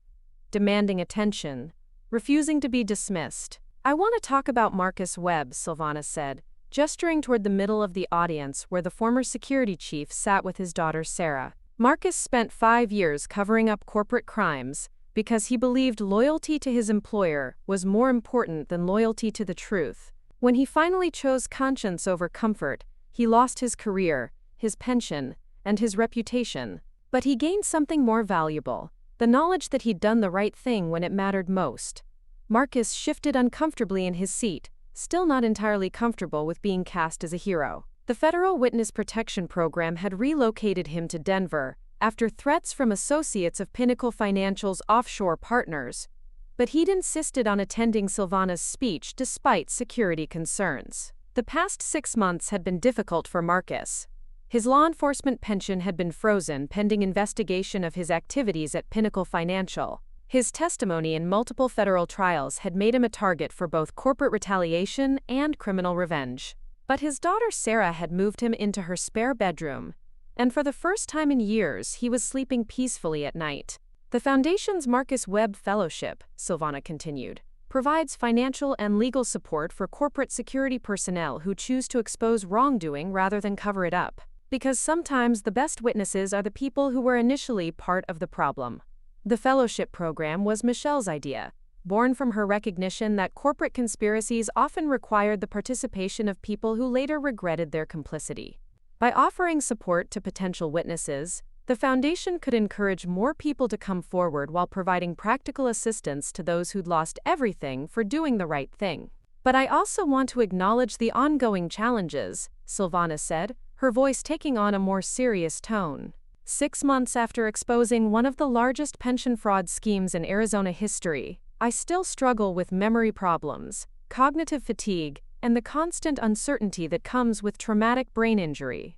demanding attention, refusing to be dismissed. I want to talk about Marcus Webb, Sylvana said, gesturing toward the middle of the audience where the former security chief sat with his daughter Sarah. Marcus spent 5 years covering up corporate crimes because he believed loyalty to his employer was more important than loyalty to the truth. When he finally chose conscience over comfort, he lost his career, his pension, and his reputation. But he gained something more valuable, the knowledge that he'd done the right thing when it mattered most. Marcus shifted uncomfortably in his seat, still not entirely comfortable with being cast as a hero. The Federal Witness Protection Program had relocated him to Denver after threats from associates of Pinnacle Financial's offshore partners, but he'd insisted on attending Sylvana's speech despite security concerns. The past 6 months had been difficult for Marcus. His law enforcement pension had been frozen pending investigation of his activities at Pinnacle Financial. His testimony in multiple federal trials had made him a target for both corporate retaliation and criminal revenge. But his daughter Sarah had moved him into her spare bedroom, and for the first time in years he was sleeping peacefully at night. The Foundation's Marcus Webb Fellowship, Sylvana continued, provides financial and legal support for corporate security personnel who choose to expose wrongdoing rather than cover it up. Because sometimes the best witnesses are the people who were initially part of the problem. The fellowship program was Michelle's idea, born from her recognition that corporate conspiracies often required the participation of people who later regretted their complicity. By offering support to potential witnesses, the Foundation could encourage more people to come forward while providing practical assistance to those who'd lost everything for doing the right thing. But I also want to acknowledge the ongoing challenges, Sylvana said, her voice taking on a more serious tone. 6 months after exposing one of the largest pension fraud schemes in Arizona history, I still struggle with memory problems, cognitive fatigue, and the constant uncertainty that comes with traumatic brain injury.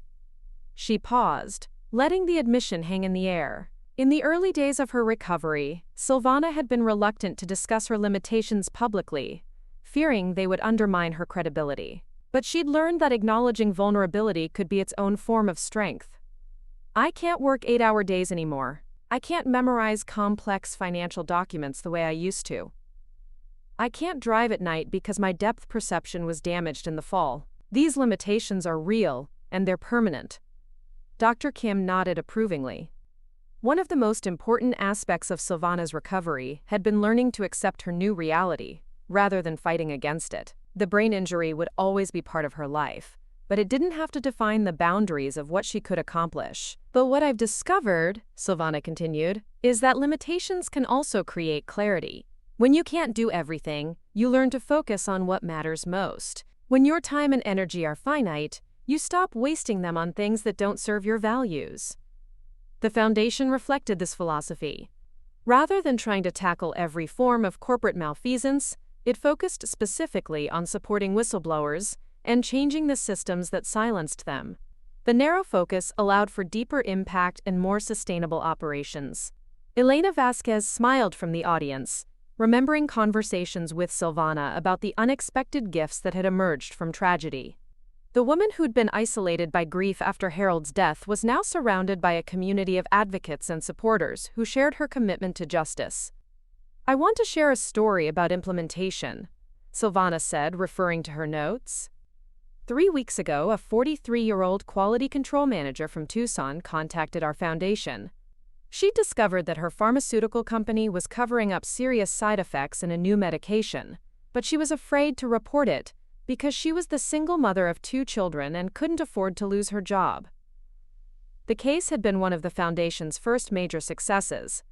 She paused, letting the admission hang in the air. In the early days of her recovery, Sylvana had been reluctant to discuss her limitations publicly, fearing they would undermine her credibility. But she'd learned that acknowledging vulnerability could be its own form of strength. "I can't work 8-hour days anymore. I can't memorize complex financial documents the way I used to. I can't drive at night because my depth perception was damaged in the fall. These limitations are real, and they're permanent." Dr. Kim nodded approvingly. One of the most important aspects of Sylvana's recovery had been learning to accept her new reality, rather than fighting against it. The brain injury would always be part of her life, but it didn't have to define the boundaries of what she could accomplish. "But what I've discovered," Sylvana continued, "is that limitations can also create clarity. When you can't do everything, you learn to focus on what matters most. When your time and energy are finite, you stop wasting them on things that don't serve your values." The foundation reflected this philosophy. Rather than trying to tackle every form of corporate malfeasance, it focused specifically on supporting whistleblowers and changing the systems that silenced them. The narrow focus allowed for deeper impact and more sustainable operations. Elena Vasquez smiled from the audience, remembering conversations with Sylvana about the unexpected gifts that had emerged from tragedy. The woman who'd been isolated by grief after Harold's death was now surrounded by a community of advocates and supporters who shared her commitment to justice. "I want to share a story about implementation," Sylvana said, referring to her notes. 3 weeks ago, a 43-year-old quality control manager from Tucson contacted our foundation. She discovered that her pharmaceutical company was covering up serious side effects in a new medication, but she was afraid to report it because she was the single mother of 2 children and couldn't afford to lose her job. The case had been one of the foundation's first major successes.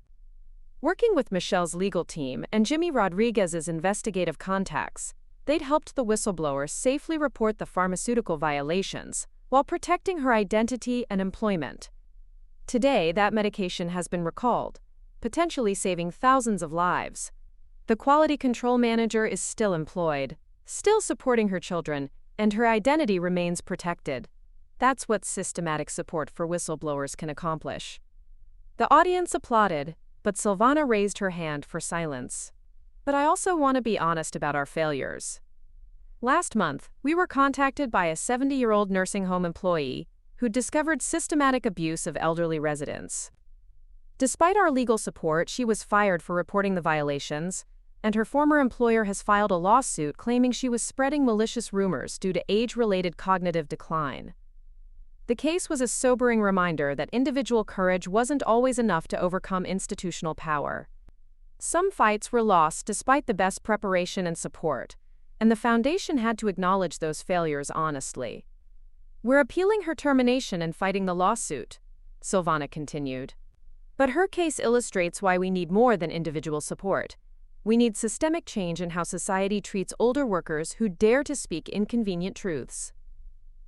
Working with Michelle's legal team and Jimmy Rodriguez's investigative contacts, they'd helped the whistleblower safely report the pharmaceutical violations while protecting her identity and employment. Today, that medication has been recalled, potentially saving thousands of lives. The quality control manager is still employed, still supporting her children, and her identity remains protected. That's what systematic support for whistleblowers can accomplish. The audience applauded, but Sylvana raised her hand for silence. "But I also want to be honest about our failures. Last month, we were contacted by a 70-year-old nursing home employee who discovered systematic abuse of elderly residents. Despite our legal support, she was fired for reporting the violations, and her former employer has filed a lawsuit claiming she was spreading malicious rumors due to age-related cognitive decline." The case was a sobering reminder that individual courage wasn't always enough to overcome institutional power. Some fights were lost despite the best preparation and support, and the foundation had to acknowledge those failures honestly. "We're appealing her termination and fighting the lawsuit," Sylvana continued. "But her case illustrates why we need more than individual support. We need systemic change in how society treats older workers who dare to speak inconvenient truths."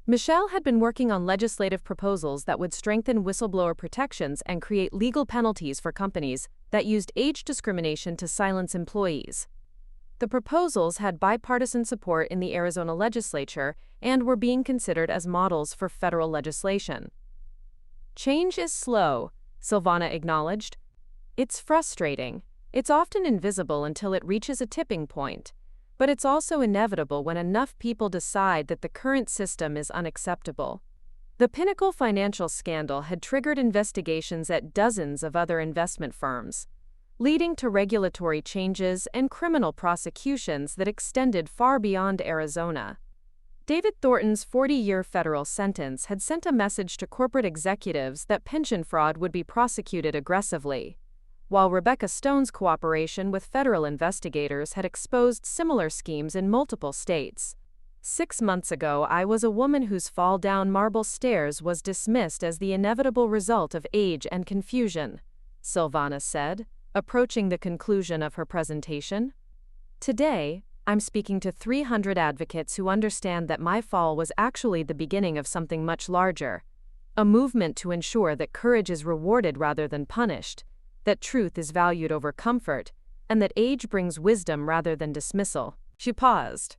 Michelle had been working on legislative proposals that would strengthen whistleblower protections and create legal penalties for companies that used age discrimination to silence employees. The proposals had bipartisan support in the Arizona legislature and were being considered as models for federal legislation. "Change is slow," Sylvana acknowledged. "It's frustrating. It's often invisible until it reaches a tipping point. But it's also inevitable when enough people decide that the current system is unacceptable." The Pinnacle Financial scandal had triggered investigations at dozens of other investment firms, leading to regulatory changes and criminal prosecutions that extended far beyond Arizona. David Thornton's 40-year federal sentence had sent a message to corporate executives that pension fraud would be prosecuted aggressively, while Rebecca Stone's cooperation with federal investigators had exposed similar schemes in multiple states. 6 months ago, I was a woman whose fall down marble stairs was dismissed as the inevitable result of age and confusion," Sylvana said, approaching the conclusion of her presentation. "Today, I'm speaking to 300 advocates who understand that my fall was actually the beginning of something much larger, a movement to ensure that courage is rewarded rather than punished, that truth is valued over comfort, and that age brings wisdom rather than dismissal." She paused,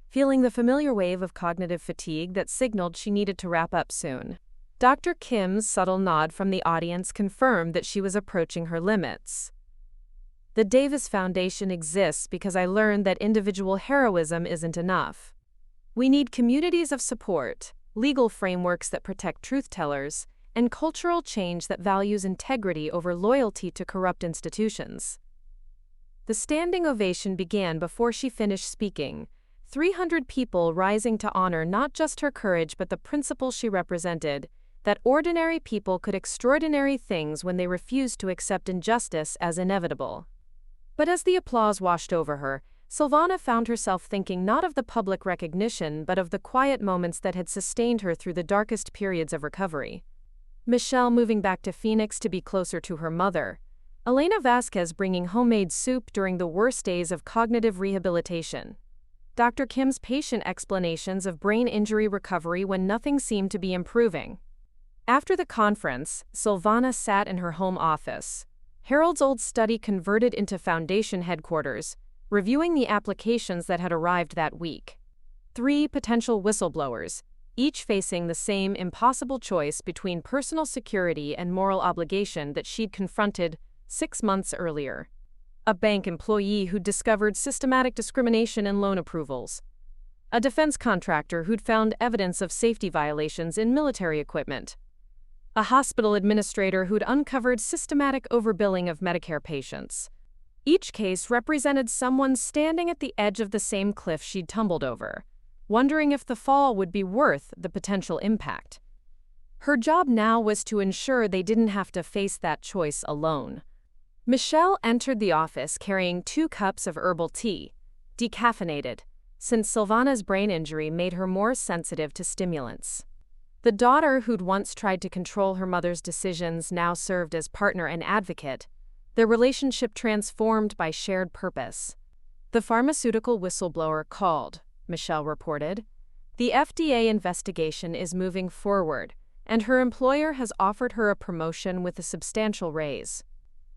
feeling the familiar wave of cognitive fatigue that signaled she needed to wrap up soon. Dr. Kim's subtle nod from the audience confirmed that she was approaching her limits. The Davis Foundation exists because I learned that individual heroism isn't enough. We need communities of support, legal frameworks that protect truth-tellers, and cultural change that values integrity over loyalty to corrupt institutions. The standing ovation began before she finished speaking, 300 people rising to honor not just her courage but the principles she represented, that ordinary people could extraordinary things when they refused to accept injustice as inevitable. But as the applause washed over her, Sylvana found herself thinking not of the public recognition but of the quiet moments that had sustained her through the darkest periods of recovery. Michelle moving back to Phoenix to be closer to her mother. Elena Vasquez bringing homemade soup during the worst days of cognitive rehabilitation. Dr. Kim's patient explanations of brain injury recovery when nothing seemed to be improving. After the conference, Sylvana sat in her home office, Harold's old study converted into foundation headquarters, reviewing the applications that had arrived that week. 3 potential whistleblowers, each facing the same impossible choice between personal security and moral obligation that she'd confronted 6 months earlier. A bank employee who'd discovered systematic discrimination in loan approvals. A defense contractor who'd found evidence of safety violations in military equipment. A hospital administrator who'd uncovered systematic overbilling of Medicare patients. Each case represented someone standing at the edge of the same cliff she'd tumbled over, wondering if the fall would be worth the potential impact. Her job now was to ensure they didn't have to face that choice alone. Michelle entered the office carrying 2 cups of herbal tea, decaffeinated, since Sylvana's brain injury made her more sensitive to stimulants. The daughter who'd once tried to control her mother's decisions now served as partner and advocate, their relationship transformed by shared purpose. The pharmaceutical whistleblower called, Michelle reported. The FDA investigation is moving forward, and her employer has offered her a promotion with a substantial raise.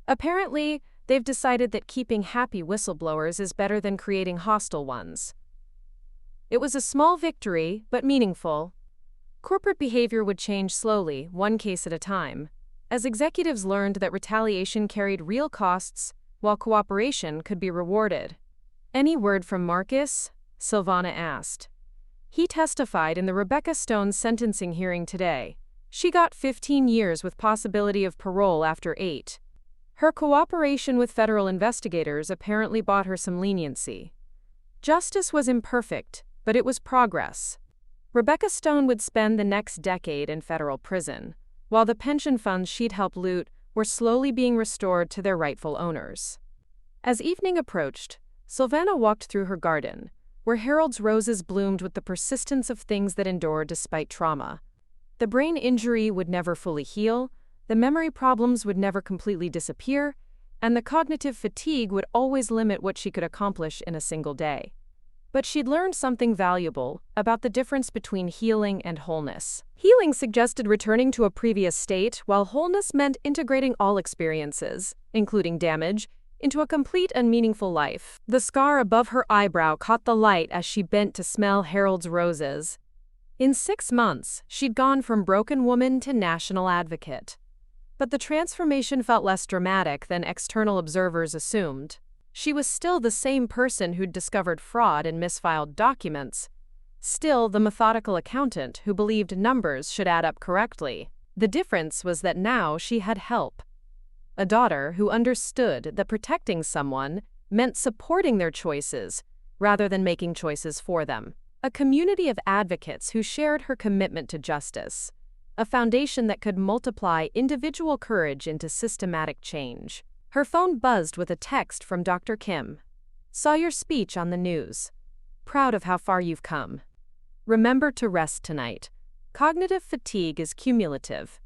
Apparently, they've decided that keeping happy whistleblowers is better than creating hostile ones. It was a small victory, but meaningful. Corporate behavior would change slowly, one case at a time, as executives learned that retaliation carried real costs, while cooperation could be rewarded. Any word from Marcus? Sylvana asked. He testified in the Rebecca Stone sentencing hearing today. She got 15 years with possibility of parole after 8. Her cooperation with federal investigators apparently bought her some leniency. Justice was imperfect, but it was progress. Rebecca Stone would spend the next decade in federal prison, while the pension funds she'd helped loot were slowly being restored to their rightful owners. As evening approached, Sylvana walked through her garden, where Harold's roses bloomed with the persistence of things that endure despite trauma. The brain injury would never fully heal, the memory problems would never completely disappear, and the cognitive fatigue would always limit what she could accomplish in a single day. But she'd learned something valuable about the difference between healing and wholeness. Healing suggested returning to a previous state, while wholeness meant integrating all experiences, including damage, into a complete and meaningful life. The scar above her eyebrow caught the light as she bent to smell Harold's roses. In 6 months, she'd gone from broken woman to national advocate. But the transformation felt less dramatic than external observers assumed. She was still the same person who'd discovered fraud and misfiled documents, still the methodical accountant who believed numbers should add up correctly. The difference was that now she had help. A daughter who understood that protecting someone meant supporting their choices rather than making choices for them. A community of advocates who shared her commitment to justice. A foundation that could multiply individual courage into systematic change. Her phone buzzed with a text from Dr. Kim. Saw your speech on the news. Proud of how far you've come. Remember to rest tonight. Cognitive fatigue is cumulative.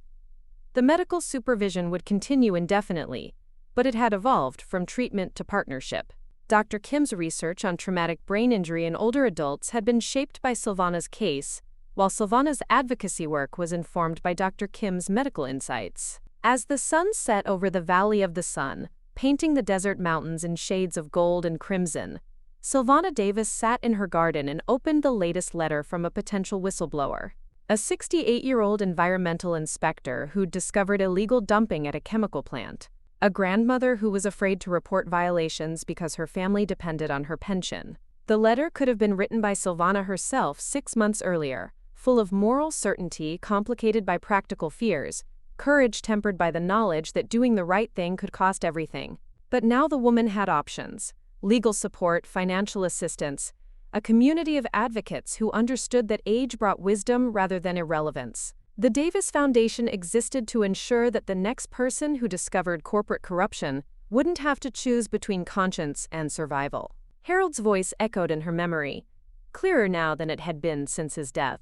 The medical supervision would continue indefinitely, but it had evolved from treatment to partnership. Dr. Kim's research on traumatic brain injury in older adults had been shaped by Sylvana's case, while Sylvana's advocacy work was informed by Dr. Kim's medical insights. As the sun set over the Valley of the Sun, painting the desert mountains in shades of gold and crimson, Sylvana Davis sat in her garden and opened the latest letter from a potential whistleblower. A 68-year-old environmental inspector who'd discovered illegal dumping at a chemical plant. A grandmother who was afraid to report violations because her family depended on her pension. The letter could have been written by Sylvana herself 6 months earlier, full of moral certainty complicated by practical fears, courage tempered by the knowledge that doing the right thing could cost everything. But now the woman had options: legal support, financial assistance, a community of advocates who understood that age brought wisdom rather than irrelevance. The Davis Foundation existed to ensure that the next person who discovered corporate corruption wouldn't have to choose between conscience and survival. Harold's voice echoed in her memory, clearer now than it had been since his death.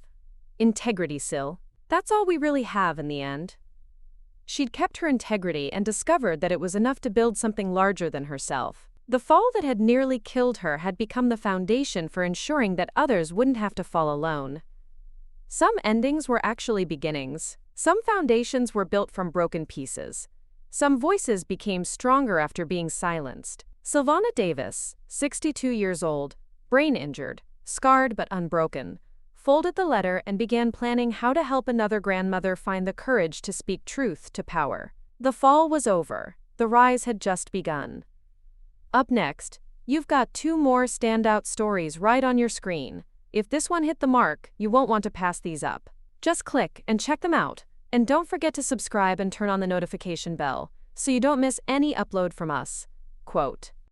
Integrity, Syl. That's all we really have in the end. She'd kept her integrity and discovered that it was enough to build something larger than herself. The fall that had nearly killed her had become the foundation for ensuring that others wouldn't have to fall alone. Some endings were actually beginnings. Some foundations were built from broken pieces. Some voices became stronger after being silenced. Sylvana Davis, 62 years old, brain injured, scarred but unbroken, folded the letter and began planning how to help another grandmother find the courage to speak truth to power. The fall was over. The rise had just begun. Up next, you've got 2 more standout stories right on your screen. If this one hit the mark, you won't want to pass these up. Just click and check them out. And don't forget to subscribe and turn on the notification bell so you don't miss any upload from us. Quote.